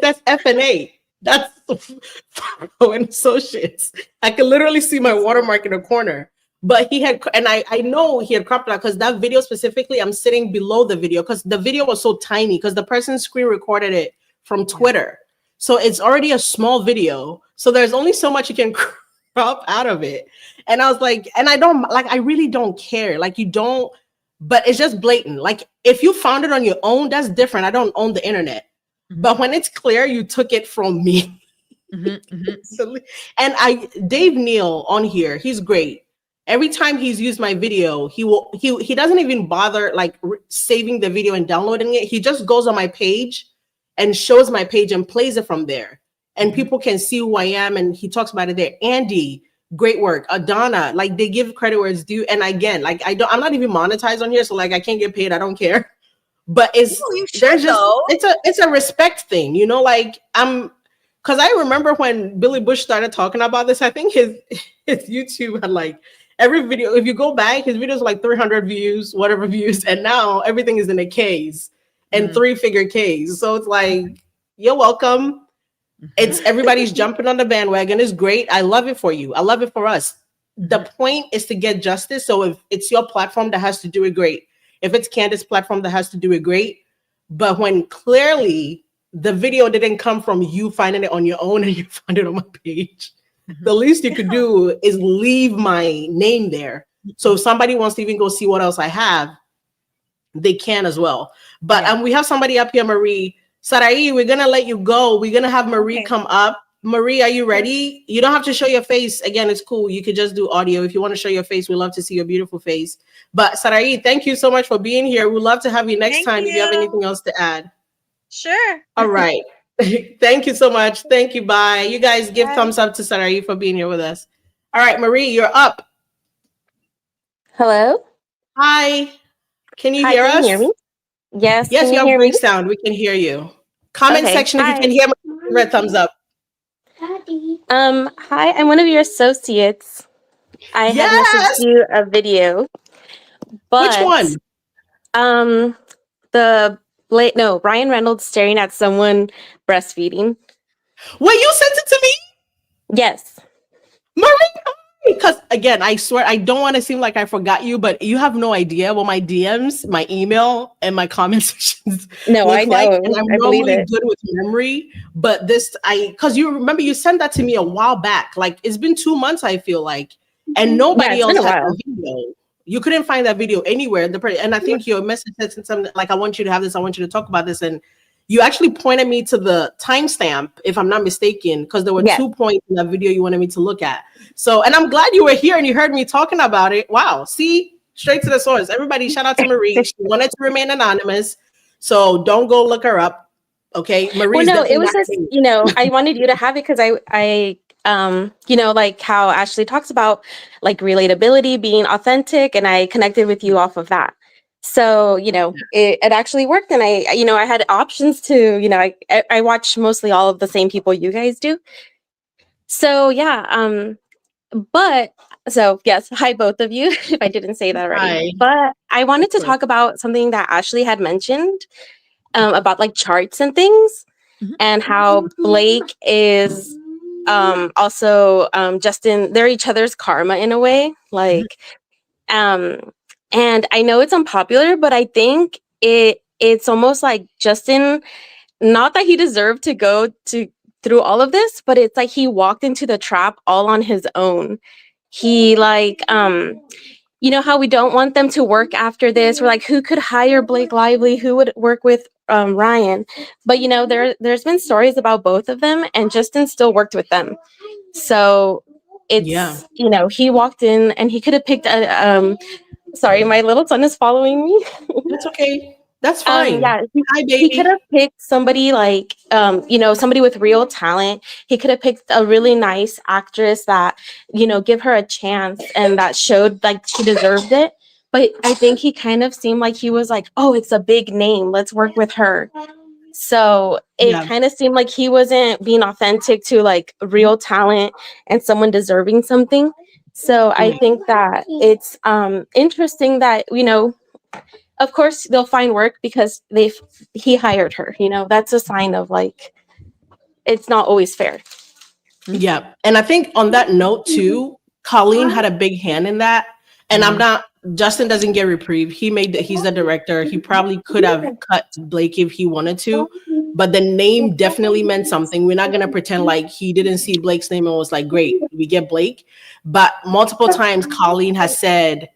That's FNA. That's Fafo and Associates. I could literally see my watermark in the corner. But he had, and I know he had cropped it out because that video specifically, I'm sitting below the video because the video was so tiny because the person screen recorded it from Twitter. So it's already a small video. So there's only so much you can crop out of it. And I was like, and I don't, like, I really don't care. Like you don't, but it's just blatant. Like if you found it on your own, that's different. I don't own the internet. But when it's clear you took it from me, And Dave Neal on here, he's great. Every time he's used my video, he doesn't even bother like saving the video and downloading it. He just goes on my page and shows my page and plays it from there. And people can see who I am, and he talks about it there. Andy, great work. Adana, like they give credit where it's due. And again, like I'm not even monetized on here, so like I can't get paid. I don't care. But it's it's a respect thing, you know. Like because I remember when Billy Bush started talking about this. I think his YouTube had like every video. If you go back, his videos were like 300 views, whatever views, and now everything is in a K's and 3-figure K's. So it's like you're welcome. It's everybody's jumping on the bandwagon. It's great. I love it for you. I love it for us. The point is to get justice. So if it's your platform that has to do it, great. If it's Candace's platform that has to do it, great. But when clearly the video didn't come from you finding it on your own and you found it on my page, the least you could do is leave my name there. So if somebody wants to even go see what else I have, they can as well. But we have somebody up here, Marie. Sarai, we're going to let you go. We're going to have Marie come up. Marie, are you ready? You don't have to show your face. Again, it's cool. You could just do audio. If you want to show your face, we'd love to see your beautiful face. But Sarai, thank you so much for being here. We'd love to have you next time if you have anything else to add. Sure. All right. Thank you so much. Thank you. Bye. You guys give thumbs up to Sarai for being here with us. All right, Marie, you're up. Hello. Hi. Can you hear us? Can you hear me? Yes. Yes, can you have hear great me? sound. We can hear you. Comment Okay, section if you hi. can hear me. Red thumbs up. Hi, I'm one of your associates. I had Yes! messaged you a video. But, Which one? Ryan Reynolds staring at someone breastfeeding. Wait, you sent it to me? Yes. Marie, because again, I swear I don't want to seem like I forgot you, but you have no idea what my DMs, my email, and my comment sections No, look I know. like. And I'm I believe normally it. good with memory, but because you remember you sent that to me a while back. Like it's been 2 months, I feel like, and nobody it's else been a had while. the video. You couldn't find that video anywhere. And I think your message said something like, "I want you to have this. I want you to talk about this." And you actually pointed me to the timestamp, if I'm not mistaken, because there were 2 points in that video you wanted me to look at. So, and I'm glad you were here and you heard me talking about it. Wow. See, straight to the source. Everybody, shout out to Marie. She wanted to remain anonymous. So don't go look her up. Okay. Marie's Well, no, it definitely was not just, me. I wanted you to have it because I like how Ashley talks about like relatability, being authentic, and I connected with you off of that. So, it actually worked. And I had options to, I watch mostly all of the same people you guys do. So, yeah. Yes, hi, both of you, if I didn't say that already. Hi. But I wanted to talk about something that Ashley had mentioned about like charts and things, and how Blake is also Justin, they're each other's karma in a way. Like, and I know it's unpopular, but I think it's almost like Justin, not that he deserved to go through all of this, but it's like he walked into the trap all on his own. He like, how we don't want them to work after this. We're like, who could hire Blake Lively? Who would work with Ryan? But there's been stories about both of them, and Justin still worked with them. So it's he walked in and he could have picked sorry, my little son is following me. That's okay. That's fine. Hi, baby. He could have picked somebody like, somebody with real talent. He could have picked a really nice actress that, give her a chance and that showed like she deserved it. But I think he kind of seemed like he was like, oh, it's a big name. Let's work with her. So it kind of seemed like he wasn't being authentic to like real talent and someone deserving something. So I think that it's interesting that, of course they'll find work because he hired her, that's a sign of like, it's not always fair. Yeah. And I think on that note too, Colleen had a big hand in that. And Justin doesn't get reprieve. He's the director. He probably could have cut Blake if he wanted to, but the name definitely meant something. We're not going to pretend like he didn't see Blake's name and was like, great, we get Blake. But multiple times Colleen has said,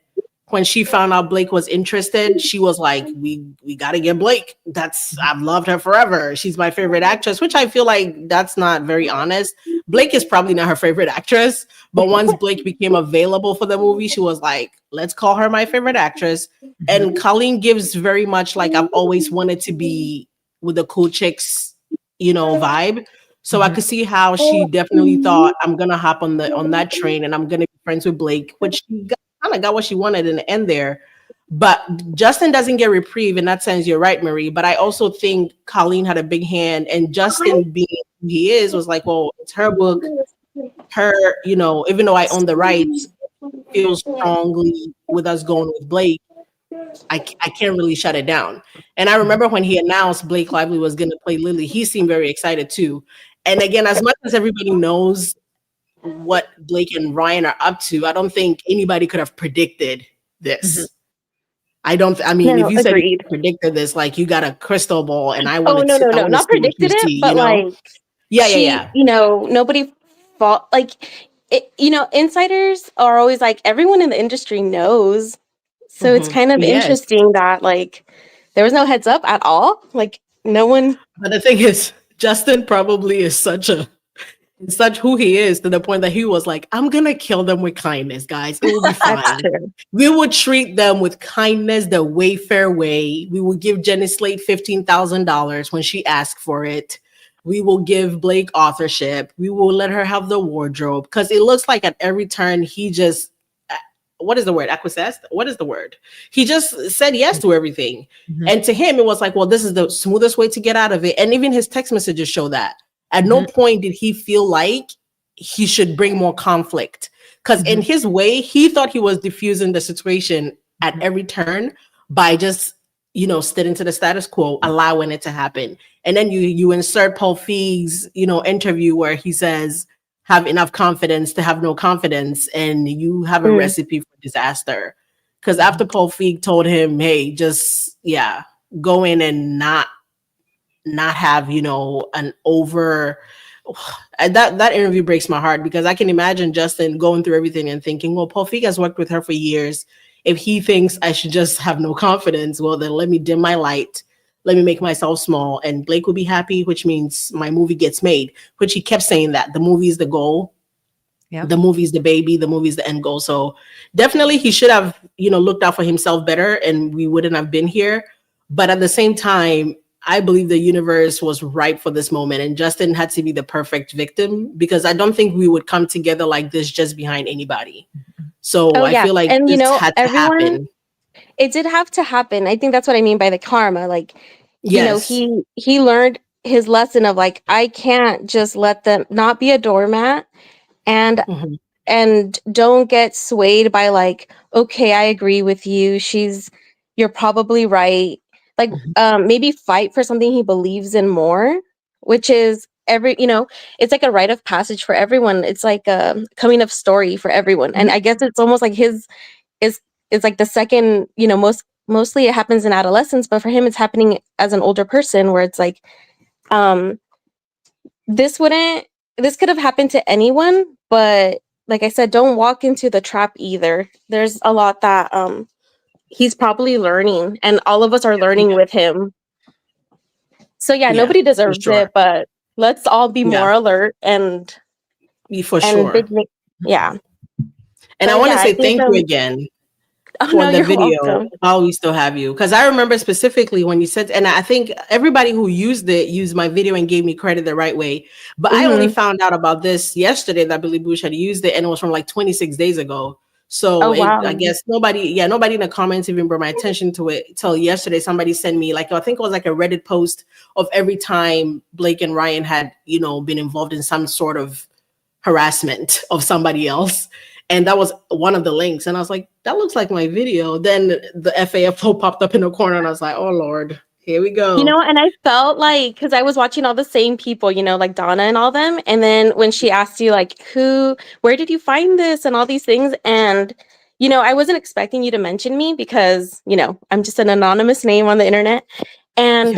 when she found out Blake was interested, she was like, we got to get Blake. I've loved her forever. She's my favorite actress, which I feel like that's not very honest. Blake is probably not her favorite actress, but once Blake became available for the movie, she was like, let's call her my favorite actress. And Colleen gives very much like I've always wanted to be with the cool chicks, vibe. So I could see how she definitely thought, I'm gonna hop on that train and I'm gonna be friends with Blake, which she kind of got what she wanted in the end there. But Justin doesn't get reprieve in that sense. You're right, Marie. But I also think Colleen had a big hand, and Justin being who he is was like, well, it's her book, her, even though I own the rights, feel strongly with us going with Blake. I can't really shut it down. And I remember when he announced Blake Lively was going to play Lily, he seemed very excited too. And again, as much as everybody knows what Blake and Ryan are up to, I don't think anybody could have predicted this. If you said you predicted this, like you got a crystal ball and I want to no, not predicted it, but like yeah. Nobody thought like it, insiders are always like everyone in the industry knows. So it's kind of interesting that like there was no heads up at all. Like no one. But the thing is, Justin probably is such who he is to the point that he was like, I'm gonna kill them with kindness, guys. It will be fine. We will treat them with kindness the Wayfair way. We will give Jenny Slate $15,000 when she asked for it. We will give Blake authorship. We will let her have the wardrobe, because it looks like at every turn he just, what is the word? Acquiesced? What is the word? He just said yes to everything. And to him, it was like, well, this is the smoothest way to get out of it. And even his text messages show that. At no point did he feel like he should bring more conflict. Because in his way, he thought he was diffusing the situation at every turn by just, sticking to the status quo, allowing it to happen. And then you insert Paul Feig's, interview where he says, have enough confidence to have no confidence, and you have a recipe for disaster. Because after Paul Feig told him, hey, just go in and not have an over that interview breaks my heart, because I can imagine Justin going through everything and thinking, well, Paul Feig has worked with her for years. If he thinks I should just have no confidence, well, then let me dim my light. Let me make myself small, and Blake will be happy, which means my movie gets made, which he kept saying that the movie is the goal. Yeah. The movie is the baby, the movie is the end goal. So definitely he should have, looked out for himself better, and we wouldn't have been here. But at the same time, I believe the universe was ripe for this moment, and Justin had to be the perfect victim, because I don't think we would come together like this just behind anybody. So I feel like this had to happen. It did have to happen. I think that's what I mean by the karma. Like, he learned his lesson of like, I can't just let them not be a doormat, and don't get swayed by like, okay, I agree with you. You're probably right. Like, maybe fight for something he believes in more, which is it's like a rite of passage for everyone. It's like a coming of story for everyone. And I guess it's almost like his is like the second, mostly it happens in adolescence, but for him, it's happening as an older person, where it's like, this could have happened to anyone, but like I said, don't walk into the trap either. There's a lot that, he's probably learning, and all of us are learning with him. So nobody deserves it, but let's all be more alert and for sure. And I want to say thank you again for the video while we still have you, because I remember specifically when you said, and I think everybody who used my video and gave me credit the right way, but I only found out about this yesterday that Billy Bush had used it, and it was from like 26 days ago. So I guess nobody in the comments even brought my attention to it till yesterday. Somebody sent me I think it was like a Reddit post of every time Blake and Ryan had, been involved in some sort of harassment of somebody else. And that was one of the links. And I was like, that looks like my video. Then the FAFO popped up in the corner, and I was like, oh Lord, here we go. And I felt like, because I was watching all the same people, like Donna and all them. And then when she asked you, like, where did you find this and all these things? And, I wasn't expecting you to mention me, because, I'm just an anonymous name on the internet. And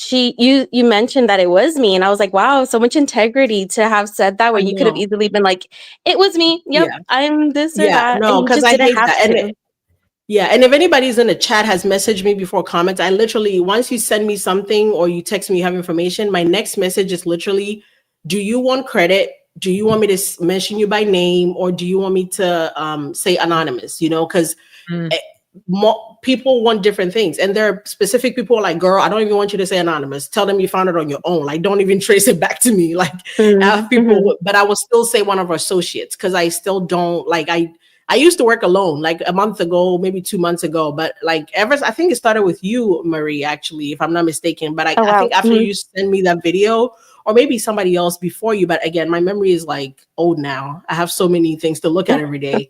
you mentioned that it was me. And I was like, wow, so much integrity to have said that, where you could have easily been like, it was me. Yep, I'm this or that. No, because I hate that. Yeah, and if anybody's in the chat has messaged me before comments, I literally, once you send me something or you text me you have information, my next message is literally, do you want credit? Do you want me to mention you by name, or do you want me to say anonymous? You know, because people want different things, and there are specific people like, girl, I don't even want you to say anonymous. Tell them you found it on your own. Like, don't even trace it back to me. Like, I have people, but I will still say one of our associates, because I still don't like. I used to work alone like a month ago, maybe 2 months ago, but like I think it started with you, Marie, actually, if I'm not mistaken. But I think after you send me that video, or maybe somebody else before you, but again, my memory is like old now. I have so many things to look at every day.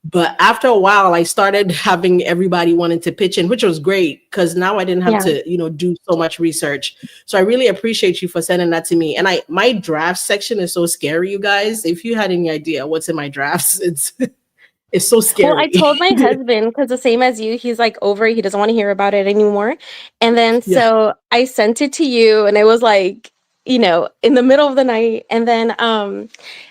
But after a while, I started having everybody wanting to pitch in, which was great, because now I didn't have to, do so much research. So I really appreciate you for sending that to me. And my draft section is so scary, you guys. If you had any idea what's in my drafts, it's so scary. Well, I told my husband, because the same as you, he's like over it. He doesn't want to hear about it anymore. And then so I sent it to you, and it was like, in the middle of the night. And then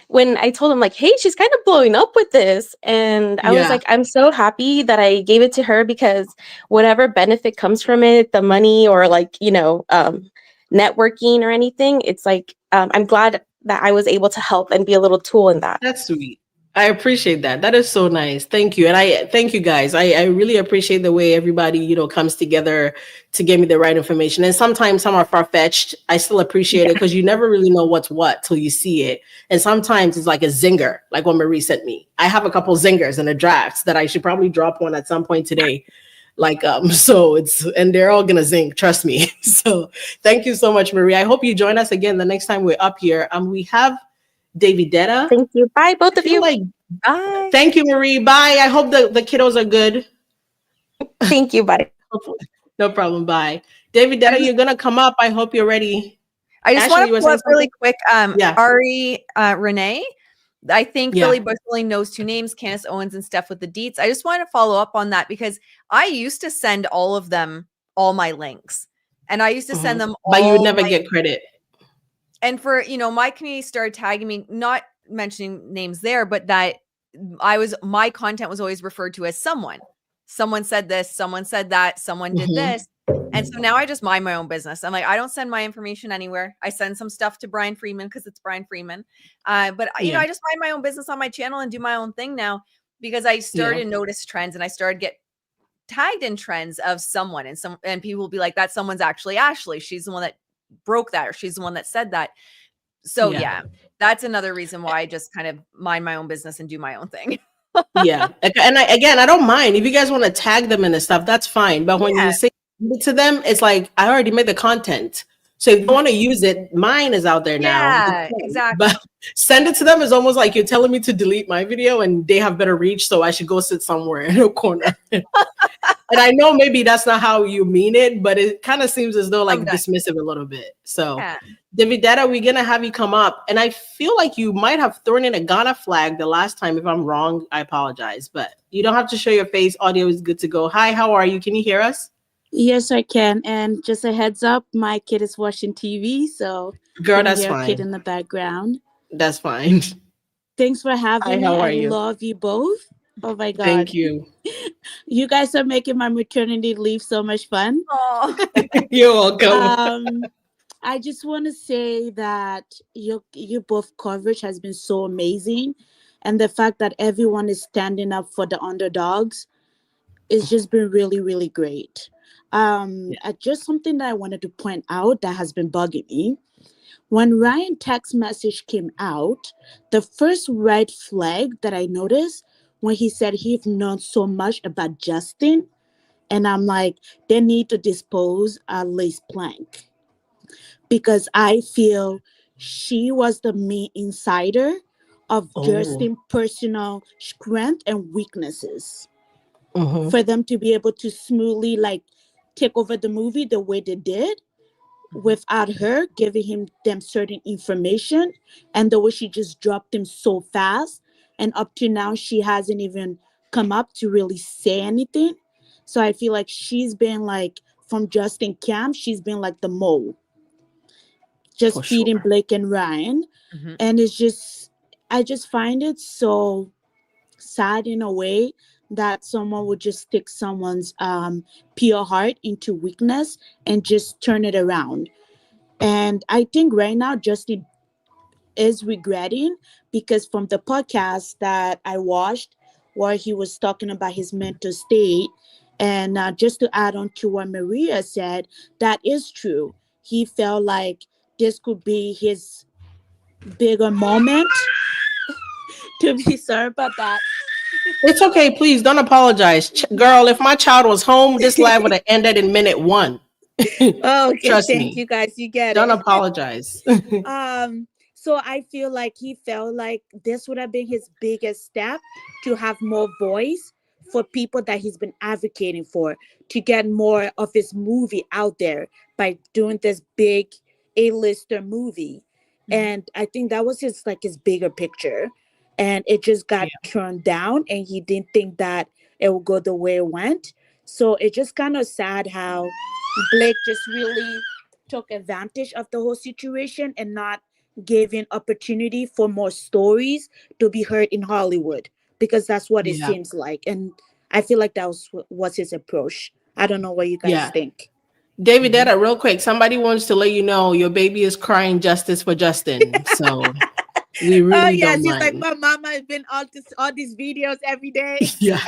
when I told him like, hey, she's kind of blowing up with this. And I was like, I'm so happy that I gave it to her, because whatever benefit comes from it, the money or like, networking or anything, it's like, I'm glad that I was able to help and be a little tool in that. That's sweet. I appreciate that. That is so nice. Thank you. And I thank you guys. I really appreciate the way everybody, comes together to give me the right information. And sometimes some are far-fetched. I still appreciate it, because you never really know what's what till you see it. And sometimes it's like a zinger, like what Marie sent me. I have a couple zingers in the drafts that I should probably drop one at some point today. Like, and they're all gonna zing, trust me. So thank you so much, Marie. I hope you join us again the next time we're up here. We have Davidetta. Thank you. Bye, both of you. Bye. Thank you, Marie. Bye. I hope the kiddos are good. Thank you. Bye. No problem. Bye. Davidetta, you're going to come up. I hope you're ready. I just want to pull up really quick. Yeah. Ari Renee. I think Philly Bushley knows two names, Candace Owens and Steph with the deets. I just want to follow up on that, because I used to send all of them all my links. And I used to send them all. But you would never get credit. And for, my community started tagging me, not mentioning names there, but that my content was always referred to as someone. Someone said this, someone said that, someone did this. And so now I just mind my own business. I'm like, I don't send my information anywhere. I send some stuff to Brian Freeman because it's Brian Freeman. But I just mind my own business on my channel and do my own thing now, because I started to notice trends, and I started to get tagged in trends of someone, and people will be like, that someone's actually Ashley. She's the one that broke that, or she's the one that said that. So that's another reason why I just kind of mind my own business and do my own thing. Yeah. And I don't mind if you guys want to tag them in the stuff, that's fine. But when you say it to them, it's like, I already made the content. So if you want to use it, mine is out there now. Yeah, exactly. But send it to them is almost like you're telling me to delete my video and they have better reach, so I should go sit somewhere in a corner. And I know maybe that's not how you mean it, but it kind of seems as though like dismissive a little bit. So Davidetta, we're going to have you come up. And I feel like you might have thrown in a Ghana flag the last time. If I'm wrong, I apologize. But you don't have to show your face. Audio is good to go. Hi, how are you? Can you hear us? Yes, I can. And just a heads up, my kid is watching TV, so girl, that's fine. Kid in the background. That's fine. Thanks for having me. How are you? Love you both. Oh my God. Thank you. You guys are making my maternity leave so much fun. You're welcome. I just want to say that your both coverage has been so amazing, and the fact that everyone is standing up for the underdogs, it's just been really, really great. Just something that I wanted to point out that has been bugging me. When Ryan's text message came out, the first red flag that I noticed when he said he's known so much about Justin, and I'm like, they need to dispose of Liz Plank, because I feel she was the main insider of Justin's personal strength and weaknesses. For them to be able to smoothly like take over the movie the way they did, without her giving them certain information, and the way she just dropped him so fast, and up to now she hasn't even come up to really say anything. So I feel like she's been like, from Justin camp, she's been like the mole, just feeding Blake and Ryan. And it's just, I just find it so sad in a way that someone would just stick someone's pure heart into weakness and just turn it around. And I think right now Justin is regretting, because from the podcast that I watched where he was talking about his mental state, and just to add on to what Maria said, that is true. He felt like this could be his bigger moment to be sorry about that. It's okay. Please don't apologize. Girl, if my child was home, this live would have ended in minute 1. Oh, okay. Trust Thank me. you guys. You get Don't it. apologize. So I feel like he felt like this would have been his biggest step to have more voice for people that he's been advocating for, to get more of his movie out there by doing this big A-lister movie. And I think that was his bigger picture. And it just got turned down, and he didn't think that it would go the way it went. So it's just kind of sad how Blake just really took advantage of the whole situation and not giving opportunity for more stories to be heard in Hollywood, because that's what it Yeah. seems like. And I feel like that was his approach. I don't know what you guys Yeah. think. David Detta, real quick, somebody wants to let you know your baby is crying justice for Justin. So we really Oh yes, don't he's mind. like, my mama has been on all these videos every day. Yeah.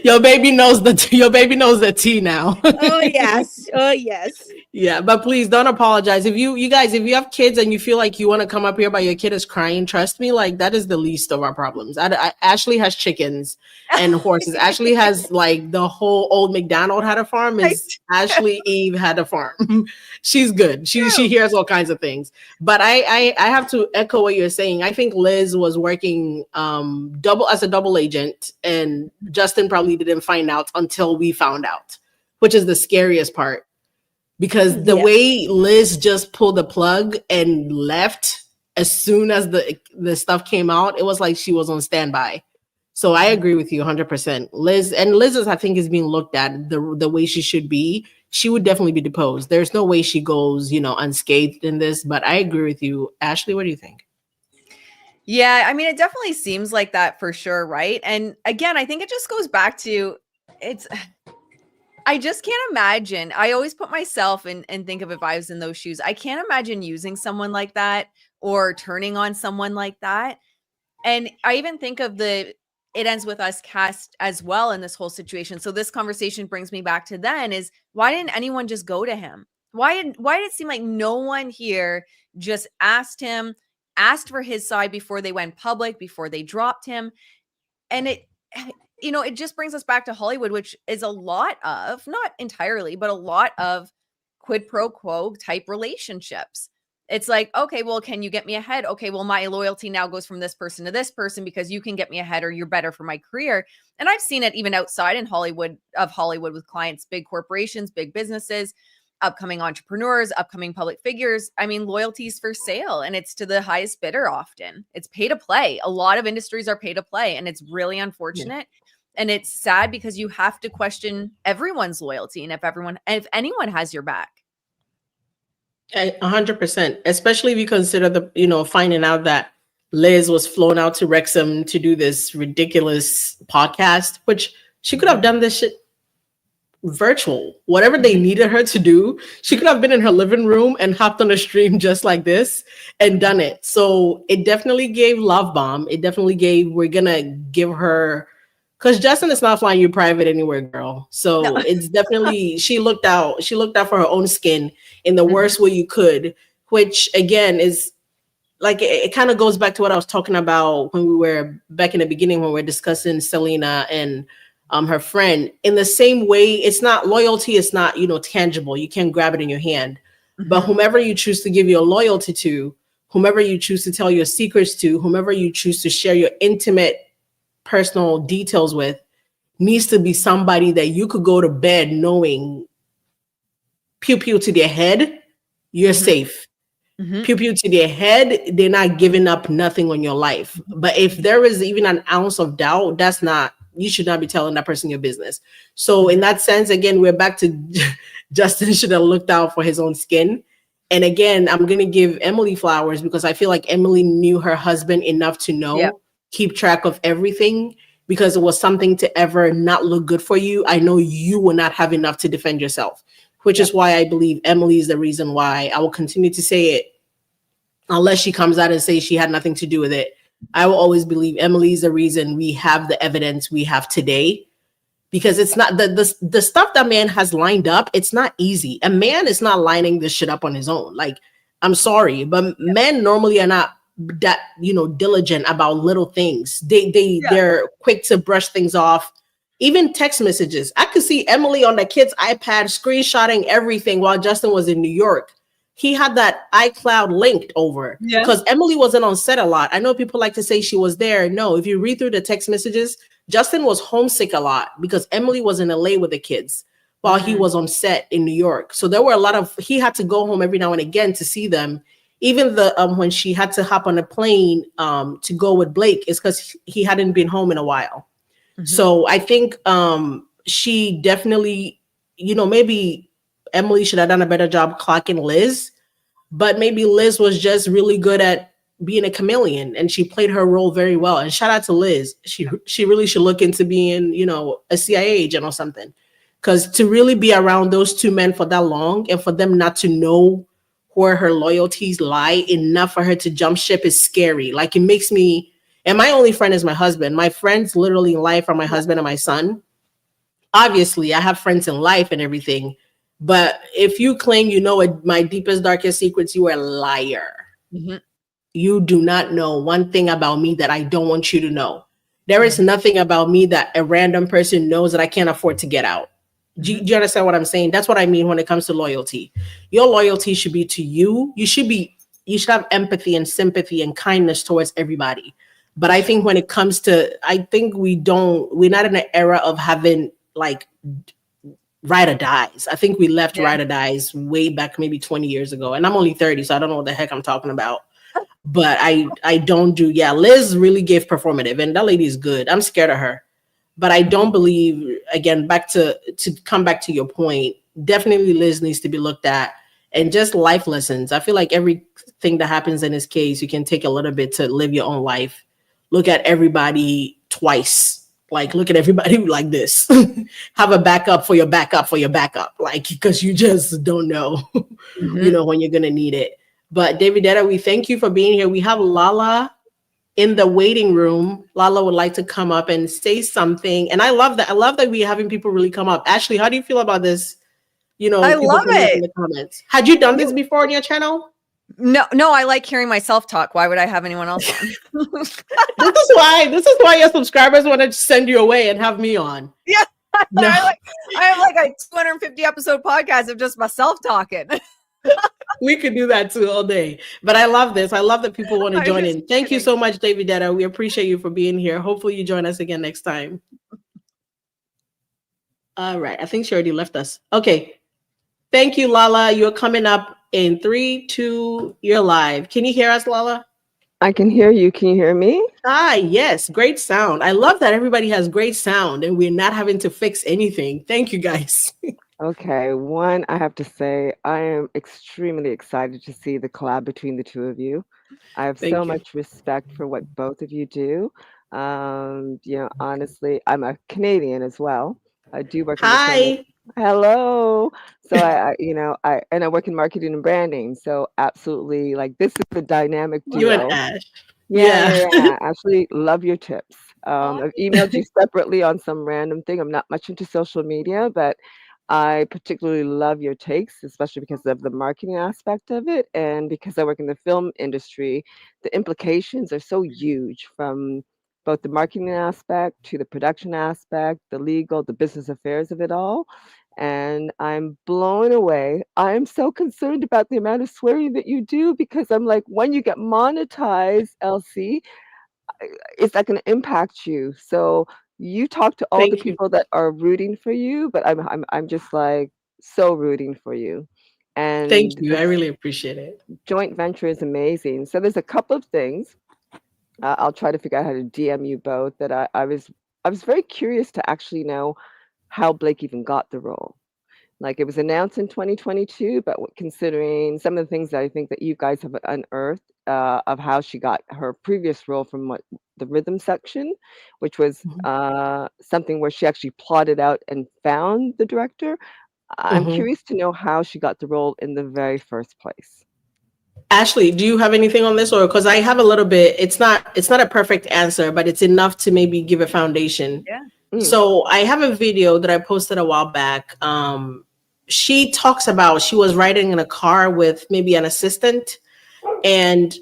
Your baby knows the tea now. Oh yes. Oh yes. Yeah, but please don't apologize. If you guys, if you have kids and you feel like you want to come up here but your kid is crying, trust me, like that is the least of our problems. Ashley has chickens and horses. Ashley has like the whole old McDonald had a farm. Is Ashley Eve had a farm. She's good. She hears all kinds of things. But I have to echo what you're saying. I think Liz was working as a double agent, and Justin probably didn't find out until we found out, which is the scariest part. Because the way Liz just pulled the plug and left as soon as the stuff came out, it was like she was on standby. So I agree with you 100%. Liz is, I think, is being looked at the way she should be. She would definitely be deposed. There's no way she goes, unscathed in this. But I agree with you. Ashley, what do you think? Yeah, I mean, it definitely seems like that for sure, right? And again, I think it just goes back to I just can't imagine. I always put myself in and think of if I was in those shoes. I can't imagine using someone like that or turning on someone like that. And I even think of It Ends With Us cast as well in this whole situation. So this conversation brings me back to then is, why didn't anyone just go to him? Why did it seem like no one here just asked for his side before they went public, before they dropped him? And it just brings us back to Hollywood, which is a lot of, not entirely, but a lot of quid pro quo type relationships. It's like, okay, well, can you get me ahead? Okay, well, my loyalty now goes from this person to this person because you can get me ahead or you're better for my career. And I've seen it even outside in Hollywood with clients, big corporations, big businesses, upcoming entrepreneurs, upcoming public figures. I mean, loyalty's for sale, and it's to the highest bidder often. It's pay to play. A lot of industries are pay to play, and it's really unfortunate. And it's sad because you have to question everyone's loyalty and if anyone has your back. 100%, especially if you consider finding out that Liz was flown out to Wrexham to do this ridiculous podcast, which she could have done this shit virtual, whatever they needed her to do. She could have been in her living room and hopped on a stream just like this and done it. So it definitely gave love bomb. It definitely gave, we're gonna give her, because Justin is not flying you private anywhere, girl. So it's definitely, she looked out for her own skin in the worst way you could, which again is like, it kind of goes back to what I was talking about when we were back in the beginning, when we were discussing Selena and her friend. In the same way, it's not loyalty. It's not, tangible. You can't grab it in your hand, but whomever you choose to give your loyalty to, whomever you choose to tell your secrets to, whomever you choose to share your intimate personal details with, needs to be somebody that you could go to bed knowing, pew pew to their head, you're safe. Pew pew to their head, they're not giving up nothing on your life. But if there is even an ounce of doubt, you should not be telling that person your business. So in that sense, again, we're back to Justin should have looked out for his own skin. And again, I'm going to give Emily flowers because I feel like Emily knew her husband enough to know, keep track of everything. because it was something to ever not look good for you, I know you will not have enough to defend yourself, which is why I believe Emily is the reason why. I will continue to say it unless she comes out and says she had nothing to do with it. I will always believe Emily is the reason we have the evidence we have today, because it's not the stuff that man has lined up. It's not easy. A man is not lining this shit up on his own. Like, I'm sorry, but men normally are not that, diligent about little things. They're quick to brush things off. Even text messages. I could see Emily on the kid's iPad screenshotting everything while Justin was in New York. He had that iCloud linked over because Emily wasn't on set a lot. I know people like to say she was there. No, if you read through the text messages, Justin was homesick a lot because Emily was in LA with the kids while he was on set in New York. So there were a lot of, he had to go home every now and again to see them. Even when she had to hop on a plane to go with Blake is because he hadn't been home in a while. So I think she definitely, maybe Emily should have done a better job clocking Liz, but maybe Liz was just really good at being a chameleon and she played her role very well. And shout out to Liz. She really should look into being, a CIA agent or something. Because to really be around those two men for that long and for them not to know where her loyalties lie enough for her to jump ship is scary. Like, it makes me, and my only friend is my husband. My friends literally in life are my husband and my son. Obviously, I have friends in life and everything. But if you claim my deepest, darkest secrets, you are a liar. You do not know one thing about me that I don't want you to know. There is nothing about me that a random person knows that I can't afford to get out. Do you understand what I'm saying? That's what I mean when it comes to loyalty. Your loyalty should be to you. You should have empathy and sympathy and kindness towards everybody. But I think when it comes to, we're not in an era of having like ride or dies. I think we left ride or dies way back maybe 20 years ago. And I'm only 30, so I don't know what the heck I'm talking about. But I don't do, Liz really gave performative and that lady is good. I'm scared of her. But I don't believe, again, to come back to your point, definitely Liz needs to be looked at. And just life lessons. I feel like everything that happens in this case, you can take a little bit to live your own life. Look at everybody twice. Like, look at everybody like this. Have a backup for your backup for your backup. Like, because you just don't know, when you're going to need it. But Davidetta, we thank you for being here. We have Lala in the waiting room. Lala would like to come up and say something. And I love that. I love that we're having people really come up. Ashley, how do you feel about this? I love it. In the comments. Had you done this before on your channel? No, I like hearing myself talk. Why would I have anyone else on? This is why your subscribers want to send you away and have me on. Yeah. No. I have like a 250 episode podcast of just myself talking. We could do that too all day. But I love this. I love that people want to join in. Thank you so much, Davidetta. We appreciate you for being here. Hopefully you join us again next time. All right. I think she already left us. Okay. Thank you, Lala. You're coming up in 3, 2, you're live. Can you hear us, Lala? I can hear you. Can you hear me? Hi, yes. Great sound. I love that everybody has great sound and we're not having to fix anything. Thank you, guys. Okay. One, I have to say, I am extremely excited to see the collab between the two of you. I have so much respect for what both of you do. Honestly, I'm a Canadian as well. I do work in the Hello. So I work in marketing and branding. So absolutely, like, this is the dynamic duo. You and Ash. Yeah. Absolutely love your tips. I've emailed you separately on some random thing. I'm not much into social media, but I particularly love your takes, especially because of the marketing aspect of it. And because I work in the film industry, the implications are so huge, from both the marketing aspect to the production aspect, the legal, the business affairs of it all. And I'm blown away. I'm so concerned about the amount of swearing that you do, because I'm like, when you get monetized, LC, is that going to impact you? So you talk to all the people that are rooting for you, but I'm just like so rooting for you. And thank you. I really appreciate it. Joint venture is amazing. So there's a couple of things. I'll try to figure out how to DM you both. That I was very curious to actually know how Blake even got the role. Like, it was announced in 2022, but considering some of the things that I think that you guys have unearthed, of how she got her previous role from the rhythm section, which was something where she actually plotted out and found the director. I'm curious to know how she got the role in the very first place. Ashley, do you have anything on this, or because I have a little bit? It's not a perfect answer, but it's enough to maybe give a foundation. Yeah. So I have a video that I posted a while back. She talks about she was riding in a car with maybe an assistant, and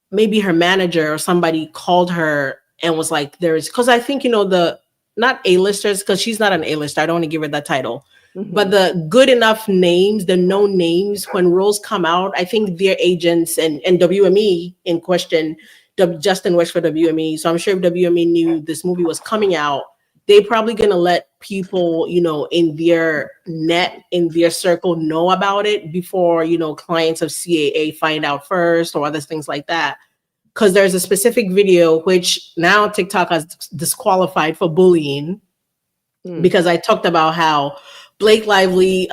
maybe her manager or somebody called her and was like, "There's," because I think the not A-listers, because she's not an A-lister. I don't want to give her that title. But the good enough names, the known names, when roles come out, I think their agents and WME in question, Justin works for WME. So I'm sure if WME knew this movie was coming out, they probably going to let people, in their net, in their circle know about it before, clients of CAA find out first or other things like that. Because there's a specific video, which now TikTok has disqualified for bullying, because I talked about how Blake Lively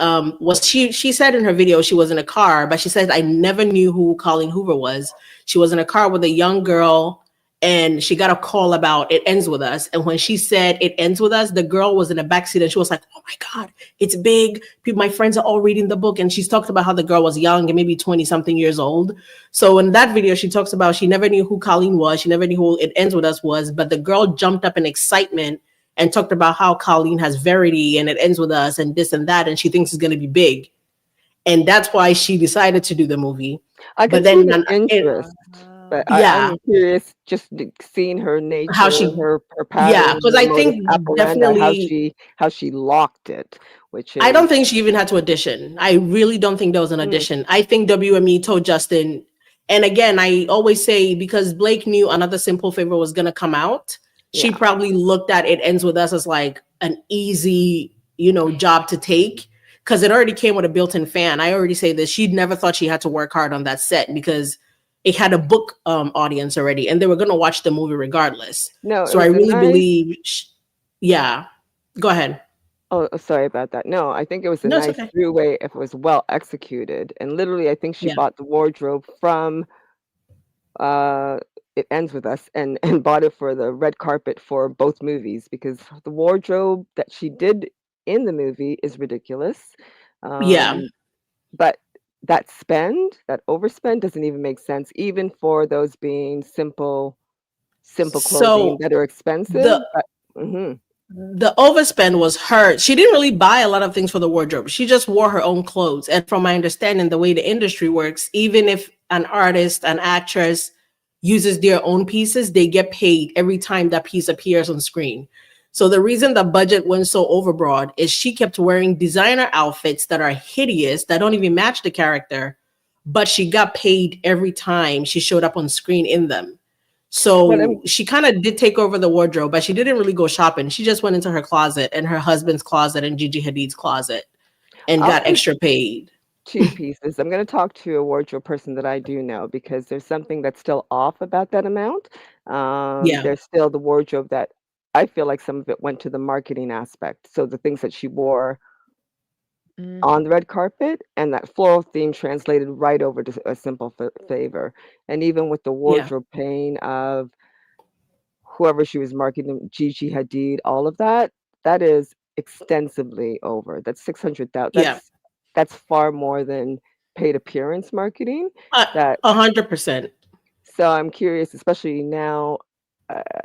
she said in her video she was in a car, but she said, I never knew who Colleen Hoover was. She was in a car with a young girl, and she got a call about It Ends With Us. And when she said It Ends With Us, the girl was in the backseat and she was like, oh my God, it's big. My friends are all reading the book. And she's talked about how the girl was young and maybe 20 something years old. So in that video, she talks about she never knew who Colleen was. She never knew who It Ends With Us was, but the girl jumped up in excitement and talked about how Colleen has Verity and It Ends With Us and this and that, and she thinks it's going to be big. And that's why she decided to do the movie. I can see the interest, but I'm curious just seeing her nature, how she, her pattern, because I think definitely how she locked it. Which is, I don't think she even had to audition. I really don't think there was an audition. I think WME told Justin, and again, I always say, because Blake knew Another Simple Favor was going to come out, she probably looked at It Ends With Us as like an easy, job to take, because it already came with a built-in fan. I already say this. She never thought she had to work hard on that set because it had a book audience already, and they were going to watch the movie regardless. So I really believe, go ahead. Oh, sorry about that. No, I think it was a nice throughway if it was well executed. And literally, I think she bought the wardrobe from It Ends With Us and bought it for the red carpet for both movies, because the wardrobe that she did in the movie is ridiculous. But that overspend doesn't even make sense, even for those being simple clothing that are expensive. The overspend was her. She didn't really buy a lot of things for the wardrobe. She just wore her own clothes. And from my understanding, the way the industry works, even if an artist, an actress uses their own pieces, they get paid every time that piece appears on screen. So the reason the budget went so overbroad is she kept wearing designer outfits that are hideous, that don't even match the character, but she got paid every time she showed up on screen in them. So she kind of did take over the wardrobe, but she didn't really go shopping. She just went into her closet and her husband's closet and Gigi Hadid's closet and got extra paid. 2 pieces. I'm going to talk to a wardrobe person that I do know, because there's something that's still off about that amount. There's still the wardrobe that I feel like some of it went to the marketing aspect. So the things that she wore on the red carpet, and that floral theme translated right over to A Simple Favor. And even with the wardrobe pain of whoever she was marketing, Gigi Hadid, all of that, that is extensively over. That's 600,000. That's far more than paid appearance marketing. 100%. So I'm curious, especially now.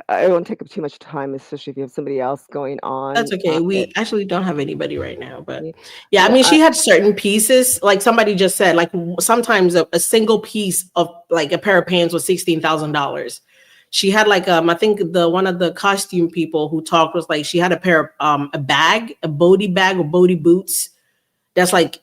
I don't take up too much time, especially if you have somebody else going on. That's okay. We actually don't have anybody right now, but I mean, she had certain pieces, like somebody just said, like sometimes a single piece of like a pair of pants was $16,000. She had like, I think one of the costume people who talked was like, she had a pair of, a Body bag or Body boots. That's like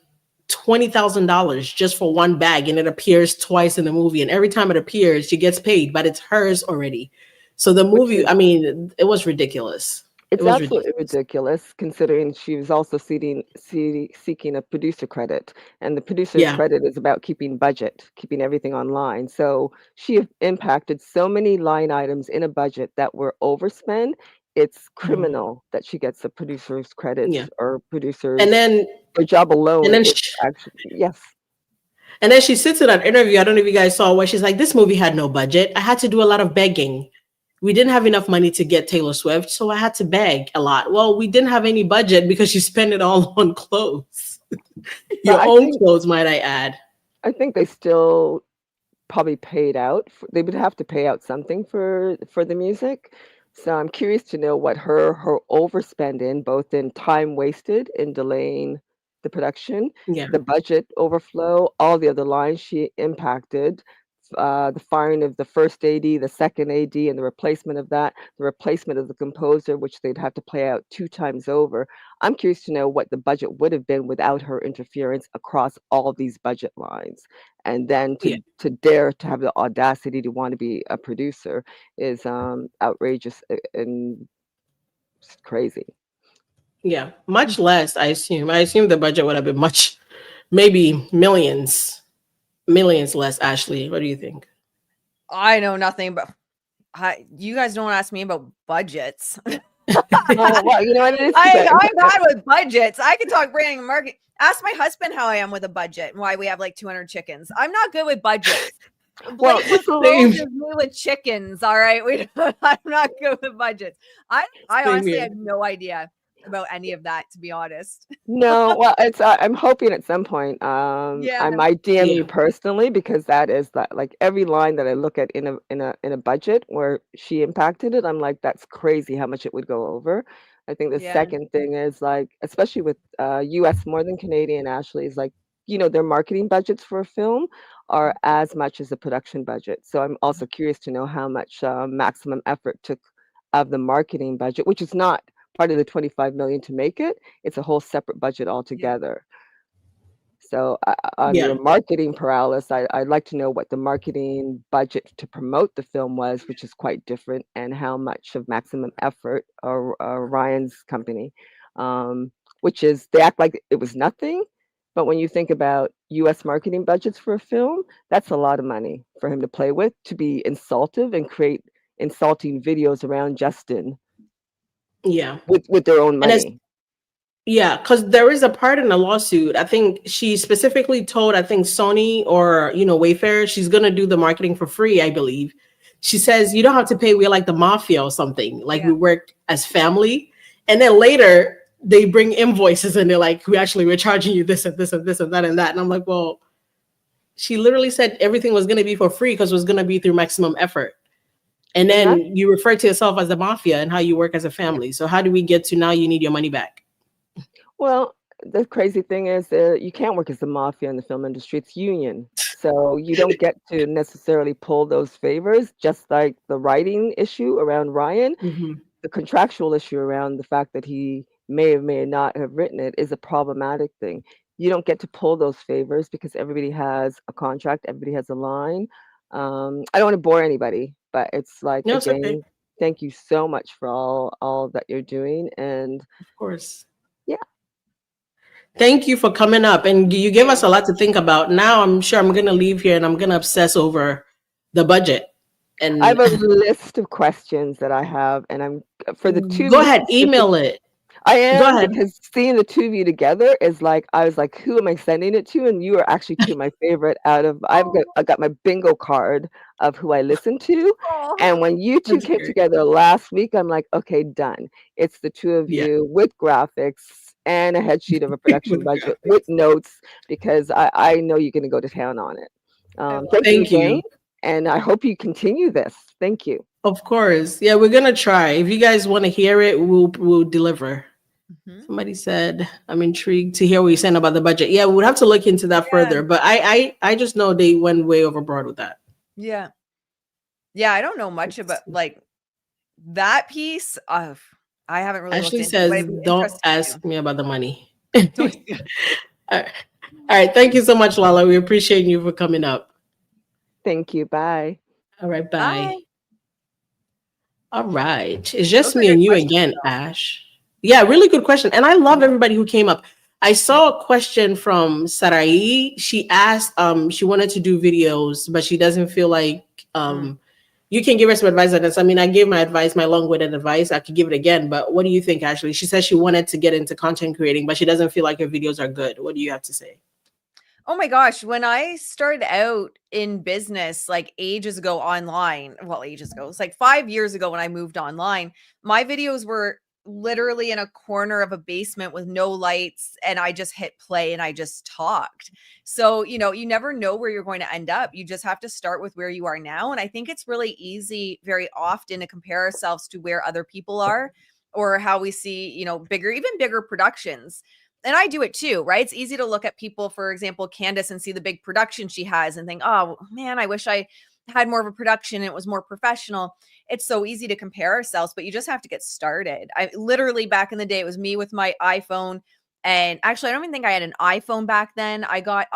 $20,000 just for one bag. And it appears twice in the movie. And every time it appears, she gets paid, but it's hers already. So the movie, I mean, it was ridiculous. It's absolutely ridiculous, considering she was also seeking a producer credit. And the producer's credit is about keeping budget, keeping everything online. So she impacted so many line items in a budget that were overspent. It's criminal that she gets the producer's credits or producers. And then her job alone. And then actually, yes. And then she sits in that interview. I don't know if you guys saw where she's like, this movie had no budget. I had to do a lot of begging. We didn't have enough money to get Taylor Swift, so I had to beg a lot. Well, we didn't have any budget because you spent it all on clothes. Your own clothes, might I add. I think they still probably paid out. They would have to pay out something for the music. So I'm curious to know what her overspend in, both in time wasted in delaying the production, the budget overflow, all the other lines she impacted, the firing of the first AD, the second AD, and the replacement of that, the replacement of the composer, which they'd have to play out 2 times over. I'm curious to know what the budget would have been without her interference across all these budget lines. And then to dare to have the audacity to want to be a producer is outrageous and crazy. Yeah, much less, I assume. I assume the budget would have been much, maybe millions less. Ashley, what do you think? I know nothing, but you guys don't ask me about budgets. Well, you know what it is? I'm bad with budgets. I can talk branding and marketing. Ask my husband how I am with a budget and why we have like 200 chickens. I'm not good with budgets. Blake was me with chickens. All right, I'm not good with budgets. I honestly have no idea about any of that, to be honest. No, well, it's I'm hoping at some point I might DM you personally, because that is that, like, every line that I look at in a budget where she impacted it, I'm like, that's crazy how much it would go over. I think the second thing is, like, especially with US more than Canadian, Ashley, is like, you know, their marketing budgets for a film are as much as the production budget. So I'm also curious to know how much maximum effort took of the marketing budget, which is not part of the 25 million to make it. It's a whole separate budget altogether. So on your marketing paralysis, I'd like to know what the marketing budget to promote the film was, which is quite different, and how much of maximum effort or Ryan's company, which is, they act like it was nothing. But when you think about US marketing budgets for a film, that's a lot of money for him to play with, to be insultive and create insulting videos around Justin. Yeah. With their own money. Yeah, because there is a part in the lawsuit. I think she specifically told, I think Sony or, you know, Wayfair, she's going to do the marketing for free, I believe. She says, you don't have to pay. We're like the mafia or something. Like we work as family. And then later they bring invoices and they're like, we're charging you this and this and this and that and that. And I'm like, well, she literally said everything was going to be for free because it was going to be through maximum effort. And then you refer to yourself as the mafia and how you work as a family. So how do we get to now you need your money back? Well, the crazy thing is you can't work as the mafia in the film industry. It's union. So you don't get to necessarily pull those favors, just like the writing issue around Ryan. The contractual issue around the fact that he may or may not have written it is a problematic thing. You don't get to pull those favors because everybody has a contract, everybody has a line. I don't want to bore anybody, but it's like, no, it's again, okay. Thank you so much for all that you're doing. And of course. Yeah. Thank you for coming up, and you gave us a lot to think about. Now I'm sure I'm going to leave here and I'm going to obsess over the budget. And I have a list of questions that I have, and I'm for the two. Go ahead, email it. I am, Go ahead. because seeing the two of you together is like, I was like, who am I sending it to? And you are actually two of my favorite out of, I got my bingo card of who I listen to. And when you two came together last week, I'm like, okay, done. It's the two of you with graphics and a head sheet of a production budget with notes, because I know you're going to go to town on it. Thank you again. And I hope you continue this. Thank you. Of course. Yeah, we're going to try. If you guys want to hear it, we'll deliver. Somebody said, I'm intrigued to hear what you're saying about the budget. Yeah, we'll have to look into that further. But I just know they went way overboard with that. Yeah. Yeah, I don't know much about like that piece of, I haven't really Ashley looked into it, says, but don't ask me about the money. All right. Thank you so much, Lala. We appreciate you for coming up. Thank you. Bye. All right. Bye. All right. It's just me and you again, Ash. Yeah, really good question. And I love everybody who came up. I saw a question from Sarai. She asked, she wanted to do videos, but she doesn't feel like you can give her some advice on this. I mean, I gave my advice, my long-winded advice. I could give it again, but what do you think, Ashley? She says she wanted to get into content creating, but she doesn't feel like her videos are good. What do you have to say? Oh my gosh, when I started out in business like ages ago online, well, ages ago, it's like 5 years ago when I moved online, my videos were literally in a corner of a basement with no lights, and I just hit play and I just talked. So, you never know where you're going to end up. You just have to start with where you are now. And I think it's really easy very often to compare ourselves to where other people are or how we see, even bigger productions. And I do it too, right? It's easy to look at people, for example, Candace, and see the big production she has and think, oh man, I wish I had more of a production and it was more professional. It's so easy to compare ourselves, but you just have to get started. I literally, back in the day, it was me with my iPhone. And actually, I don't even think I had an iPhone back then. I got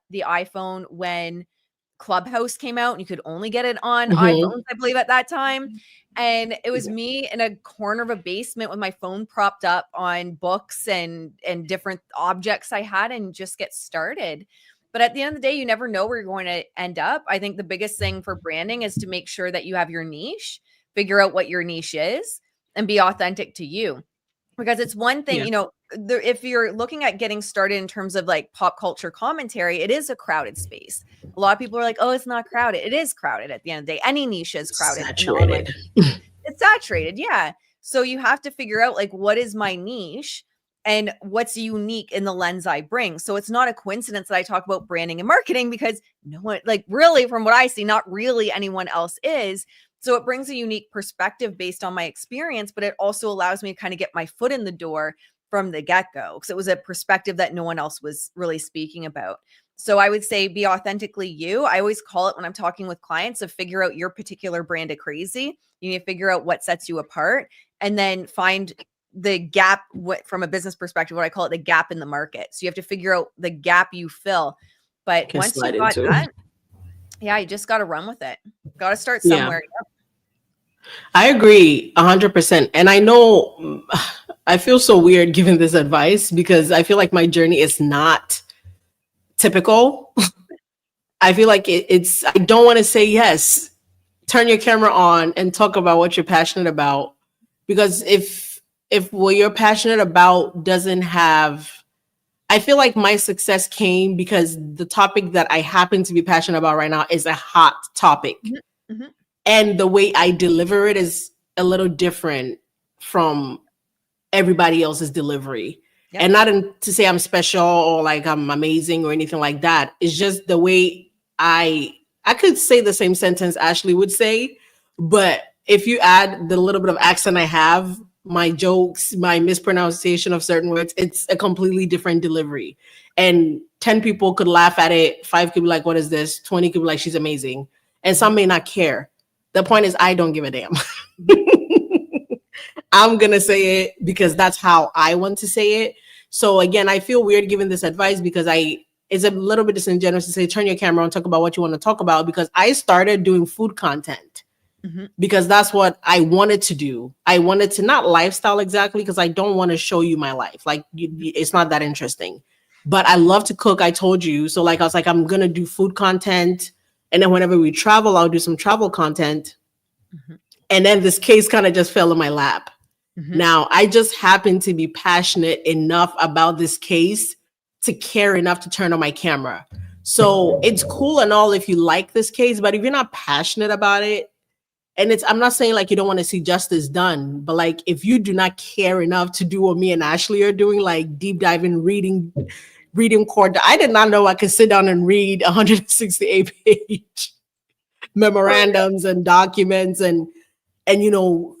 the iPhone when Clubhouse came out, and you could only get it on iPhones, I believe, at that time. And it was me in a corner of a basement with my phone propped up on books and different objects I had, and just get started. But at the end of the day, you never know where you're going to end up. I think the biggest thing for branding is to make sure that you have your niche, figure out what your niche is, and be authentic to you. Because it's one thing, if you're looking at getting started in terms of like pop culture commentary, it is a crowded space. A lot of people are like, oh, it's not crowded. It is crowded at the end of the day. Any niche is crowded. Saturated. It's saturated. Yeah. So you have to figure out like, what is my niche and what's unique in the lens I bring. So it's not a coincidence that I talk about branding and marketing, because no one, like, really, from what I see, not really anyone else is. So it brings a unique perspective based on my experience, but it also allows me to kind of get my foot in the door from the get-go, because it was a perspective that no one else was really speaking about. So I would say be authentically you. I always call it, when I'm talking with clients, to figure out your particular brand of crazy. You need to figure out what sets you apart, and then find the gap, from a business perspective, what I call it, the gap in the market. So you have to figure out the gap you fill. But once you got that, yeah, you just got to run with it. Got to start somewhere. Yeah. I agree 100%. And I know I feel so weird giving this advice, because I feel like my journey is not typical. I feel like it's, I don't want to say, yes, turn your camera on and talk about what you're passionate about. Because if what you're passionate about doesn't have, I feel like my success came because the topic that I happen to be passionate about right now is a hot topic. Mm-hmm. And the way I deliver it is a little different from everybody else's delivery. Yep. And not to say I'm special or like I'm amazing or anything like that. It's just the way I could say the same sentence Ashley would say, but if you add the little bit of accent I have, my jokes, my mispronunciation of certain words, it's a completely different delivery. And 10 people could laugh at it. 5 could be like, what is this? 20 could be like, she's amazing. And some may not care. The point is, I don't give a damn. I'm going to say it because that's how I want to say it. So again, I feel weird giving this advice because it's a little bit disingenuous to say, turn your camera on, talk about what you want to talk about, because I started doing food content because that's what I wanted to do. I wanted to, not lifestyle exactly, because I don't want to show you my life. Like it's not that interesting, but I love to cook. I told you. So like, I was like, I'm going to do food content. And then whenever we travel, I'll do some travel content. And then this case kind of just fell in my lap. Now, I just happen to be passionate enough about this case to care enough to turn on my camera. So it's cool and all if you like this case, but if you're not passionate about it, and I'm not saying like you don't want to see justice done, but like if you do not care enough to do what me and Ashley are doing, like deep diving, reading court. I did not know I could sit down and read 168-page memorandums and documents and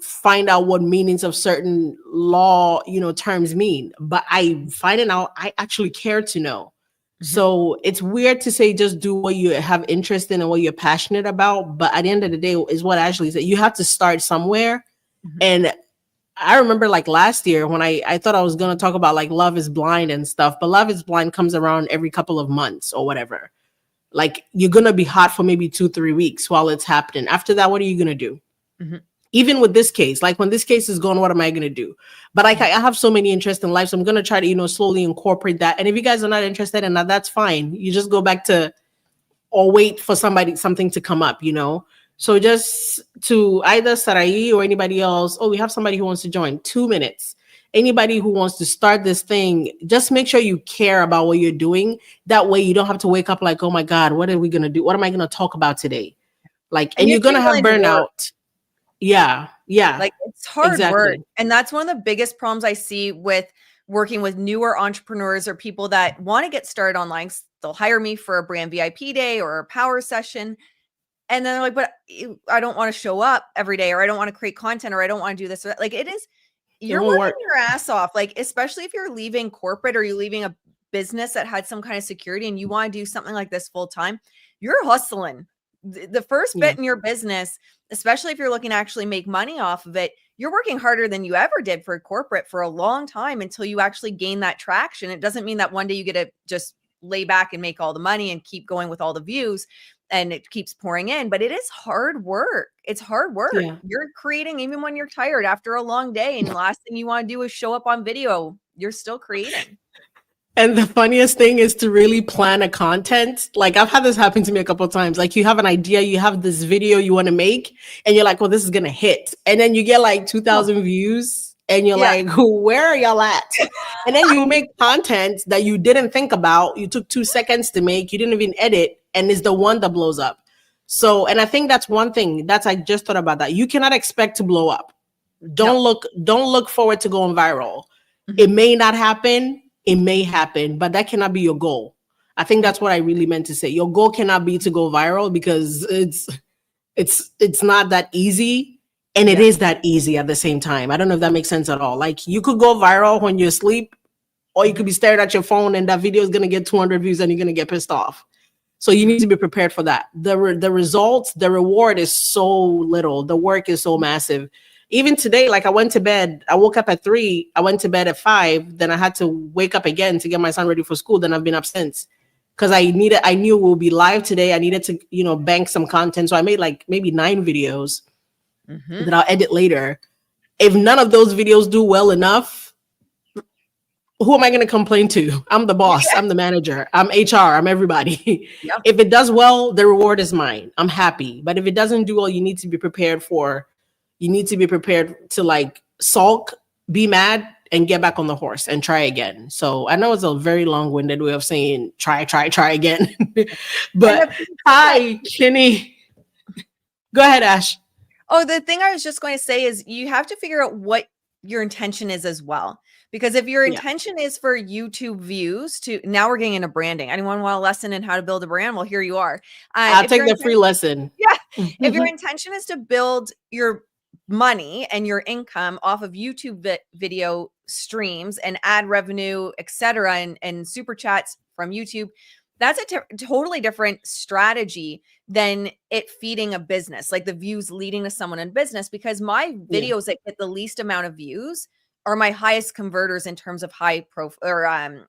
find out what meanings of certain law, terms mean. But I find it out, I actually care to know. So it's weird to say just do what you have interest in and what you're passionate about. But at the end of the day, is what Ashley said, you have to start somewhere. And I remember like last year when I thought I was going to talk about like Love is Blind and stuff, but Love is Blind comes around every couple of months or whatever. Like you're going to be hot for maybe 2-3 weeks while it's happening. After that, what are you going to do? Even with this case, like when this case is gone, what am I going to do? But like, I have so many interests in life. So I'm going to try to, slowly incorporate that. And if you guys are not interested in that, that's fine. You just go back to, or wait for something to come up, So just to either Sarai or anybody else, we have somebody who wants to join. 2 minutes. anybody who wants to start this thing, just make sure you care about what you're doing. That way you don't have to wake up like, oh my God, what are we going to do? What am I going to talk about today? Like, and you're going to have burnout. Yeah. Like, it's hard work. Exactly. And that's one of the biggest problems I see with working with newer entrepreneurs or people that want to get started online. They'll hire me for a brand VIP day or a power session. And then they're like, but I don't want to show up every day, or I don't want to create content, or I don't want to do this or that. Like, you're working your ass off. Like, especially if you're leaving corporate or you're leaving a business that had some kind of security and you want to do something like this full time, you're hustling. The first bit in your business, especially if you're looking to actually make money off of it, you're working harder than you ever did for corporate for a long time until you actually gain that traction. It doesn't mean that one day you get to just lay back and make all the money and keep going with all the views and it keeps pouring in, but it is hard work. It's hard work. Yeah. You're creating even when you're tired after a long day, and the last thing you want to do is show up on video. You're still creating. And the funniest thing is to really plan a content. Like, I've had this happen to me a couple of times. Like, you have an idea, you have this video you want to make, and you're like, well, this is going to hit. And then you get like 2,000 views, and you're like, where are y'all at? And then you make content that you didn't think about. You took 2 seconds to make, you didn't even edit, and it's the one that blows up. So, and I think that's one thing I just thought about that. You cannot expect to blow up. Don't look forward to going viral. It may not happen. It may happen, but that cannot be your goal. I think that's what I really meant to say. Your goal cannot be to go viral, because it's not that easy, and it is that easy at the same time. I don't know if that makes sense at all. Like, you could go viral when you're asleep, or you could be staring at your phone and that video is going to get 200 views and you're going to get pissed off. So you need to be prepared for that. The results, the reward is so little. The work is so massive. Even today, like, I went to bed, I woke up at 3, I went to bed at 5, then I had to wake up again to get my son ready for school. Then I've been up since, because I knew we'll be live today. I needed to, bank some content. So I made like maybe 9 videos that I'll edit later. If none of those videos do well enough, who am I going to complain to? I'm the boss. I'm the manager. I'm HR. I'm everybody. If it does well, the reward is mine. I'm happy. But if it doesn't do well, you need to be prepared to like sulk, be mad, and get back on the horse and try again. So I know it's a very long-winded way of saying try again. But hi, Kenny. Go ahead, Ash. Oh, the thing I was just going to say is you have to figure out what your intention is as well. Because if your intention is for YouTube views now we're getting into branding. Anyone want a lesson in how to build a brand? Well, here you are. I'll take the free lesson. Yeah. If your intention is to build your money and your income off of YouTube video streams and ad revenue, etc., and super chats from YouTube, that's a totally different strategy than it feeding a business, like the views leading to someone in business. Because my videos that get the least amount of views are my highest converters in terms of high profile, or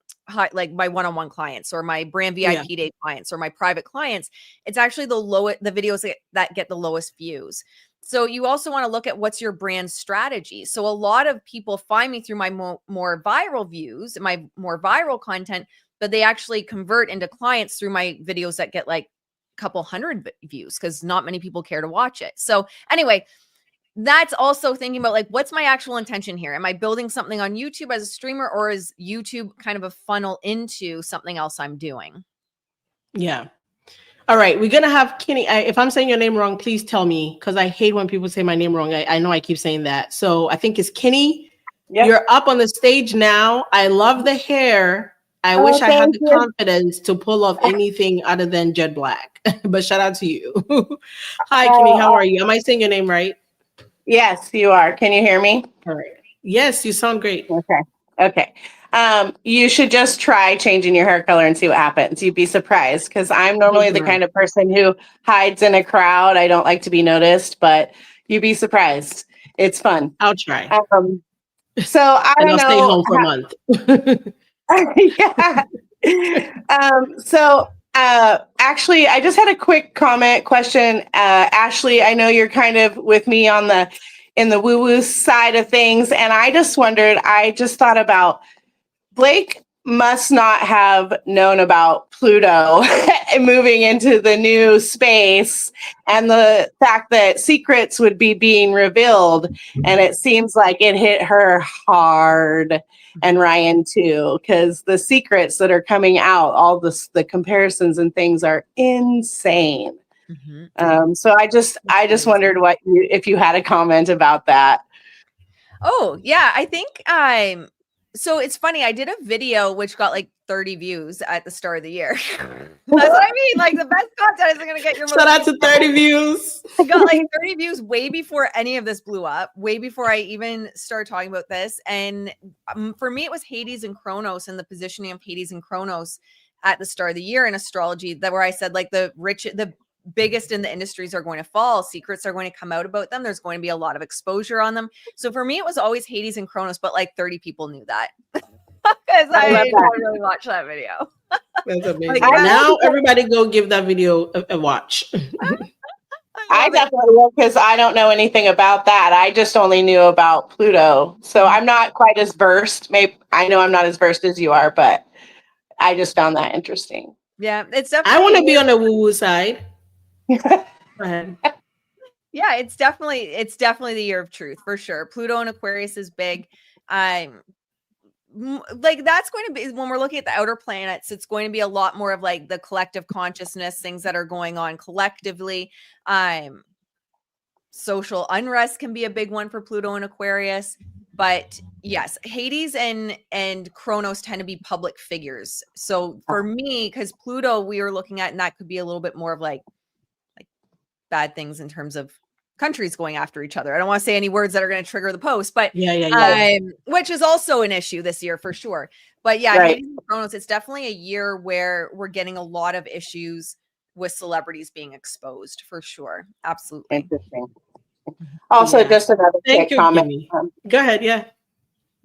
like my one-on-one clients or my brand VIP day clients or my private clients. It's actually the videos that get the lowest views. So you also want to look at what's your brand strategy. So a lot of people find me through my more viral views, my more viral content, but they actually convert into clients through my videos that get like a couple hundred views, because not many people care to watch it. So anyway, that's also thinking about like, what's my actual intention here? Am I building something on YouTube as a streamer, or is YouTube kind of a funnel into something else I'm doing? Yeah. All right. We're going to have Kenny. If I'm saying your name wrong, please tell me, because I hate when people say my name wrong. I know I keep saying that. So I think it's Kenny. Yep. You're up on the stage now. I love the hair. I wish I had the confidence to pull off anything other than jet black, but shout out to you. Hi, Kenny. How are you? Am I saying your name right? Yes, you are. Can you hear me? All right. Yes, you sound great. Okay. You should just try changing your hair color and see what happens. You'd be surprised, because I'm normally the kind of person who hides in a crowd. I don't like to be noticed, but you'd be surprised. It's fun. I'll try. So I don't know. Stay home for a month. Actually, I just had a quick question. Ashley, I know you're kind of with me in the woo-woo side of things, and I just wondered, I just thought about Blake must not have known about Pluto moving into the new space and the fact that secrets would be being revealed. And it seems like it hit her hard, and Ryan too, because the secrets that are coming out, all the comparisons and things are insane. So I just wondered if you had a comment about that. Oh, yeah, I think so it's funny, I did a video which got like 30 views at the start of the year. That's what I mean. Like the best content isn't gonna get your Shout out to 30 views. I got like 30 views way before any of this blew up, way before I even started talking about this. And for me, it was Hades and Kronos and the positioning of Hades and Kronos at the start of the year in astrology, that where I said like the biggest in the industries are going to fall, secrets are going to come out about them, there's going to be a lot of exposure on them. So for me it was always Hades and Kronos, but like 30 people knew that because I really watched that video. That's amazing. Now everybody go give that video a watch. I definitely will, because I don't know anything about that. I just only knew about Pluto, so I'm not quite as versed. Maybe I know I'm not as versed as you are, but I just found that interesting. Yeah, it's definitely. I want to be on the woo-woo side. Go ahead. Yeah, it's definitely the year of truth for sure. Pluto and Aquarius is big. Like that's going to be, when we're looking at the outer planets, it's going to be a lot more of like the collective consciousness, things that are going on collectively. Social unrest can be a big one for Pluto and Aquarius. But yes, Hades and Kronos tend to be public figures. So for me, because Pluto we were looking at, and that could be a little bit more of like bad things in terms of countries going after each other. I don't want to say any words that are going to trigger the post, but which is also an issue this year for sure. But yeah, Hades and Kronos, it's definitely a year where we're getting a lot of issues with celebrities being exposed for sure. Absolutely. Interesting. Also, just another quick comment. Go ahead. Yeah.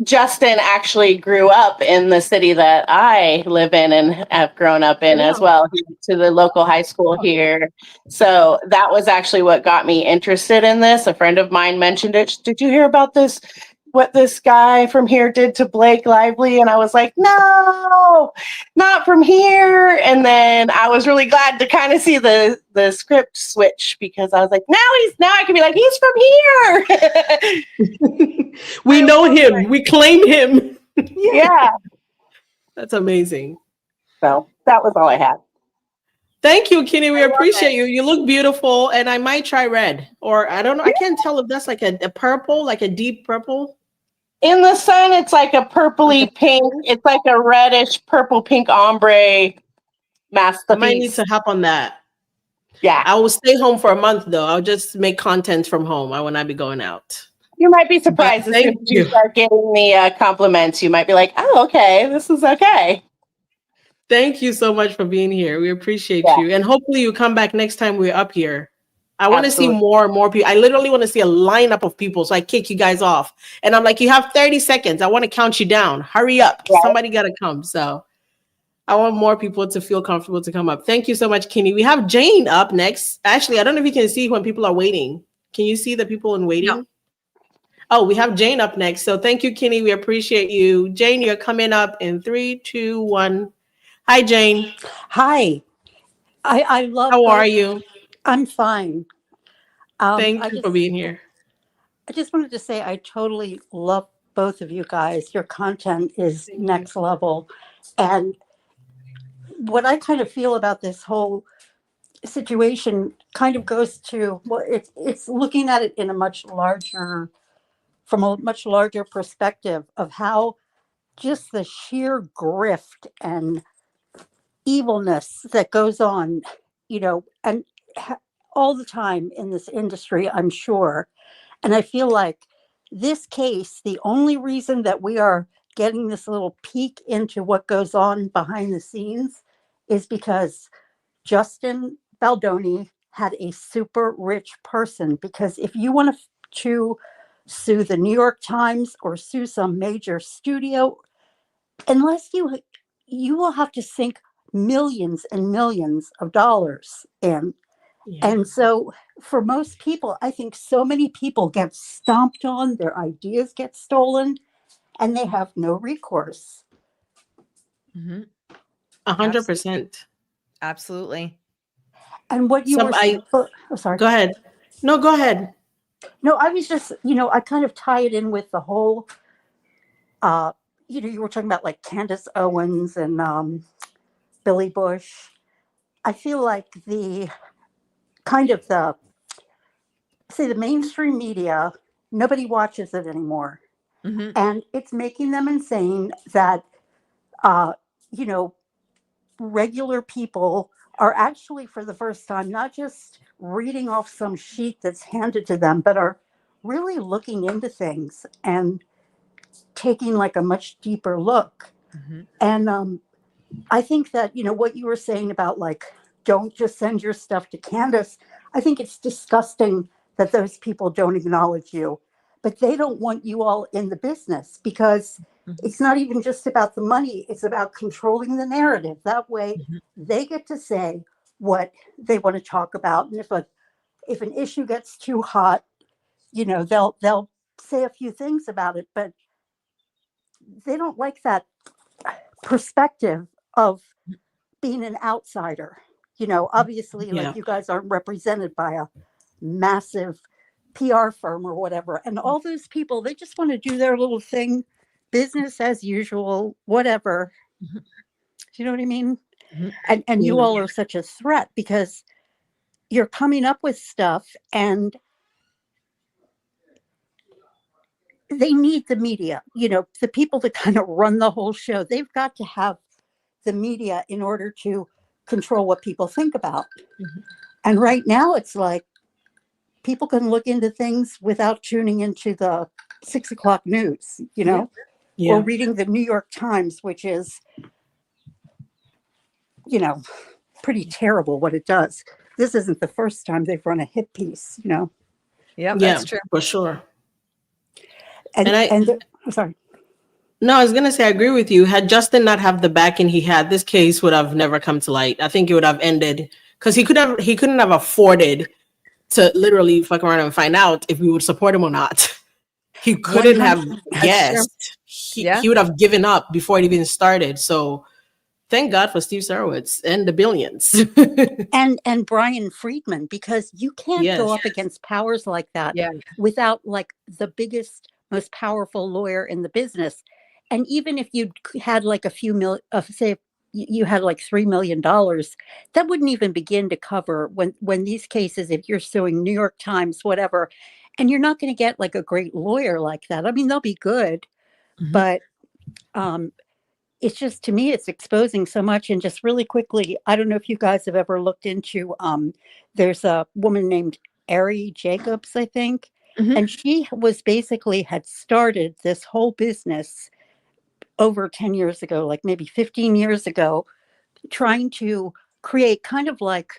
Justin actually grew up in the city that I live in and have grown up in as well. He went to the local high school here. So that was actually what got me interested in this. A friend of mine mentioned it. Did you hear about this? What this guy from here did to Blake Lively? And I was like, no, not from here. And then I was really glad to kind of see the script switch, because I was like, now I can be like, he's from here. We know him. We claim him. Yeah. That's amazing. So that was all I had. Thank you, Kenny. We appreciate you. You look beautiful, and I might try red, or I don't know. I can't tell if that's like a purple, like a deep purple. In the sun, it's like a purpley pink. It's like a reddish purple pink ombre masterpiece. I might need to hop on that. Yeah. I will stay home for a month though. I'll just make content from home. I will not be going out. You might be surprised as soon as you start getting the compliments. You might be like, oh, okay, this is okay. Thank you so much for being here. We appreciate you. And hopefully you come back next time we're up here. I want to see more and more people. I literally want to see a lineup of people so I kick you guys off. And I'm like, you have 30 seconds. I want to count you down. Hurry up. Right. Somebody got to come. So I want more people to feel comfortable to come up. Thank you so much, Kenny. We have Jane up next. Actually, I don't know if you can see when people are waiting. Can you see the people in waiting? No. Oh, we have Jane up next. So thank you, Kenny. We appreciate you. Jane, you're coming up in 3, 2, 1. Hi, Jane. Hi. I love. How are you? I'm fine. Thank you for being here. I just wanted to say I totally love both of you guys. Your content is next level. And what I kind of feel about this whole situation kind of goes to, well, it's looking at it in from a much larger perspective of how just the sheer grift and evilness that goes on, and all the time in this industry, I'm sure. And I feel like this case, the only reason that we are getting this little peek into what goes on behind the scenes is because Justin Baldoni had a super rich person. Because if you want to sue the New York Times or sue some major studio, unless you will have to sink millions and millions of dollars in. Yeah. And so for most people, I think so many people get stomped on, their ideas get stolen, and they have no recourse. 100%. Absolutely. And what you were saying, oh, sorry. Go ahead. No, go ahead. No, I was just, I kind of tie it in with the whole, you were talking about like Candace Owens and Billy Bush. I feel like the mainstream media, nobody watches it anymore. And it's making them insane that, you know, regular people are actually, for the first time, not just reading off some sheet that's handed to them, but are really looking into things and taking like a much deeper look. And I think that, what you were saying about like, don't just send your stuff to Candace. I think it's disgusting that those people don't acknowledge you, but they don't want you all in the business because it's not even just about the money. It's about controlling the narrative. That way they get to say what they want to talk about. And if an issue gets too hot, they'll say a few things about it, but they don't like that perspective of being an outsider. Obviously, like you guys aren't represented by a massive PR firm or whatever. And all those people, they just want to do their little thing, business as usual, whatever. Do you know what I mean? And you all are such a threat because you're coming up with stuff and they need the media, the people that kind of run the whole show. They've got to have the media in order to control what people think about. And right now it's like people can look into things without tuning into the 6 o'clock news, or reading the New York Times, which is, pretty terrible what it does. This isn't the first time they've run a hit piece, Yeah, that's true. For sure. And I'm sorry. No, I was gonna say I agree with you. Had Justin not have the backing he had, this case would have never come to light. I think it would have ended because he couldn't have afforded to literally fuck around and find out if we would support him or not. He couldn't have guessed. He would have given up before it even started. So thank God for Steve Sarowitz and the billions. and Brian Friedman, because you can't go up against powers like that without like the biggest, most powerful lawyer in the business. And even if you had like a few million, say you had like $3 million, that wouldn't even begin to cover when these cases, if you're suing New York Times, whatever, and you're not going to get like a great lawyer like that. I mean, they'll be good, but it's just, to me, it's exposing so much. And just really quickly, I don't know if you guys have ever looked into, there's a woman named Ari Jacobs, I think, and she was basically had started this whole business over 10 years ago, like maybe 15 years ago, trying to create kind of like,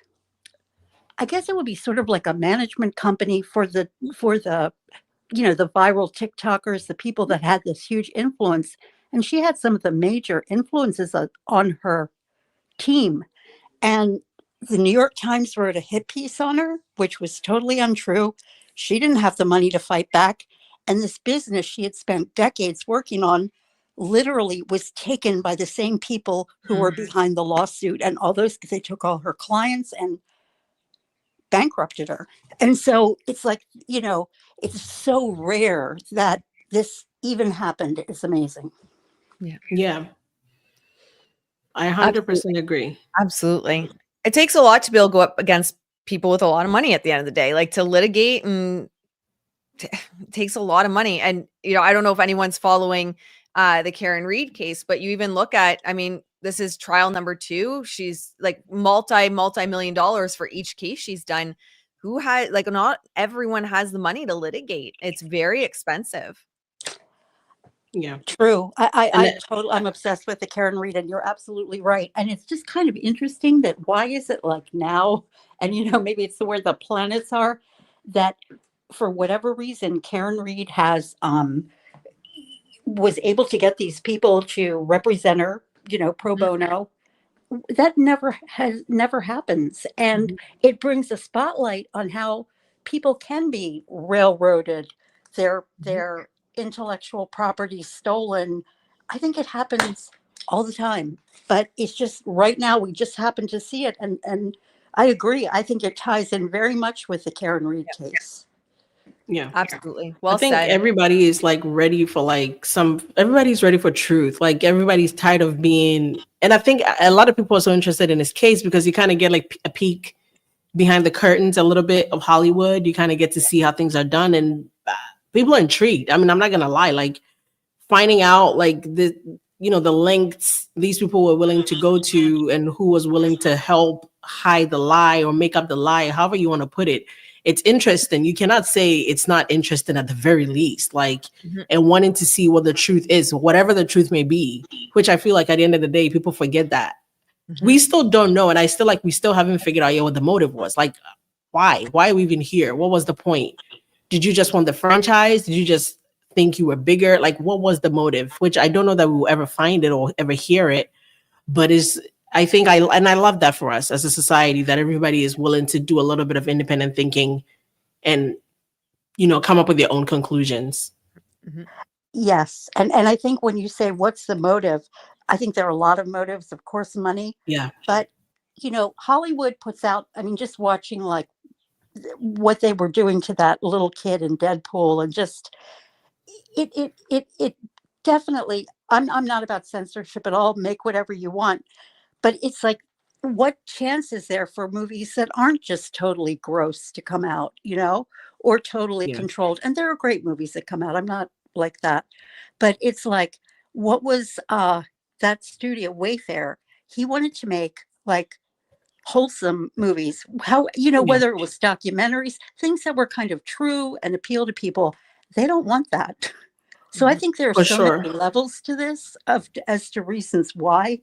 I guess it would be sort of like a management company for the the viral TikTokers, the people that had this huge influence. And she had some of the major influences on her team. And the New York Times wrote a hit piece on her, which was totally untrue. She didn't have the money to fight back. And this business she had spent decades working on literally was taken by the same people who were behind the lawsuit. And all those, they took all her clients and bankrupted her. And so it's like, it's so rare that this even happened. It's amazing. Yeah. I 100% agree. Absolutely. It takes a lot to be able to go up against people with a lot of money at the end of the day, like to litigate, and takes a lot of money. And, I don't know if anyone's following the Karen Reed case, but you even look at, I mean, this is trial number 2. She's like multi-million dollars for each case she's done. Who had, like, not everyone has the money to litigate. It's very expensive. Yeah, true. I'm obsessed with the Karen Reed, and you're absolutely right. And it's just kind of interesting that why is it like now? And maybe it's where the planets are, that for whatever reason Karen Reed has was able to get these people to represent her, pro bono. That never happens, and it brings a spotlight on how people can be railroaded, their intellectual property stolen. I think it happens all the time. But it's just right now we just happen to see it, and I agree. I think it ties in very much with the Karen Reed case. Yeah, absolutely. I Well think said. everybody is like ready for like everybody's ready for truth. Like everybody's tired of being, and I think a lot of people are so interested in this case because you kind of get like a peek behind the curtains a little bit of Hollywood. You kind of get to see how things are done, and people are intrigued. I mean, I'm not gonna lie, like finding out like the lengths these people were willing to go to and who was willing to help hide the lie or make up the lie, however you want to put it. It's interesting. You cannot say it's not interesting at the very least, like and wanting to see what the truth is, whatever the truth may be, which I feel like at the end of the day people forget that we still don't know, and we still haven't figured out yet what the motive was. Like why are we even here? What was the point? Did you just want the franchise? Did you just think you were bigger? Like, what was the motive? Which I don't know that we will ever find it or ever hear it. But I love that for us as a society, that everybody is willing to do a little bit of independent thinking and, come up with their own conclusions. Yes. And I think when you say what's the motive, I think there are a lot of motives, of course, money. Yeah. But, Hollywood puts out, I mean, just watching like what they were doing to that little kid in Deadpool, and just it definitely, I'm not about censorship at all. Make whatever you want. But it's like, what chance is there for movies that aren't just totally gross to come out, or totally controlled? And there are great movies that come out. I'm not like that. But it's like, what was that studio, Wayfair? He wanted to make like wholesome movies. How, whether it was documentaries, things that were kind of true and appeal to people. They don't want that. So I think there are For so sure. many levels to this as to reasons why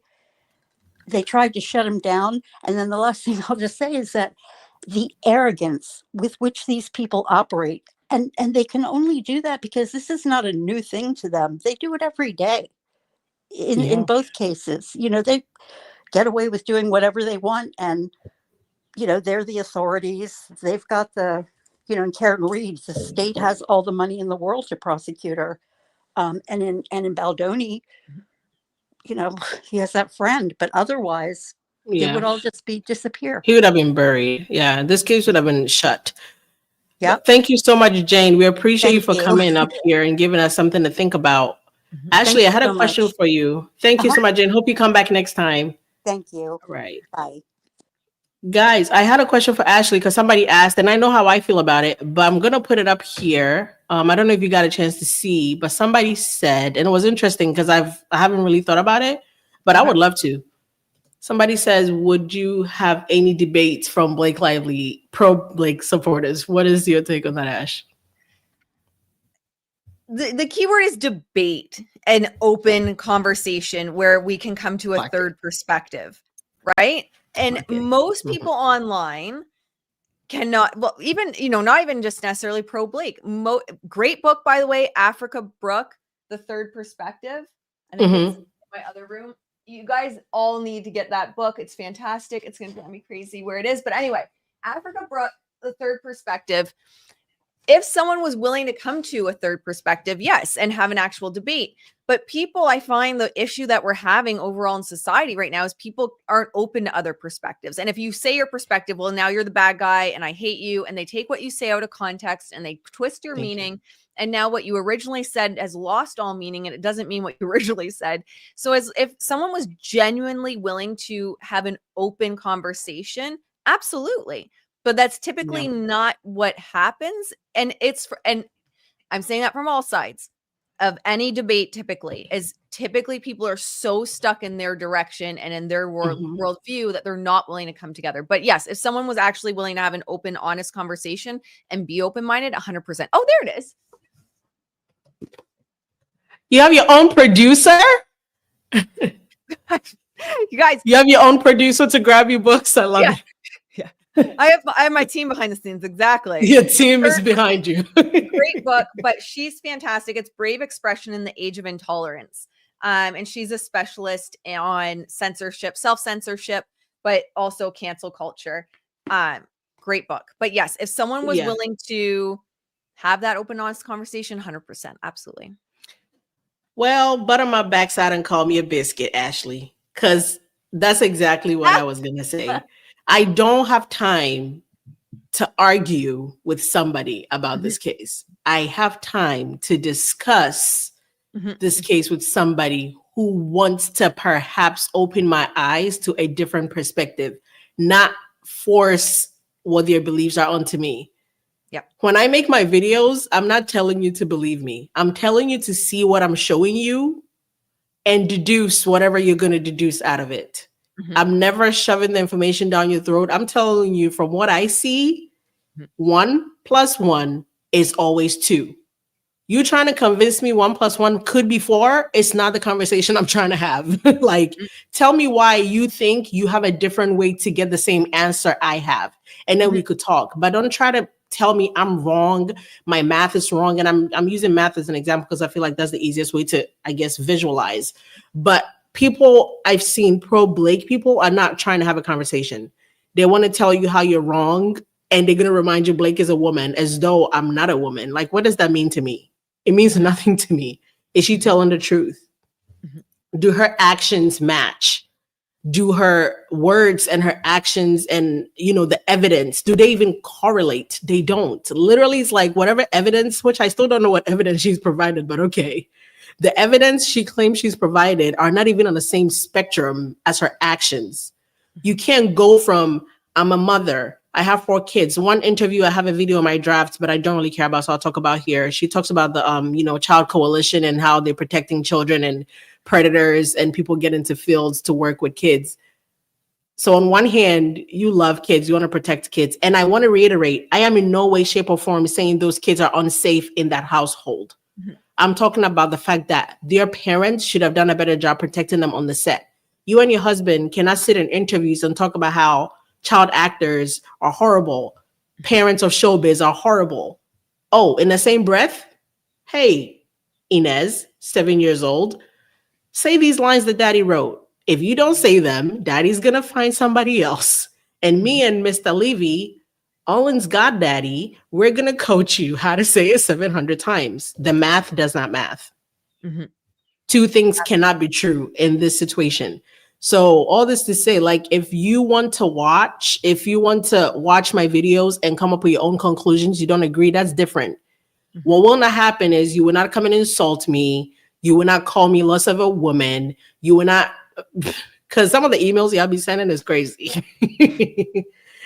they tried to shut him down. And then the last thing I'll just say is that the arrogance with which these people operate, and they can only do that because this is not a new thing to them. They do it every day. In both cases, they get away with doing whatever they want, and they're the authorities. They've got in Karen Reed, the state has all the money in the world to prosecute her. And in Baldoni, he has that friend, but otherwise it would all just disappear. He would have been buried. Yeah, this case would have been shut. Yeah. Thank you so much, Jane. We appreciate you Thank for you. coming up here and giving us something to think about. Ashley, I had a question for you. Thank you so much, Jane. Hope you come back next time. Thank you. All right. Bye. Guys, I had a question for Ashley because somebody asked, and I know how I feel about it, but I'm going to put it up here. I don't know if you got a chance to see, but somebody said, and it was interesting because I haven't really thought about it, but I would love to. Somebody says, would you have any debates from Blake Lively, pro Blake supporters? What is your take on that, Ash? The key word is debate, an open conversation where we can come to a third perspective, right? And most people online cannot, well, even, not even just necessarily pro Blake. Great book, by the way, Africa Brooke, The Third Perspective. I think it's in my other room. You guys all need to get that book. It's fantastic. It's going to drive me crazy where it is. But anyway, Africa Brooke, The Third Perspective. If someone was willing to come to a third perspective, yes, and have an actual debate. But people, I find the issue that we're having overall in society right now is people aren't open to other perspectives. And if you say your perspective, well, now you're the bad guy and I hate you. And they take what you say out of context and they twist your meaning. And now what you originally said has lost all meaning and it doesn't mean what you originally said. So if someone was genuinely willing to have an open conversation, absolutely. But that's typically not what happens. And and I'm saying that from all sides of any debate, typically people are so stuck in their direction and in their worldview that they're not willing to come together. But yes, if someone was actually willing to have an open, honest conversation and be open-minded, 100%. Oh, there it is. You have your own producer? You guys. You have your own producer to grab your books? I love it. I have my team behind the scenes. Exactly. Your team is behind you. Great book, but she's fantastic. It's Brave Expression in the Age of Intolerance. And she's a specialist on censorship, self-censorship, but also cancel culture. Great book. But yes, if someone was willing to have that open, honest conversation, 100%. Absolutely. Well, butter my backside and call me a biscuit, Ashley, because that's exactly what I was going to say. I don't have time to argue with somebody about this case. I have time to discuss this case with somebody who wants to perhaps open my eyes to a different perspective, not force what their beliefs are onto me. Yep. When I make my videos, I'm not telling you to believe me. I'm telling you to see what I'm showing you and deduce whatever you're going to deduce out of it. I'm never shoving the information down your throat. I'm telling you from what I see, 1 + 1 is always 2. You trying to convince me 1 + 1 could be 4. It's not the conversation I'm trying to have. Like, tell me why you think you have a different way to get the same answer I have. And then we could talk. But don't try to tell me I'm wrong. My math is wrong. And I'm using math as an example because I feel like that's the easiest way to, I guess, visualize. But people I've seen pro-Blake people are not trying to have a conversation. They want to tell you how you're wrong. And they're going to remind you Blake is a woman as though I'm not a woman. Like, what does that mean to me? It means nothing to me. Is she telling the truth? Do her actions match? Do her words and her actions and, the evidence, do they even correlate? They don't. Literally, it's like whatever evidence, which I still don't know what evidence she's provided, but okay. The evidence she claims she's provided are not even on the same spectrum as her actions. You can't go from, I'm a mother, I have 4 kids. One interview, I have a video in my drafts, but I don't really care about, so I'll talk about here. She talks about the, Child Coalition and how they're protecting children and predators and people get into fields to work with kids. So on one hand, you love kids, you want to protect kids. And I want to reiterate, I am in no way, shape, or form saying those kids are unsafe in that household. I'm talking about the fact that their parents should have done a better job protecting them on the set. You and your husband cannot sit in interviews and talk about how child actors are horrible. Parents of showbiz are horrible. Oh, in the same breath, hey, Inez, 7 years old, say these lines that daddy wrote. If you don't say them, daddy's going to find somebody else. And me and Mr. Levy, Owen's goddaddy, we're going to coach you how to say it 700 times. The math does not math. 2 things cannot be true in this situation. So all this to say, like, if you want to watch my videos and come up with your own conclusions, you don't agree, that's different. What will not happen is you will not come and insult me. You will not call me less of a woman. You will not, because some of the emails y'all be sending is crazy.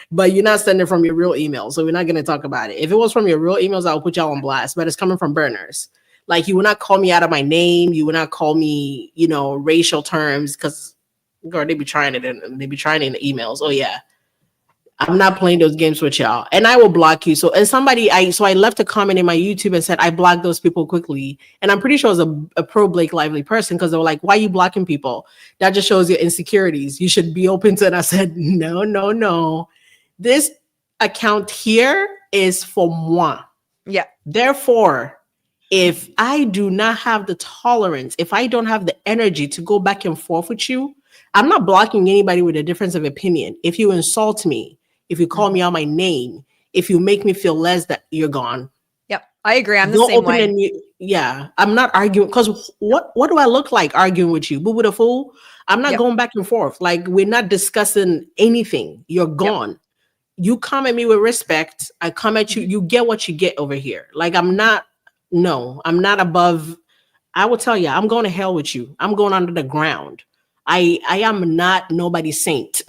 But you're not sending from your real email. So we're not going to talk about it. If it was from your real emails, I'll put y'all on blast, but it's coming from burners. Like, you will not call me out of my name. You will not call me, racial terms, because girl, they be trying it and they be trying it in the emails. Oh yeah. I'm not playing those games with y'all. And I will block you. So as somebody, I left a comment in my YouTube and said, I blocked those people quickly. And I'm pretty sure it was a pro Blake Lively person, because they were like, why are you blocking people? That just shows your insecurities. You should be open to it. I said, no. This account here is for moi. Yeah. Therefore, if I do not have the tolerance, if I don't have the energy to go back and forth with you, I'm not blocking anybody with a difference of opinion. If you insult me, if you call me out my name, if you make me feel less, that you're gone. Yep, I agree. I'm the same way. Yeah, I'm not arguing, because what do I look like arguing with you? Boo boo the fool. I'm not going back and forth. Like, we're not discussing anything. You're gone. Yep. You come at me with respect. I come at you. You get what you get over here. Like, I'm not above. I will tell you, I'm going to hell with you. I'm going under the ground. I am not nobody's saint.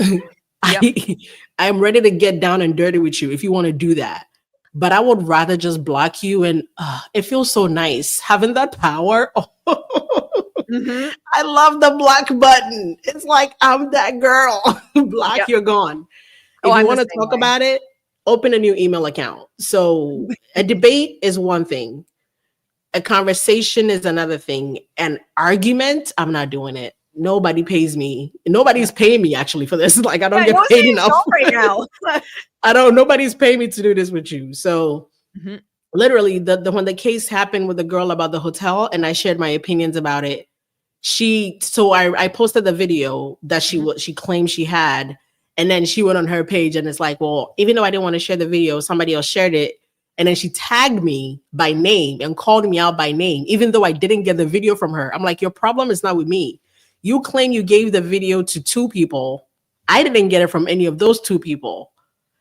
I am ready to get down and dirty with you if you want to do that. But I would rather just block you, and it feels so nice having that power. I love the block button. It's like, I'm that girl. Block, you're gone. If you want to talk about it, open a new email account. So a debate is one thing. A conversation is another thing. An argument, I'm not doing it. Nobody pays me. Nobody's paying me actually for this. Like, I don't get paid enough right now. Nobody's paying me to do this with you. So literally when the case happened with the girl about the hotel and I shared my opinions about it, I posted the video that she claimed she had, and then she went on her page and it's like, well, even though I didn't want to share the video, somebody else shared it. And then she tagged me by name and called me out by name, even though I didn't get the video from her. I'm like, your problem is not with me. You claim you gave the video to 2 people. I didn't get it from any of those 2 people.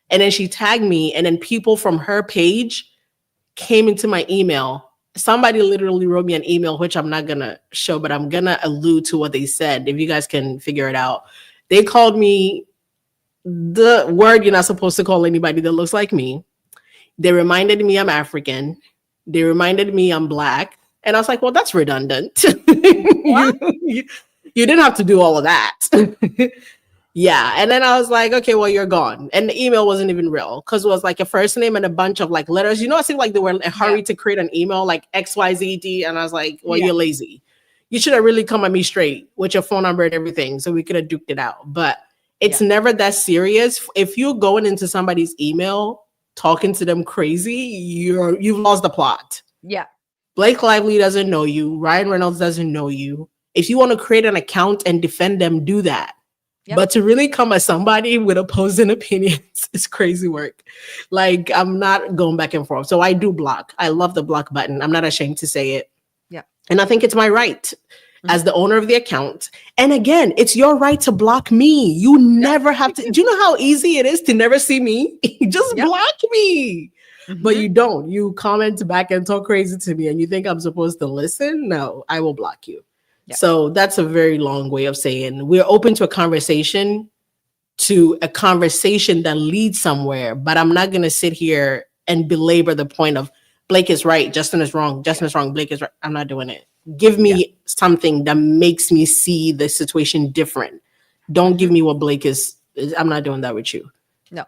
And then she tagged me, and then people from her page came into my email. Somebody literally wrote me an email, which I'm not going to show, but I'm going to allude to what they said, if you guys can figure it out. They called me the word you're not supposed to call anybody that looks like me. They reminded me I'm African. They reminded me I'm Black. And I was like, well, that's redundant. you didn't have to do all of that. Yeah. And then I was like, okay, well, you're gone. And the email wasn't even real because it was like a first name and a bunch of like letters. You know, it seemed like they were in a hurry to create an email like XYZD. And I was like, well, you're lazy. You should have really come at me straight with your phone number and everything so we could have duked it out. But it's never that serious. If you're going into somebody's email, talking to them crazy, you've lost the plot. Yeah. Blake Lively doesn't know you. Ryan Reynolds doesn't know you. If you want to create an account and defend them, do that. Yep. But to really come at somebody with opposing opinions is crazy work. Like, I'm not going back and forth. So I do block. I love the block button. I'm not ashamed to say it. Yeah. And I think it's my right as the owner of the account. And again, it's your right to block me. You never have to. Do you know how easy it is to never see me? Just block me. But you don't. You comment back and talk crazy to me and you think I'm supposed to listen? No, I will block you. So that's a very long way of saying we're open to a conversation that leads somewhere. But I'm not going to sit here and belabor the point of Blake is right, Justin is wrong, Justin is wrong, Blake is right. I'm not doing it. Give me something that makes me see the situation different. Don't give me what Blake is. I'm not doing that with you. No.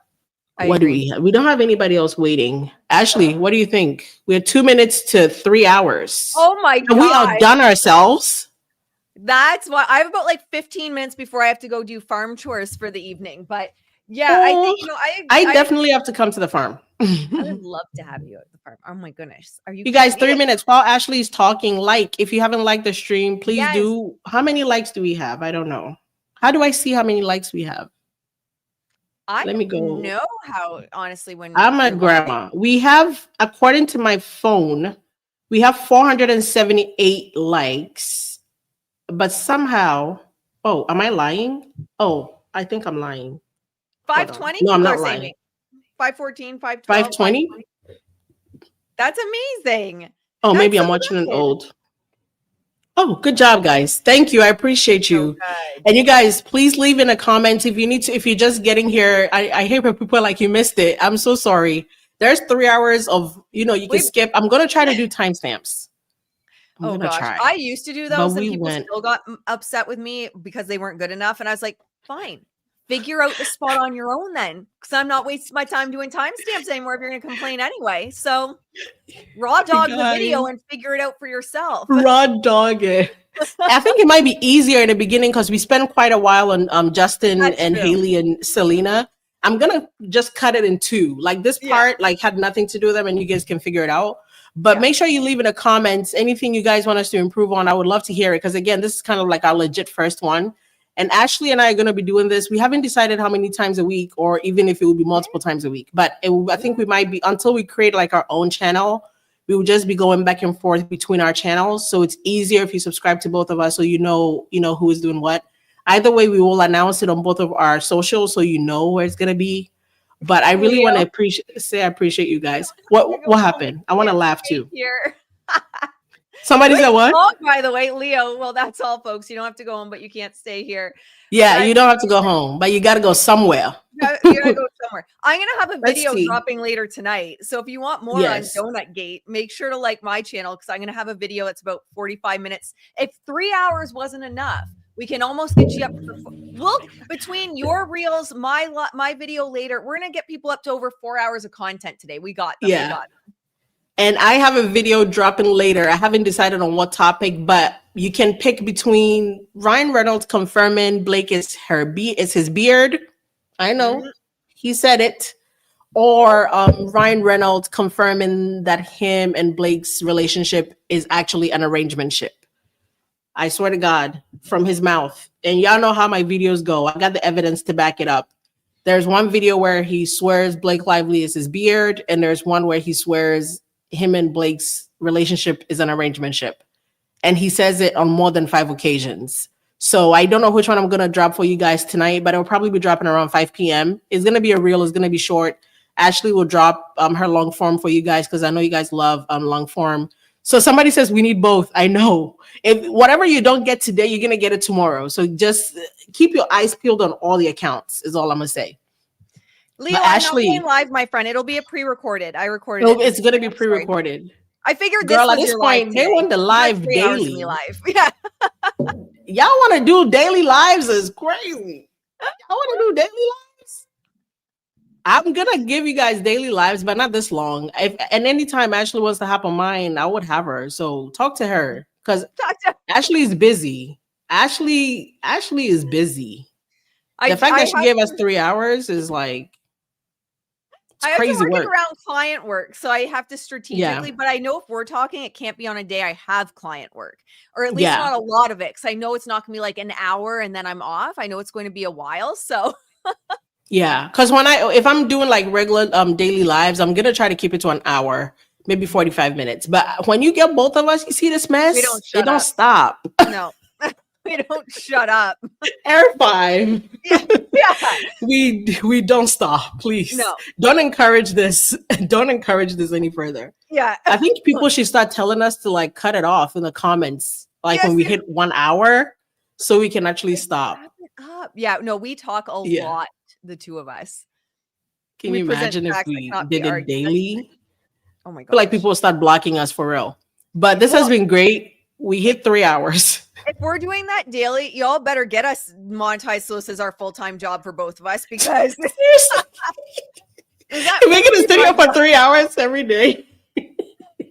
What do we have? We don't have anybody else waiting. Ashley, what do you think? We have 2 minutes to 3 hours. Oh my God. Have we outdone ourselves? That's why I have about like 15 minutes before I have to go do farm chores for the evening. But yeah, I think, I definitely have to come to the farm. I would love to have you at the farm. Oh my goodness. Are you guys 3 minutes while Ashley's talking? If you haven't liked the stream, please do. How many likes do we have? I don't know. How do I see how many likes we have? Let me go. Know how, honestly, when I'm a grandma. We have, according to my phone, we have 478 likes. But somehow, am I lying? I think I'm lying. 520? No, I'm not lying. 514, 512. 520? That's amazing. Oh, maybe I'm watching an old. Oh, good job, guys. Thank you. I appreciate you. And you guys, please leave in a comment if you need to. If you're just getting here, I hear people like you missed it. I'm so sorry. There's 3 hours of, you can skip. I'm going to try to do timestamps. Oh gosh, I used to do those, and people still got upset with me because they weren't good enough. And I was like, fine, figure out the spot on your own then, because I'm not wasting my time doing timestamps anymore if you're going to complain anyway. So raw dog the video and figure it out for yourself. Raw dog it. I think it might be easier in the beginning because we spent quite a while on Justin and Hailey and Selena. I'm going to just cut it in 2. Like this part had nothing to do with them and you guys can figure it out. But make sure you leave in the comments anything you guys want us to improve on. I would love to hear it because, again, this is kind of like our legit first one. And Ashley and I are going to be doing this. We haven't decided how many times a week or even if it will be multiple times a week. But I think we might be, until we create like our own channel, we will just be going back and forth between our channels. So it's easier if you subscribe to both of us so you know who is doing what. Either way, we will announce it on both of our socials so you know where it's going to be. But I really want to appreciate you guys. What happened? I want to laugh too. Here. Somebody said what? Oh, by the way, Leo. Well, that's all, folks. You don't have to go home, but you can't stay here. Yeah, you don't have to go home, but you got to go somewhere. You gotta go somewhere. I'm gonna have a video dropping later tonight. So if you want more on Donut Gate, make sure to like my channel because I'm gonna have a video that's about 45 minutes. If 3 hours wasn't enough, we can almost get you up to between your reels, my video later, we're gonna get people up to over 4 hours of content today. We got them. Yeah. And I have a video dropping later. I haven't decided on what topic, but you can pick between Ryan Reynolds confirming Blake is his beard. I know he said it. Or Ryan Reynolds confirming that him and Blake's relationship is actually an arrangementship. I swear to God, from his mouth. And y'all know how my videos go. I got the evidence to back it up. There's one video where he swears Blake Lively is his beard, and there's one where he swears him and Blake's relationship is an arrangementship. And he says it on more than 5 occasions. So I don't know which one I'm going to drop for you guys tonight, but it'll probably be dropping around 5 p.m. It's going to be a reel. It's going to be short. Ashley will drop her long form for you guys because I know you guys love long form. So somebody says we need both. I know. If whatever you don't get today, you're going to get it tomorrow. So just keep your eyes peeled on all the accounts is all I'm going to say. Leo, I'm Ashley, not going live, my friend. It'll be a pre-recorded. I recorded it. it's going to be pre-recorded. I figured Girl, this at was this your point, live they today. want the You got live 3 hours of me daily. live. Yeah. Y'all want to do daily lives is crazy. Y'all want to do daily lives? I'm going to give you guys daily lives, but not this long. And anytime Ashley wants to hop on mine, I would have her. So talk to her because Ashley's busy. Ashley is busy. The fact that she gave us 3 hours is like, it's I have to crazy work it work. around client work, so I have to strategically. But I know if we're talking, it can't be on a day I have client work, or at least Yeah. not a lot of it, because I know it's not going to be like an hour and then I'm off. I know it's going to be a while. So Yeah, because if I'm doing like regular daily lives, I'm gonna try to keep it to an hour, maybe 45 minutes. But when you get both of us, you see this mess? we don't It shut don't up. stop. No, we don't shut up. Air 5. Yeah. We don't stop, please. No. Don't encourage this. Don't encourage this any further. Yeah. I think people should start telling us to like cut it off in the comments, like when we hit 1 hour, so we can actually stop. Yeah. No, we talk a Yeah. lot, the two of us. Can We you present imagine if facts, we not did the it arguments. daily? Oh my I feel like gosh. people will start blocking us for real. But this has been great. We hit 3 hours. If we're doing that daily, y'all better get us monetized so this is our full-time job for both of us, because We're gonna stay here for 3 hours every day.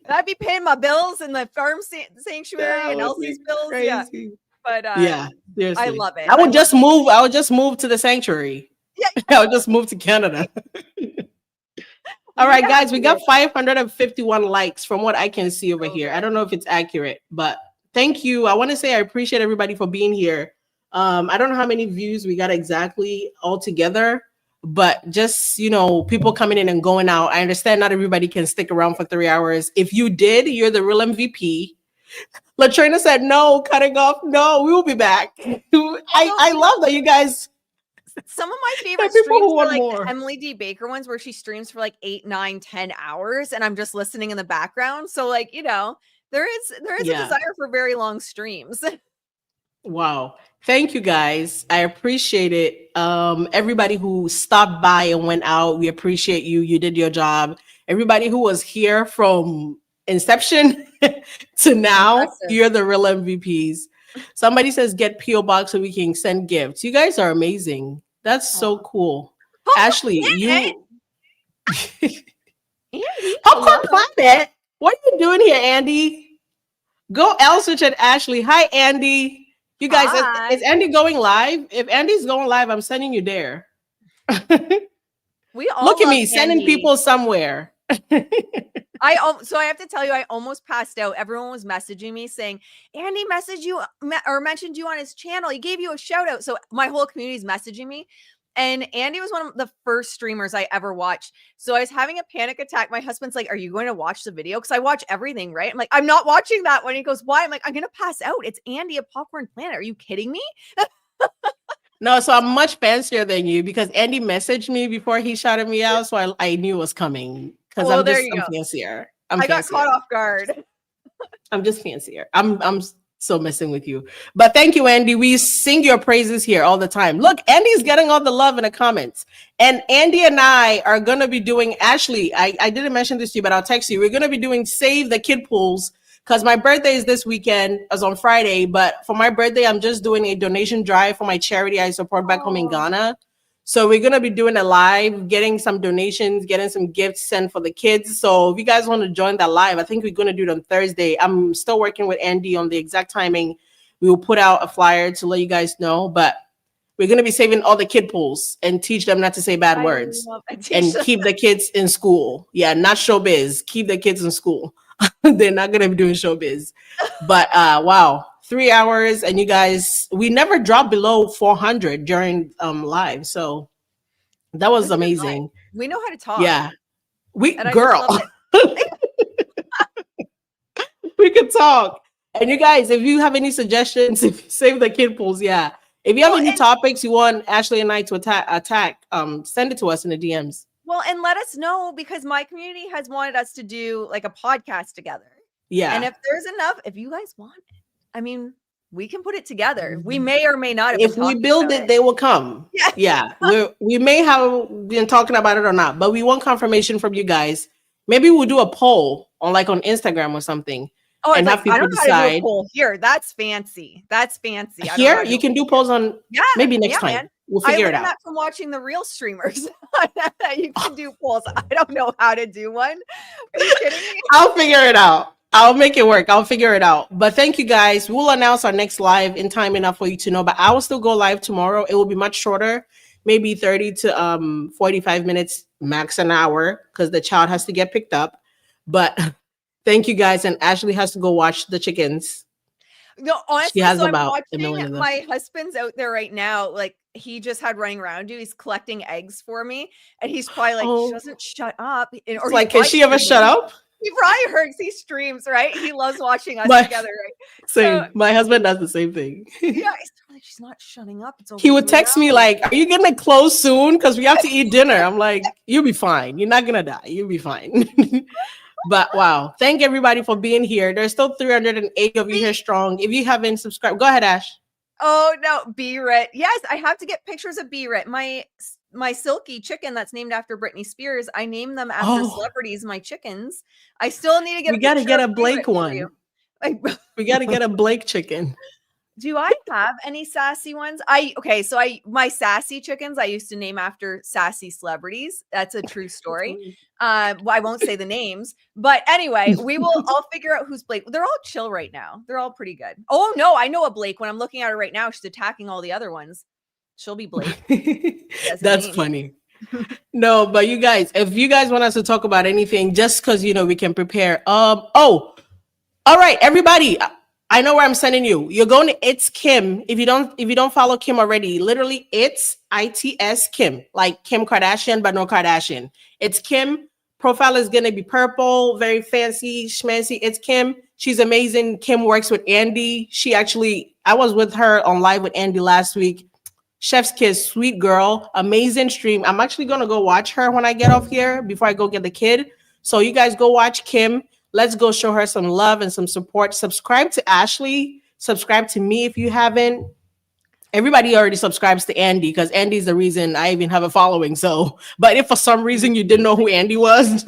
I'd be paying my bills in the farm sanctuary and Elsie's bills. Yeah. But Yeah, seriously. I love it. I would just move. I would just move to the sanctuary. Yeah. I would just move to Canada. All right, guys, we got 551 likes from what I can see over here. I don't know if it's accurate, but thank you. I want to say I appreciate everybody for being here. I don't know how many views we got exactly all together, but just, people coming in and going out. I understand not everybody can stick around for 3 hours. If you did, you're the real MVP. Latrina said, no, cutting off. No, we will be back. I love that you guys. Some of my favorite people streams who are want like more. the Emily D. Baker ones where she streams for like 8, 9, 10 hours and I'm just listening in the background. So like, there is a Yeah. desire for very long streams. Wow. Thank you guys. I appreciate it. Everybody who stopped by and went out, we appreciate you. You did your job. Everybody who was here from inception to now, you're the real MVPs. Somebody says get PO box so we can send gifts. You guys are amazing. That's so cool. Ashley, you Popcorn Planet. What are you doing here, Andy? Go Elswich and Ashley. Hi, Andy. You guys, is Andy going live? If Andy's going live, I'm sending you there. We all look at love me sending Andy. people somewhere. So I have to tell you, I almost passed out. Everyone was messaging me saying, Andy messaged you or mentioned you on his channel. He gave you a shout out. So my whole community is messaging me. And Andy was one of the first streamers I ever watched. So I was having a panic attack. My husband's like, are you going to watch the video? Because I watch everything, right? I'm like, I'm not watching that one. He goes, why? I'm like, I'm going to pass out. It's Andy at Popcorn Planet. Are you kidding me? No, so I'm much fancier than you because Andy messaged me before he shouted me out. So I knew it was coming because I'm fancier. I got caught off guard. I'm just fancier. I'm so messing with you. But thank you, Andy. We sing your praises here all the time. Look, Andy's getting all the love in the comments. And Andy and I are going to be doing, Ashley, I didn't mention this to you, but I'll text you. We're going to be doing Save the Kid Pools because my birthday is this weekend, as on Friday. But for my birthday, I'm just doing a donation drive for my charity I support back home in Ghana. So we're going to be doing a live, getting some donations, getting some gifts sent for the kids. So if you guys want to join that live, I think we're going to do it on Thursday. I'm still working with Andy on the exact timing. We will put out a flyer to let you guys know, but we're going to be saving all the kid pools and teach them not to say bad words and keep the kids in school. Yeah, not showbiz. Keep the kids in school. They're not going to be doing showbiz. But wow. 3 hours, and you guys, we never dropped below 400 during live. So That was This is amazing. We know how to talk. Yeah. And I just Girl. love it. We could talk. And you guys, if you have any suggestions, if you save the kid pools, yeah. If you have any topics you want Ashley and I to attack, send it to us in the DMs. Well, and let us know, because my community has wanted us to do like a podcast together. Yeah. And if there's enough, if you guys want it, I mean, we can put it together. We may or may not have If we build it, they will come. Yeah. We may have been talking about it or not, but we want confirmation from you guys. Maybe we'll do a poll on Instagram or something. Oh, and have I people don't know how to do a decide. poll here. That's fancy. That's fancy. Here, you can do polls on maybe next time. Man. We'll figure I it learned out. that from watching the real streamers. You can do polls. I don't know how to do one. Are you kidding me? I'll figure it out. I'll make it work. I'll figure it out. But thank you guys. We'll announce our next live in time enough for you to know. But I will still go live tomorrow. It will be much shorter, maybe 30 to 45 minutes, max an hour, because the child has to get picked up. But thank you guys. And Ashley has to go watch the chickens. No, honestly, She has so about I'm a million of watching them. my husband's out there right now. Like, he just had running around you. He's collecting eggs for me, and he's probably like, she doesn't shut up. It's like, can she ever shut up? He probably heard he streams, right? He loves watching us together, right? Same. My husband does the same thing. Yeah, it's like, she's not shutting up. It's He would text me like, "Are you gonna close soon? Because we have to eat dinner." I'm like, "You'll be fine. You're not gonna die. You'll be fine." But wow, thank everybody for being here. There's still 308 of you here strong. If you haven't subscribed, go ahead, Ash. Oh no, B-Rit. Yes, I have to get pictures of B-Rit. My silky chicken that's named after Britney Spears. I named them after celebrities. My chickens. I still need to get. We got to get a B-Rit Blake for one. you. We got to get a Blake chicken. Do I have any sassy ones? So my sassy chickens I used to name after sassy celebrities. That's a true story. I won't say the names, but anyway, I'll figure out who's Blake. They're all chill right now. They're all pretty good. Oh no, I know a Blake. When I'm looking at her right now, she's attacking all the other ones. She'll be Blake. That's funny. No, but you guys, if you guys want us to talk about anything, just because we can prepare. All right, everybody. I know where I'm sending you. You're going to It's Kim. If you don't follow Kim already, literally it's ITS Kim, like Kim Kardashian, but no Kardashian. It's Kim. Profile is gonna be purple, very fancy, schmancy. It's Kim. She's amazing. Kim works with Andy. I was with her on live with Andy last week. Chef's kiss, sweet girl, amazing stream. I'm actually gonna go watch her when I get off here before I go get the kid. So you guys go watch Kim. Let's go show her some love and some support. Subscribe to Ashley. Subscribe to me if you haven't. Everybody already subscribes to Andy because Andy's the reason I even have a following. So, but if for some reason you didn't know who Andy was,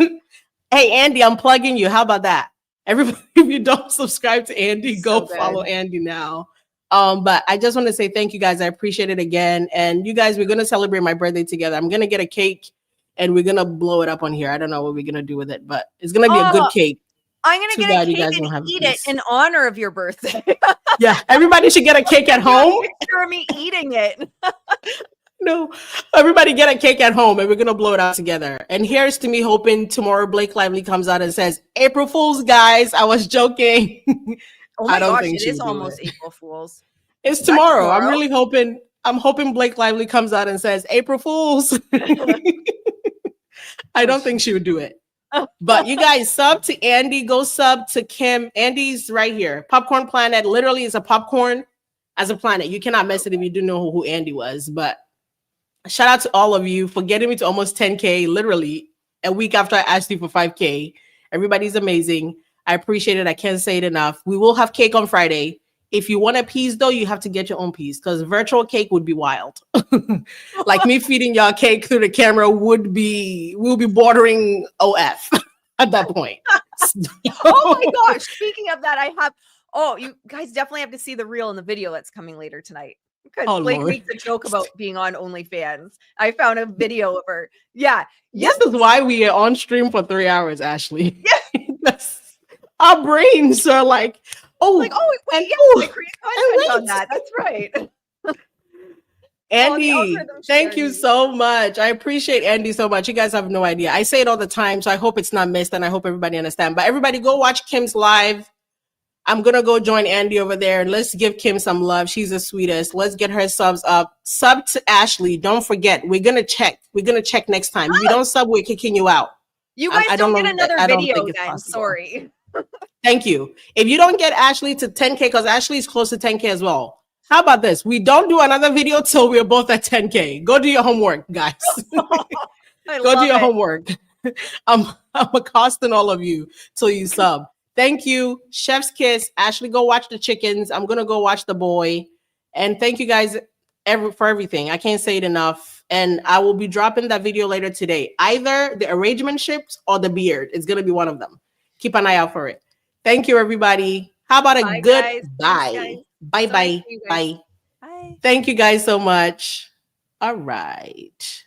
hey, Andy, I'm plugging you. How about that? Everybody, if you don't subscribe to Andy, go follow Andy now. But I just want to say thank you guys. I appreciate it again. And you guys, we're going to celebrate my birthday together. I'm going to get a cake and we're going to blow it up on here. I don't know what we're going to do with it, but it's going to be a good cake. I'm going to get a cake and eat it in honor of your birthday. Yeah, everybody should get a cake at home. Picture me eating it. No, everybody get a cake at home and we're going to blow it out together. And here's to me hoping tomorrow Blake Lively comes out and says, April Fools, guys. I was joking. Oh my gosh, it is almost April Fools. It's tomorrow. I'm really hoping. I'm hoping Blake Lively comes out and says, April Fools. I don't think she would do it. But you guys sub to Andy, go sub to Kim. Andy's right here. Popcorn Planet literally is a popcorn as a planet. You cannot miss it if you do know who Andy was. But shout out to all of you for getting me to almost 10K, literally a week after I asked you for 5K. Everybody's amazing. I appreciate it. I can't say it enough. We will have cake on Friday. If you want a piece, though, you have to get your own piece because virtual cake would be wild. Like me feeding y'all cake through the camera we'll be bordering OF at that point. Oh my gosh. Speaking of that, you guys definitely have to see the reel in the video that's coming later tonight. Because Blake makes a joke about being on OnlyFans. I found a video of her. Yeah. This is why we are on stream for 3 hours, Ashley. Yeah. Our brains are like, wait, I create content on that. That's right. Andy, thank you so much. I appreciate Andy so much. You guys have no idea. I say it all the time, so I hope it's not missed and I hope everybody understands. But everybody go watch Kim's live. I'm gonna go join Andy over there. Let's give Kim some love. She's the sweetest. Let's get her subs up. Sub to Ashley. Don't forget, we're gonna check. We're gonna check next time. If you don't sub, we're kicking you out. You guys I don't don't get know. another I don't video think it's then. possible. Sorry. Thank you. If you don't get Ashley to 10K, because Ashley is close to 10K as well. How about this? We don't do another video till we're both at 10K. Go do your homework, guys. Go do your homework. I'm accosting all of you till you sub. Thank you. Chef's kiss. Ashley, go watch the chickens. I'm gonna go watch the boy. And thank you guys for everything. I can't say it enough. And I will be dropping that video later today. Either the arrangementships or the beard. It's gonna be one of them. Keep an eye out for it. Thank you, everybody. How about a good guys. bye? Thanks, Bye, So bye, nice to see you guys. bye. Thank you guys so much. All right.